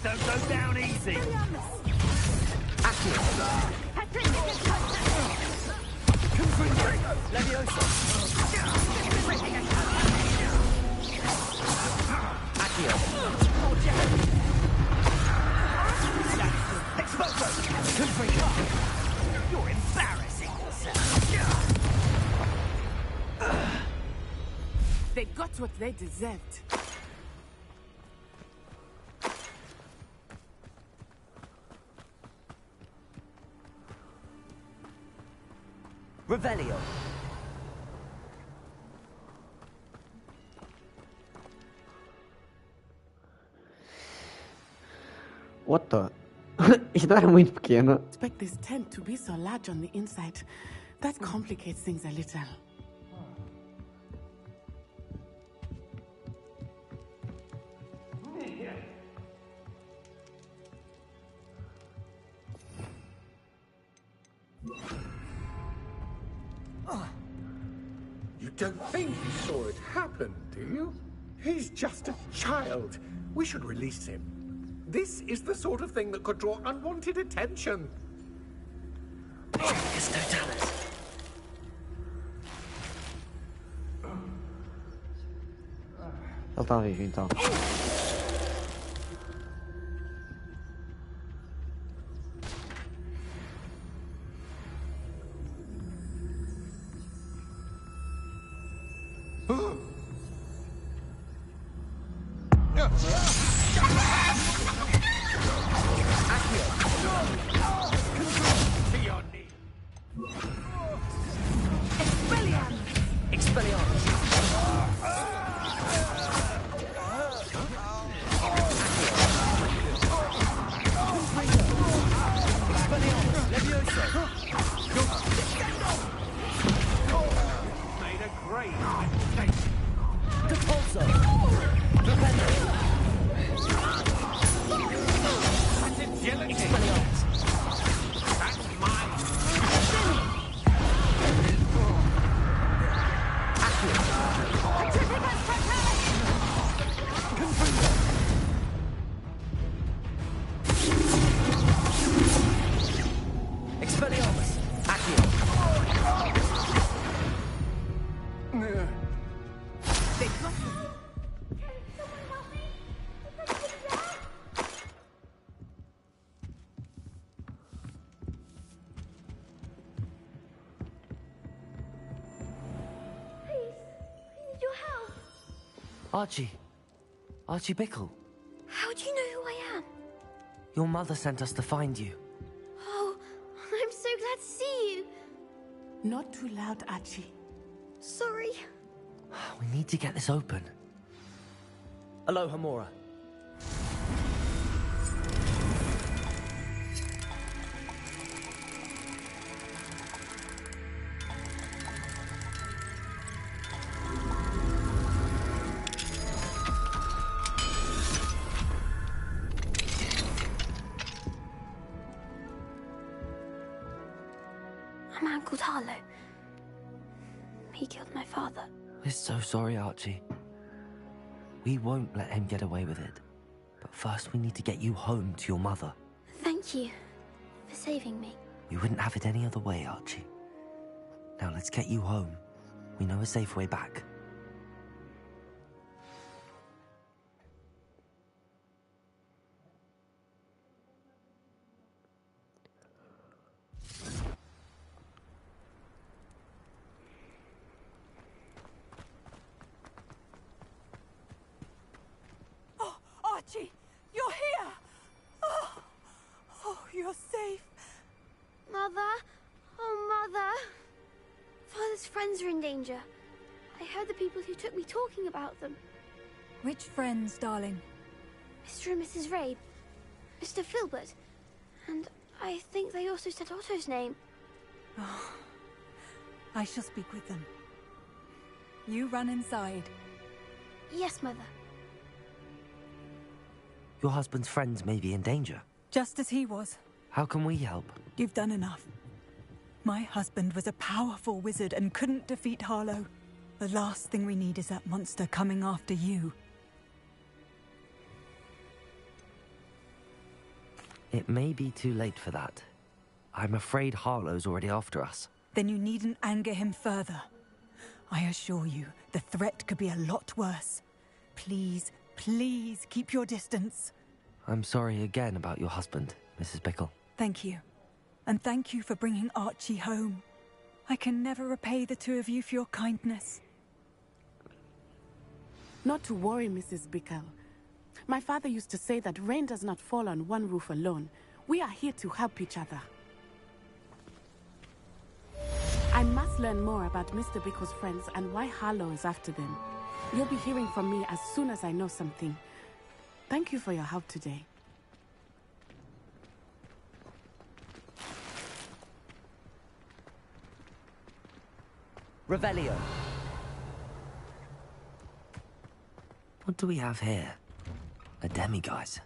Don't go down easy! Accio! Confringo! Levioso! Accio! Expulso! Confringo! You're embarrassing yourself! They got what they deserved. Revelio. What the? Isto era muito pequeno. Expect this tent to be so large on the inside. That complicates things a little. You don't think he saw it happen, do you? He's just a child. We should release him. This is the sort of thing that could draw unwanted attention. Tracus Totalis. Ele está vivo então. Archie. Archie Bickle. How do you know who I am? Your mother sent us to find you. Oh, I'm so glad to see you. Not too loud, Archie. Sorry. We need to get this open. Aloha, Mora. A man called Harlow. He killed my father. We're so sorry, Archie. We won't let him get away with it. But first we need to get you home to your mother. Thank you for saving me. We wouldn't have it any other way, Archie. Now let's get you home. We know a safe way back. Archie, you're here! Oh, you're safe. Mother? Oh, Mother. Father's friends are in danger. I heard the people who took me talking about them. Which friends, darling? Mr. and Mrs. Rabe. Mr. Filbert. And I think they also said Otto's name. Oh, I shall speak with them. You run inside. Yes, Mother. Your husband's friends may be in danger. Just as he was. How can we help? You've done enough. My husband was a powerful wizard and couldn't defeat Harlow. The last thing we need is that monster coming after you. It may be too late for that. I'm afraid Harlow's already after us. Then you needn't anger him further. I assure you, the threat could be a lot worse. Please, please keep your distance. I'm sorry again about your husband, Mrs. Bickle. Thank you. And thank you for bringing Archie home. I can never repay the two of you for your kindness. Not to worry, Mrs. Bickle. My father used to say that rain does not fall on one roof alone. We are here to help each other. I must learn more about Mr. Bickle's friends and why Harlow is after them. You'll be hearing from me as soon as I know something. Thank you for your help today. Revelio. What do we have here? A demiguise.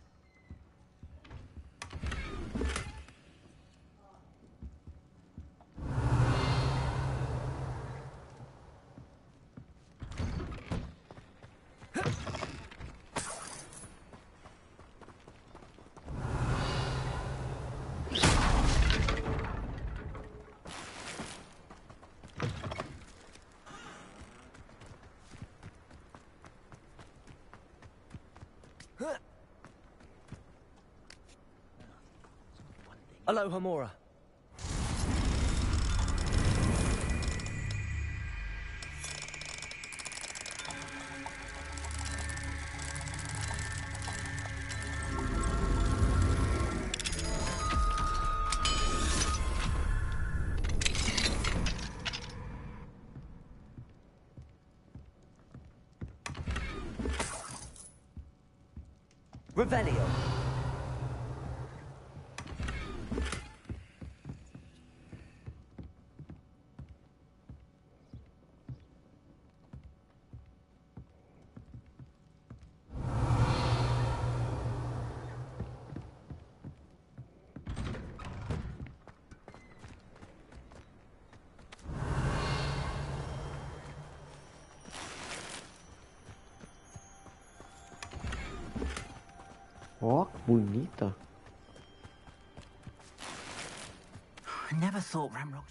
Aloha, Mora. Revelio. Ó, que bonita. I never thought Ramrock.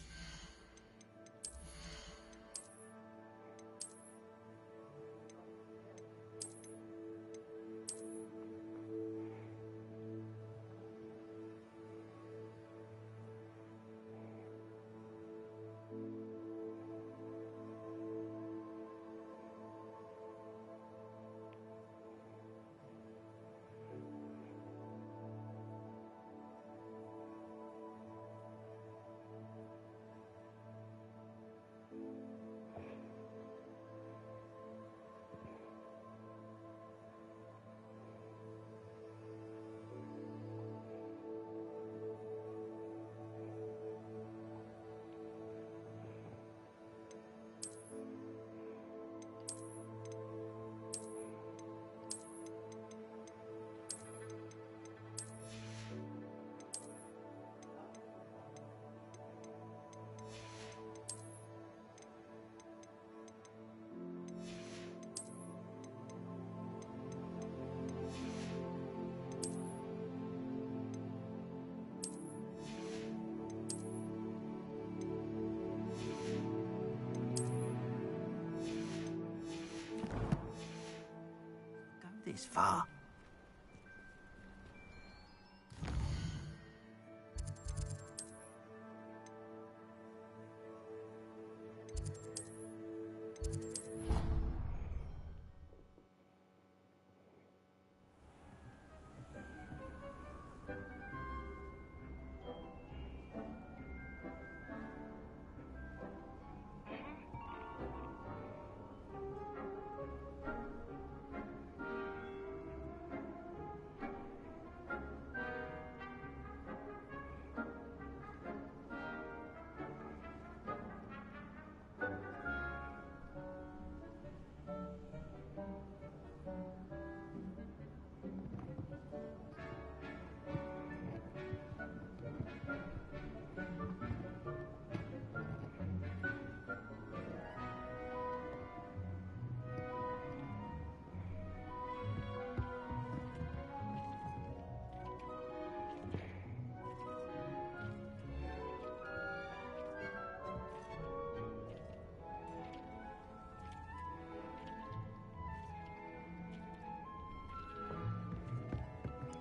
This far.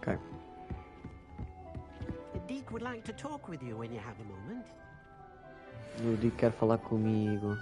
Okay. The Deke would like to talk with you when you have a moment. O Dick quer falar comigo.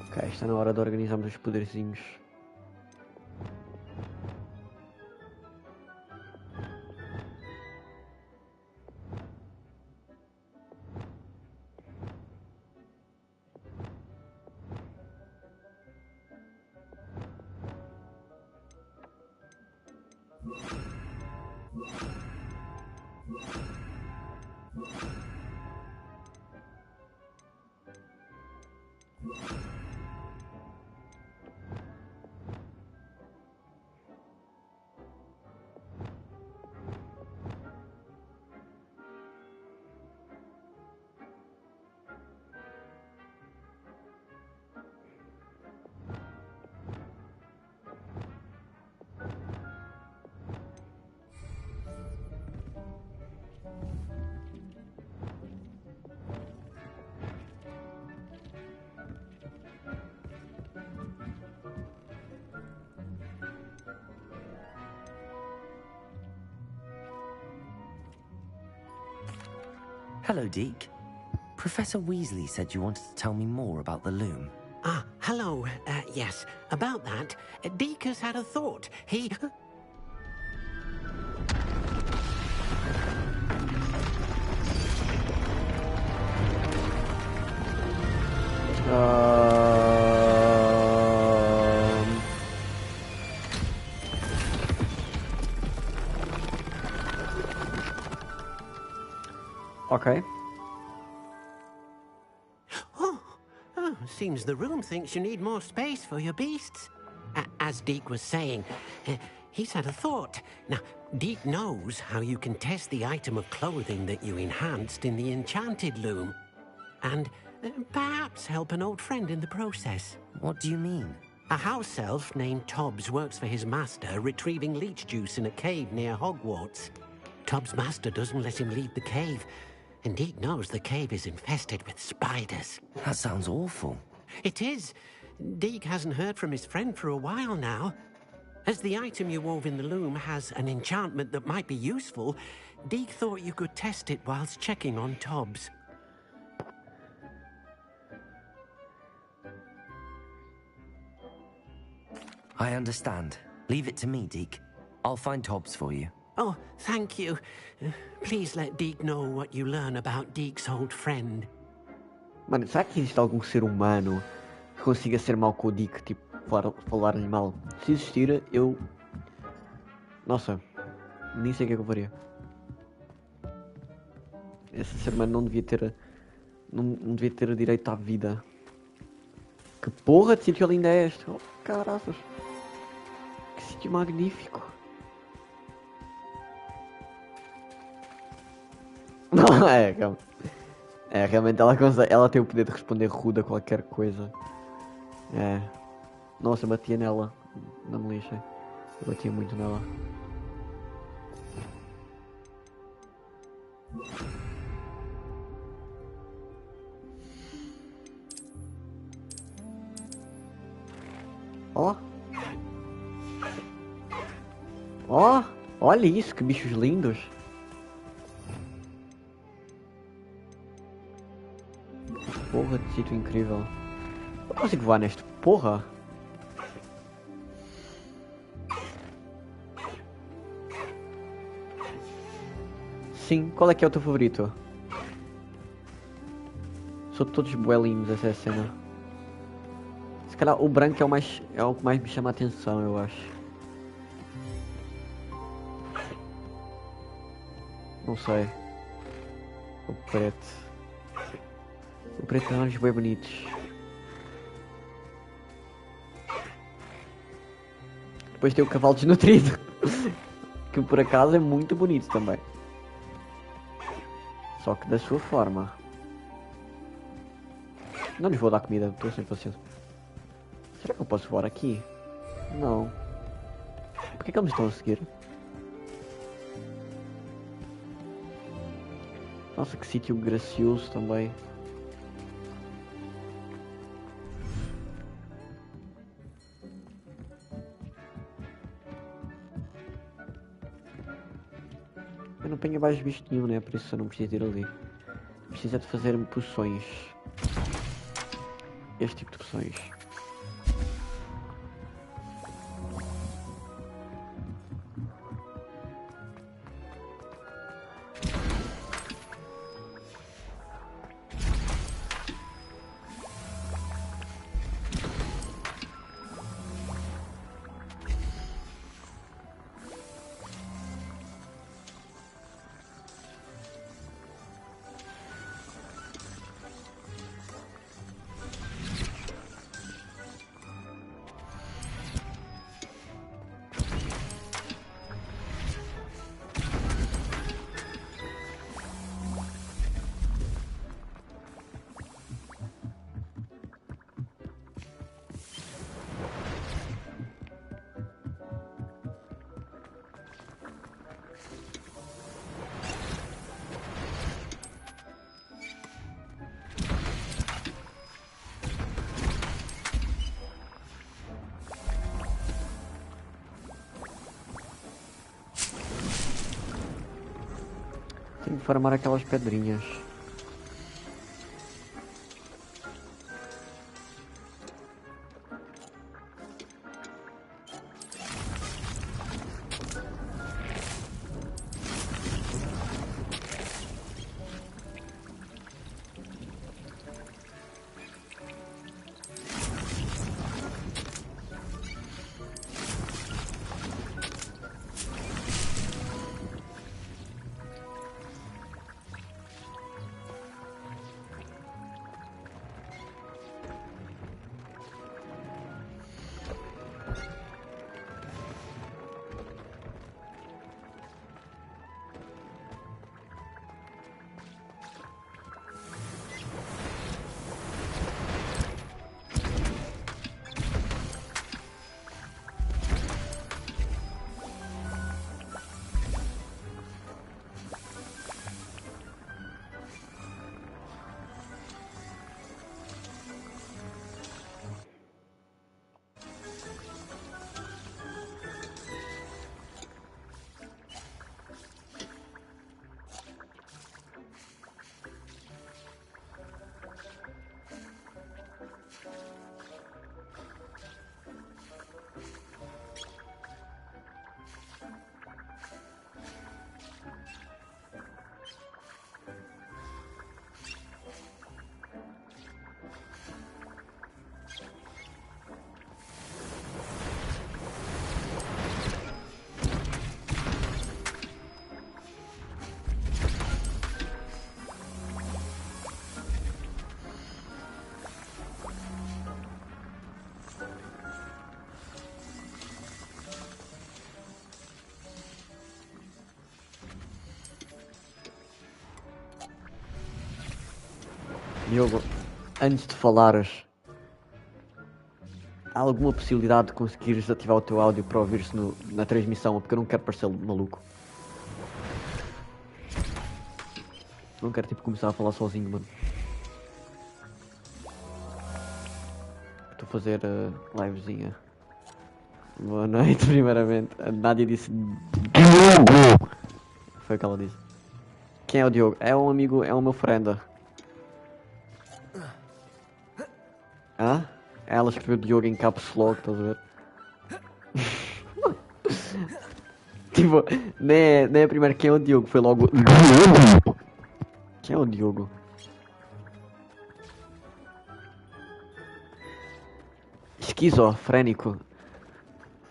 Ok, está na hora de organizarmos os poderzinhos. Hello, Deke. Professor Weasley said you wanted to tell me more about the loom. Ah, hello. Yes, about that. Deke has had a thought. He... Ok. Oh, seems the room thinks you need more space for your beasts. As Deke was saying, he's had a thought. Now, Deke knows how you can test the item of clothing that you enhanced in the enchanted loom. And perhaps help an old friend in the process. What do you mean? A house elf named Tobbs works for his master, retrieving leech juice in a cave near Hogwarts. Tobbs' master doesn't let him leave the cave, and Deke knows the cave is infested with spiders. That sounds awful. It is. Deke hasn't heard from his friend for a while now. As the item you wove in the loom has an enchantment that might be useful, Deke thought you could test it whilst checking on Tobbs. I understand. Leave it to me, Deke. I'll find Tobbs for you. Oh, thank you. Please let Deke know what you learn about Deke's old friend. Mano, será que existe algum ser humano que consiga ser mau com o Dick, tipo, falar-lhe mal? Se existir, eu... Nossa, nem sei o que é que eu faria. Esse ser humano não devia ter... Não devia ter direito à vida. Que porra de sítio lindo é este? Oh, caraças. Que sítio magnífico. Não, calma. Realmente ela consegue, ela tem o poder de responder rude a qualquer coisa. Nossa, eu batia nela. Não me lixem. Eu batia muito nela. Ó. Ó. Olha isso, que bichos lindos. Porra de sítio incrível. Eu consigo voar neste porra? Sim, qual é que é o teu favorito? Sou todos buelinhos, essa é a cena. Se calhar o branco é o que mais me chama a atenção, eu acho. Não sei. O preto. O preto tem olhos bem bonitos. Depois tem o cavalo desnutrido. Que por acaso é muito bonito também. Só que da sua forma. Não lhes vou dar comida, estou sem paciência. Será que eu posso voar aqui? Não. Por que eles me estão a seguir? Nossa, que sítio gracioso também. Eu não tenho mais bicho nenhum, né? Por isso eu não preciso ir ali. Precisa de fazer poções. este tipo de opções. Tenho que farmar aquelas pedrinhas. Diogo, antes de falares, há alguma possibilidade de conseguires ativar o teu áudio para ouvir-se na transmissão? Porque eu não quero parecer maluco. Não quero tipo começar a falar sozinho, mano. Estou a fazer livezinha. Boa noite, primeiramente. A Nádia disse Diogo! Foi o que ela disse. Quem é o Diogo? É um amigo, é o meu friend. Hã? Ela escreveu Diogo em caps lock, estás a ver? Tipo, nem é a primeira quem é o Diogo, foi logo Diogo! Quem é o Diogo? Esquizofrénico?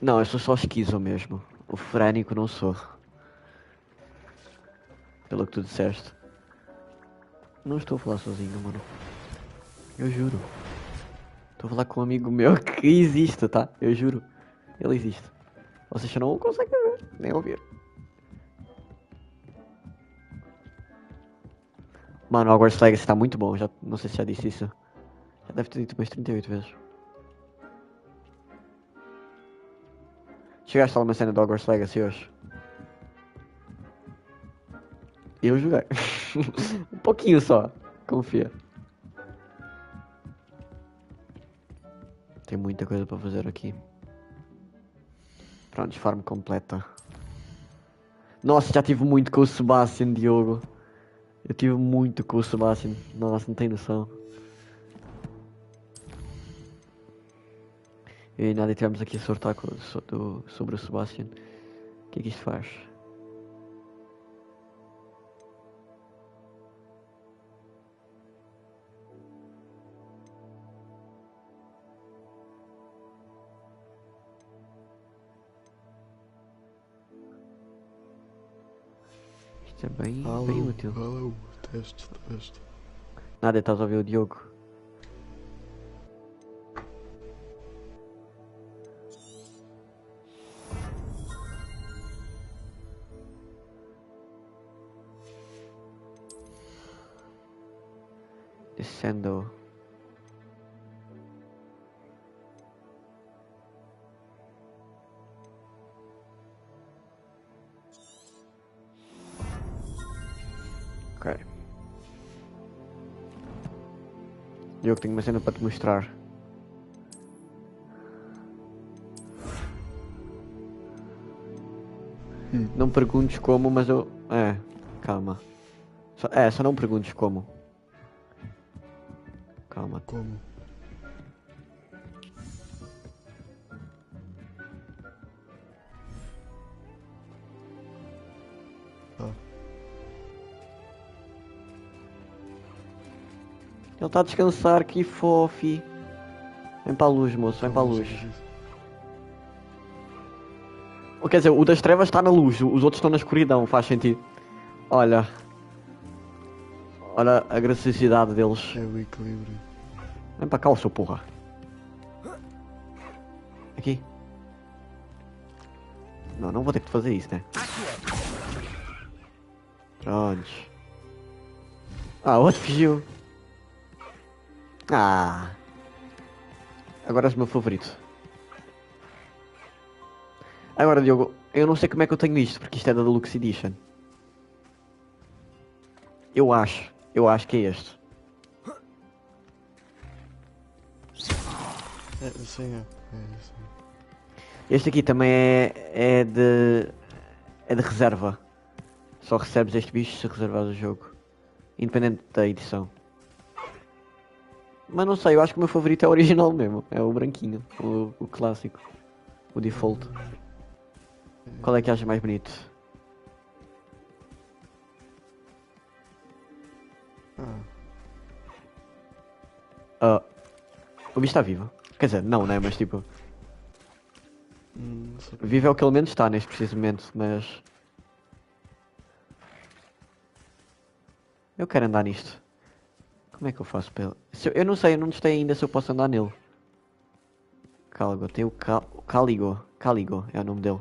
Não, eu sou só esquizo mesmo. O frénico não sou. Pelo que tu disseste. Não estou a falar sozinho, mano. Eu juro. Estou a falar com um amigo meu que existe, tá? Eu juro. Ele existe. Vocês só não o conseguem ver, nem ouvir. Mano, o Hogwarts Legacy está muito bom. Já, não sei se já disse isso. Já deve ter dito umas 38 vezes. Chegaste a uma cena do Hogwarts Legacy hoje? Eu joguei. Um pouquinho só. Confia. Tem muita coisa para fazer aqui. Pronto, farm completa. Nossa, já tive muito com o Sebastian, Diogo. Eu tive muito com o Sebastian. Nossa, não tem noção. E nada, tivemos aqui a sortar sobre o Sebastian. O que é que isto faz? Isto é bem útil. Alô, teste. Nada, estás a ouvir o Diogo. Descendo. Ok. Eu que tenho uma cena para te mostrar. Não perguntes como, mas eu... calma. Só não perguntes como. Calma. Como? Ele está a descansar, que fofi. Vem para a luz, moço, vem para a luz. Quer dizer, o das trevas está na luz, os outros estão na escuridão, faz sentido. Olha a graciosidade deles. É o equilíbrio. Vem para cá, o seu porra. Aqui. Não vou ter que te fazer isso, né? Pronto. Outro fugiu. Agora és o meu favorito. Agora, Diogo, eu não sei como é que eu tenho isto, porque isto é da Deluxe Edition. Eu acho que é este. Sim. Este aqui também é de reserva. Só recebes este bicho se reservares o jogo. Independente da edição. Mas não sei, eu acho que o meu favorito é o original mesmo. É o branquinho, o clássico. O default. Qual é que achas mais bonito? O bicho está vivo. Quer dizer, não, né? Mas tipo... Vivo é o que ele menos está neste preciso momento, mas... Eu quero andar nisto. Como é que eu faço para ele? Eu não sei, eu não testei ainda se eu posso andar nele. Caligo, tem o Caligo é o nome dele.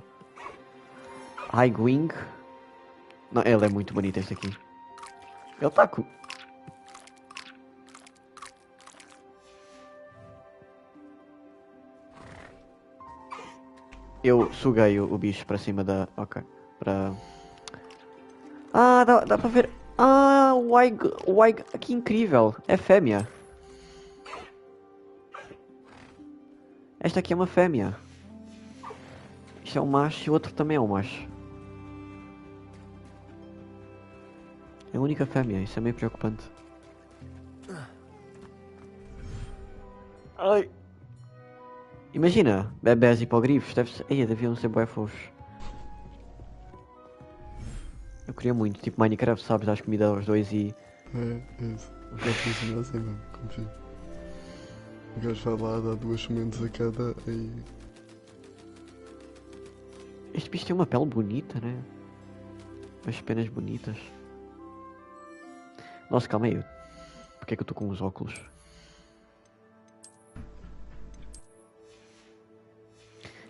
Highwing. Não, ele é muito bonito este aqui. Ele está com... Eu suguei o bicho para cima da... Ok. Para... dá para ver... o Aig... Que incrível. É fêmea. Esta aqui é uma fêmea. Isto é um macho e o outro também é um macho. É a única fêmea. Isso é meio preocupante. Ai... Imagina, bebés hipogrifos, deviam ser bué fofos. Eu queria muito, tipo Minecraft, sabes, dás comida aos dois e... Isso. O que funciona assim mesmo, confio. O gajo vai lá, dá 2 sementes a cada e... Este bicho tem uma pele bonita, né? Umas penas bonitas. Nossa, calma aí. Porque é que eu estou com os óculos?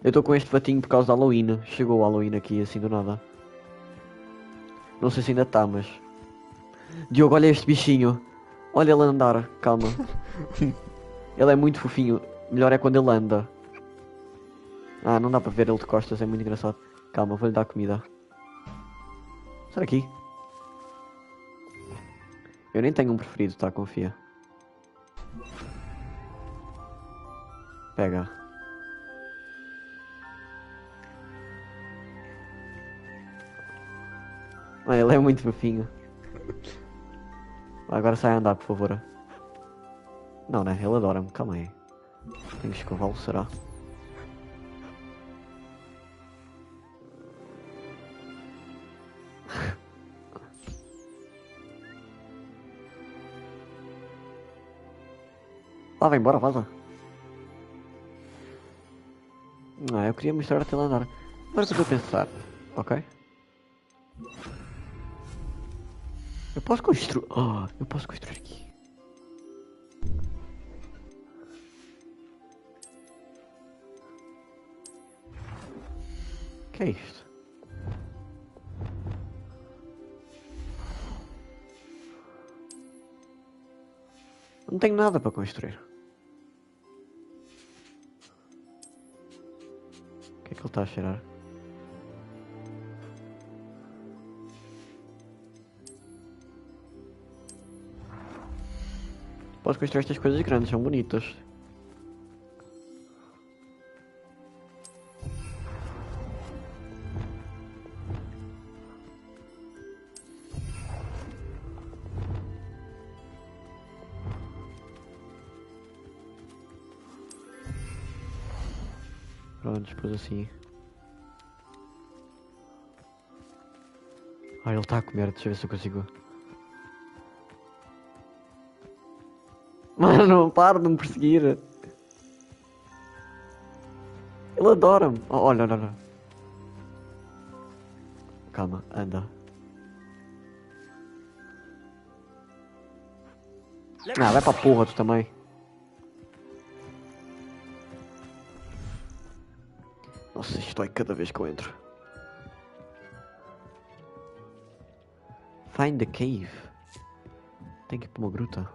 Eu estou com este fatinho por causa da Halloween. Chegou o Halloween aqui assim do nada. Não sei se ainda está, mas... Diogo, olha este bichinho. Olha ele andar, calma. Ele é muito fofinho. Melhor é quando ele anda. Não dá para ver ele de costas, é muito engraçado. Calma, vou-lhe dar comida. Sai aqui. Eu nem tenho um preferido, tá? Confia. Pega. Ele é muito fofinho. Agora sai a andar, por favor. Não, né? Ele adora-me. Calma aí. Tenho que escová-lo, será? Lá, vai embora, vaza. Ah, eu queria mostrar até lá andar. Agora que eu estou a pensar. Ok. Eu posso construir... Oh, eu posso construir aqui. O que é isto? Não tenho nada para construir. O que é que ele está a cheirar? Posso construir estas coisas grandes, são bonitas. Pronto, depois assim. Ah, ele está a comer, deixa eu ver se eu consigo. Mano, para de me perseguir. Ele adora-me. Oh, olha, olha, olha. Calma, anda. Ah, vai para a porra tu também. Nossa, isto dói cada vez que eu entro. Find the cave. Tem que ir para uma gruta.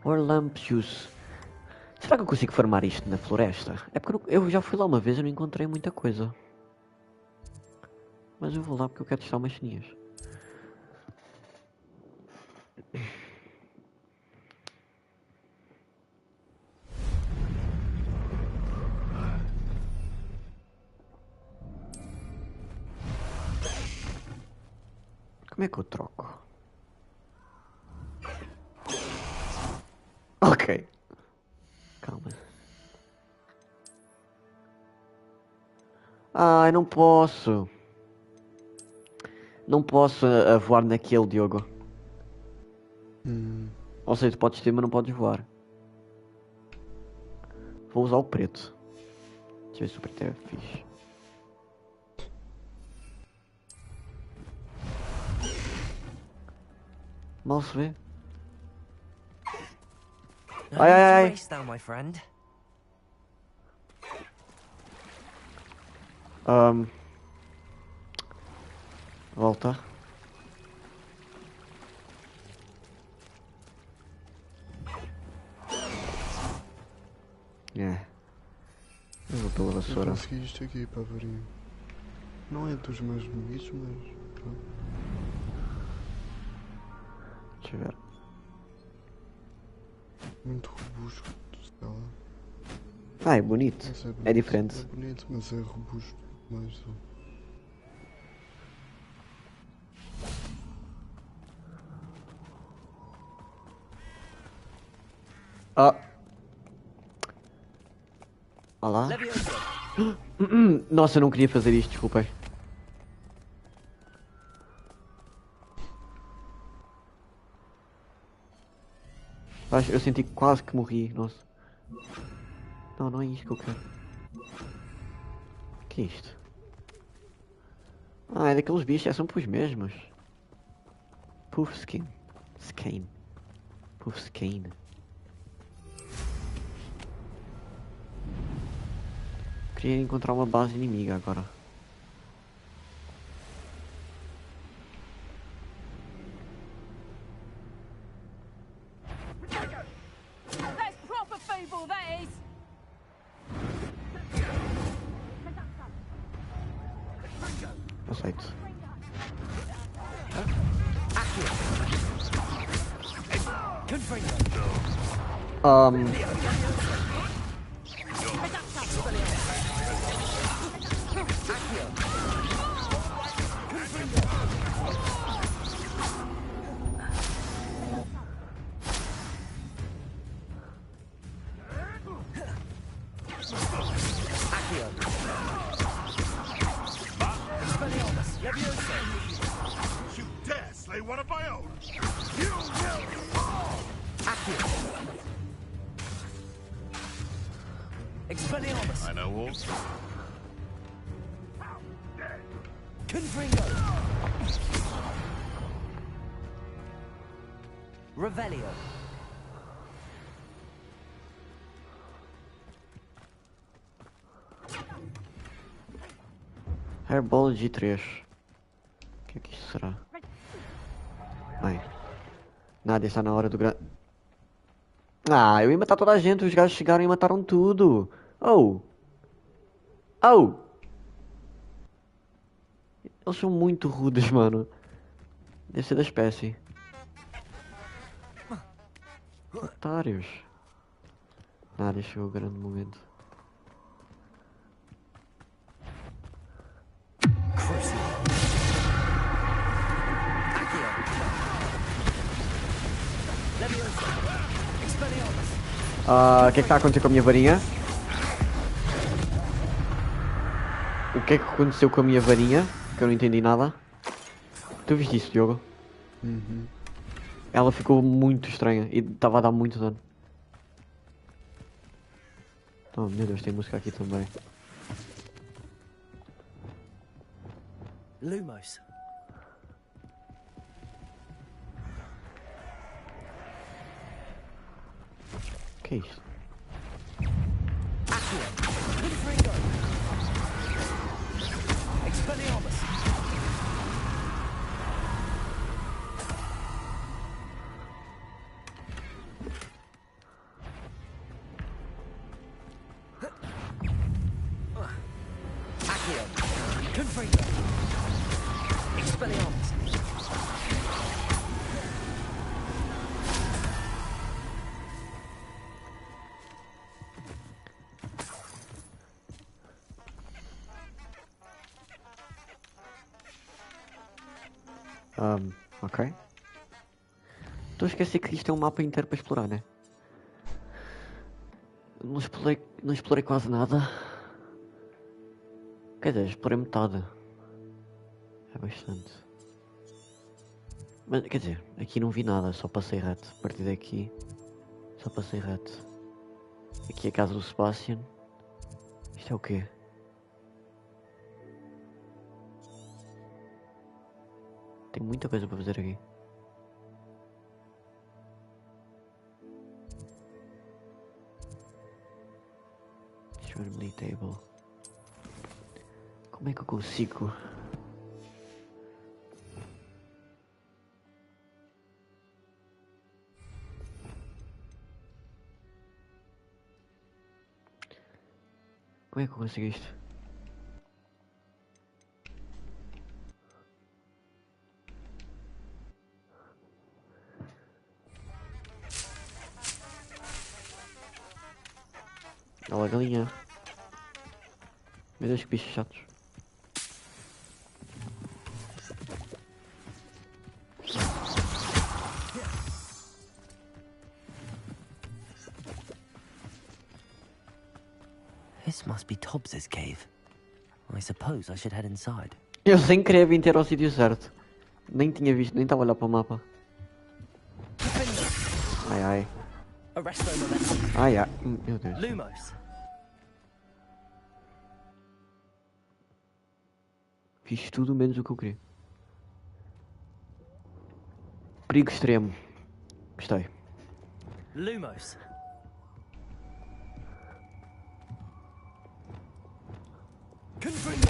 Or lamp juice. Será que eu consigo farmar isto na floresta? É porque eu já fui lá uma vez e não encontrei muita coisa. Mas eu vou lá porque eu quero testar umas ceninhas. Como é que eu troco? Ok. Calma. Ai, não posso. Não posso voar naquele, Diogo. Ou seja, tu podes ter, mas não podes voar. Vou usar o preto. Deixa eu ver se o preto é fixe. Mal se vê. Ai, ai, ai. Volta. É. Eu vou pela vassoura. Eu consegui isto aqui para a varinha. Não é dos mais bonitos, mas... Pronto. Deixa eu ver. Muito robusto, sei lá. Ah, é bonito. É diferente. É bonito, mas é robusto. Mas... Ah. Olá. Nossa, eu não queria fazer isto, desculpem. Eu senti quase que morri, nossa. Não, não é isto que eu quero. O que é isto? Ah, é daqueles bichos, é são para os mesmos. Puff skin. Skein. Puff skein. Queria encontrar uma base inimiga agora. Aceito. one of my own. You will fall! Expelliarmus! I know all. Confringo! Revelio. Hairball de 3. O que é que isso será? Bem. Nada, está na hora do grande. Ah, eu ia matar toda a gente, os gajos chegaram e mataram tudo. Oh! Oh! Eles são muito rudes, mano. Deve ser da espécie. Otários. Nada, chegou o grande momento. O que é que está a acontecer com a minha varinha? O que é que aconteceu com a minha varinha? Que eu não entendi nada. Tu viste isso, Diogo? Uhum. Ela ficou muito estranha e estava a dar muito dano. Oh meu Deus, tem música aqui também. Lumos. O que é isto? Confringo. Expelliarmus. Confringo. Expelliarmus. Ok. Estou a esquecer que isto é um mapa inteiro para explorar, né? Não explorei quase nada. Quer dizer, explorei metade. É bastante. Mas, quer dizer, aqui não vi nada, só passei reto. A partir daqui, só passei reto. Aqui é a casa do Sebastian. Isto é o quê? Tem muita coisa para fazer aqui. Extremely table. Como é que eu consigo? Como é que eu consigo isto? Olha a galinha. Meu Deus, que bichos chatos. This must be Tobbs's cave. I suppose I should head inside. Eu sem querer vim ter ao sítio certo. Nem tinha visto, nem estava a olhar para o mapa. Ai ai. Ai ai. Meu Deus. Lumos. Fiz tudo menos o que eu queria. Perigo extremo. Gostei. Lumos. Confringo.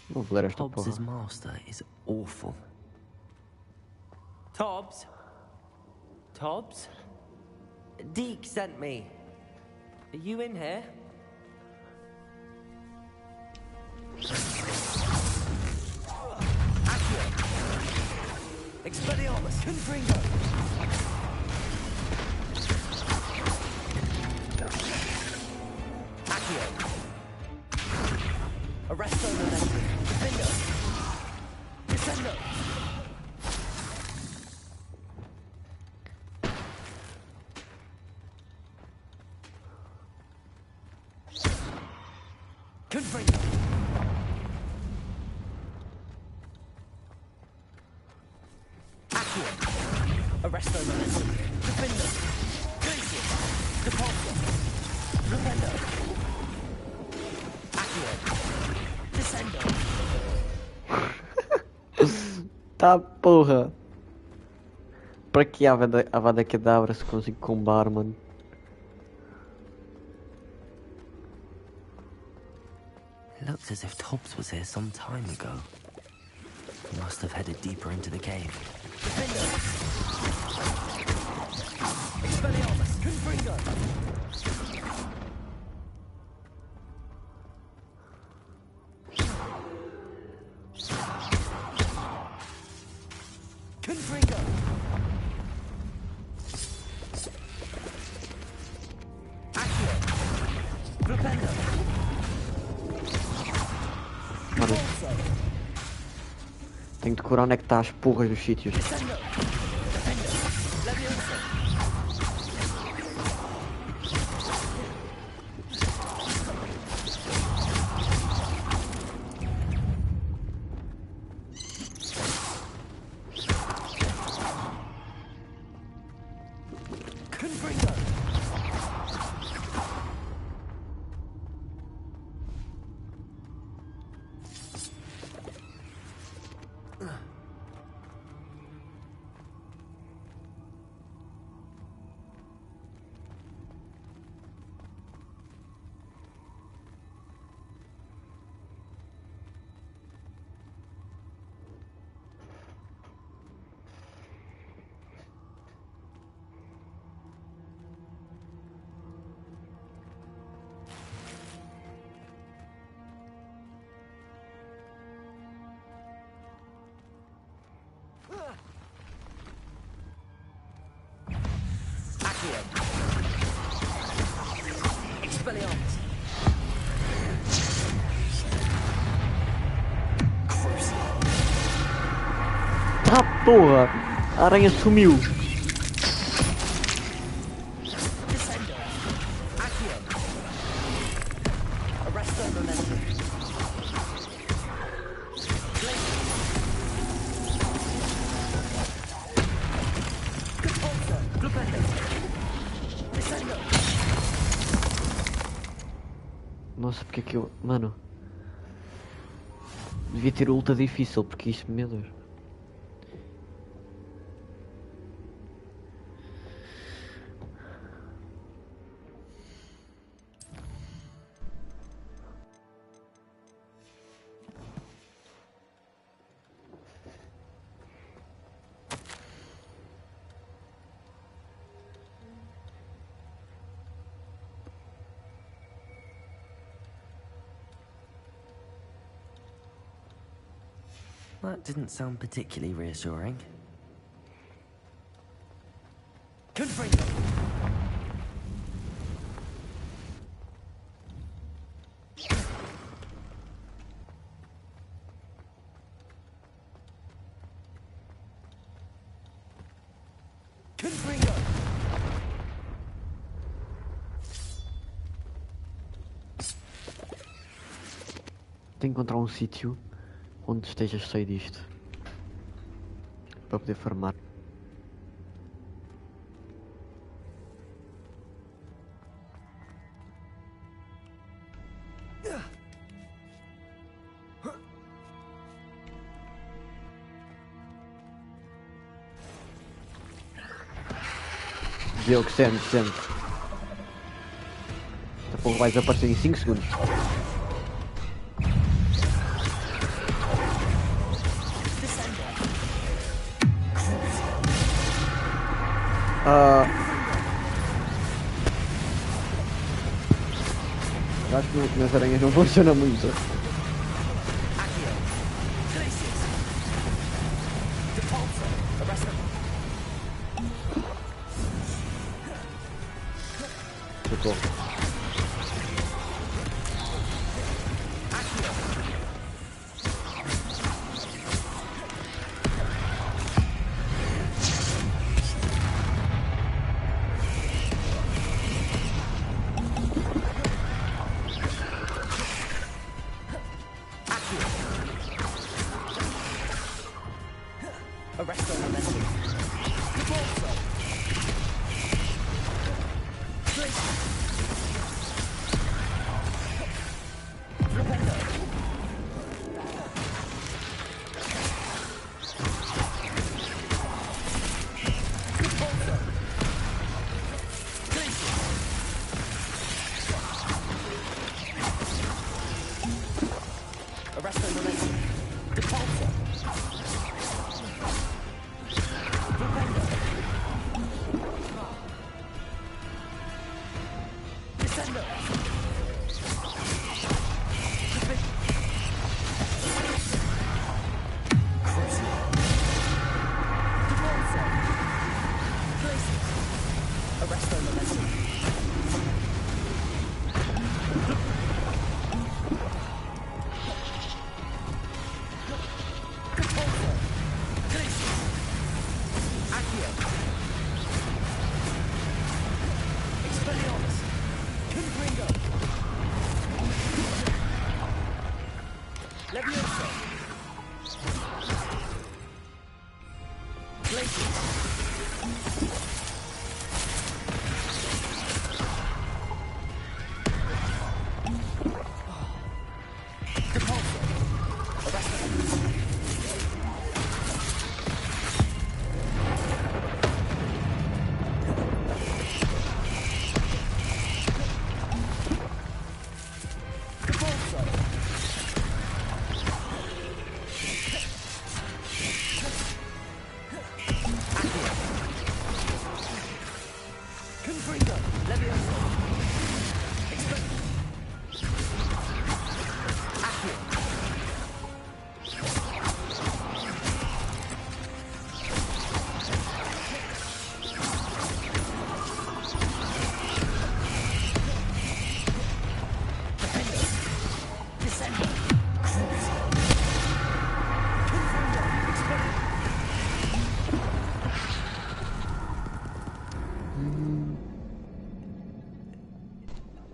Vou ler esta Tobbs's porra. master is awful. Tobbs? Tobbs? Deke sent me. Are you in here? Expelliarmus. Confringo. Accio. Arresto Momentum. Defendo. Descendo. Confringo. Accio. Arresto momentum. Defendo. Glacius. Depulso. Rependo. Accio. Descendo. Tá porra. Para que a Avada Kedavra se consigo combar, mano? It looks as if Tobbs was here some time ago. He must have headed deeper into the cave. Expelliarmus. Confringo. Confringo. Accio. Rependo. Mano, tenho de decorar onde é que está as porras dos sítios. Descendo. Defendo. Leviosa. Confringo. Accio. Expelliarmus. Ah porra! A aranha sumiu! Descendo. Accio. Arresto momentum. Glacius. Depulso. Rependo. Descendo. Nossa, porque é que eu... Mano... Devia ter o ultra difícil, porque isto, meu Deus. That didn't sound particularly reassuring. Confringo. Confringo. Tenho que encontrar um sítio onde esteja cheio disto para poder farmar. Diogo, sente. Daqui a pouco vais aparecer em 5 segundos. Eu acho que nas aranhas não funciona muito. Socorro.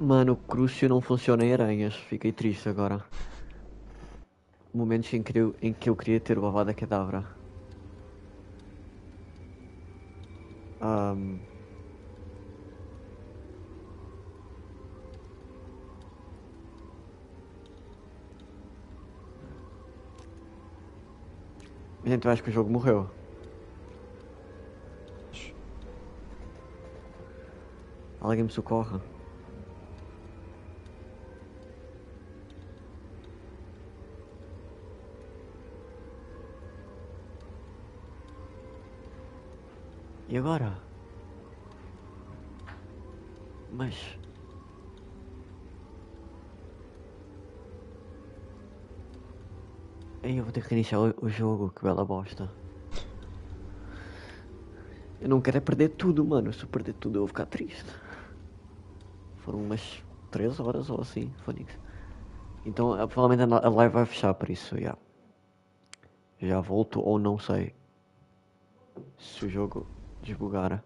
Mano, o crucio não funciona em aranhas. Fiquei triste agora. Momentos em que eu queria ter o Avada Kedavra. Gente, eu acho que o jogo morreu. Alguém me socorra. E agora? Mas... Ei, eu vou ter que iniciar o jogo, que bela bosta. Eu não quero é perder tudo, mano. Se eu perder tudo eu vou ficar triste. Foram umas 3 horas ou assim, Phoenix. Então, provavelmente a live vai fechar por isso, já. Já volto ou não sei. Se o jogo desbugar.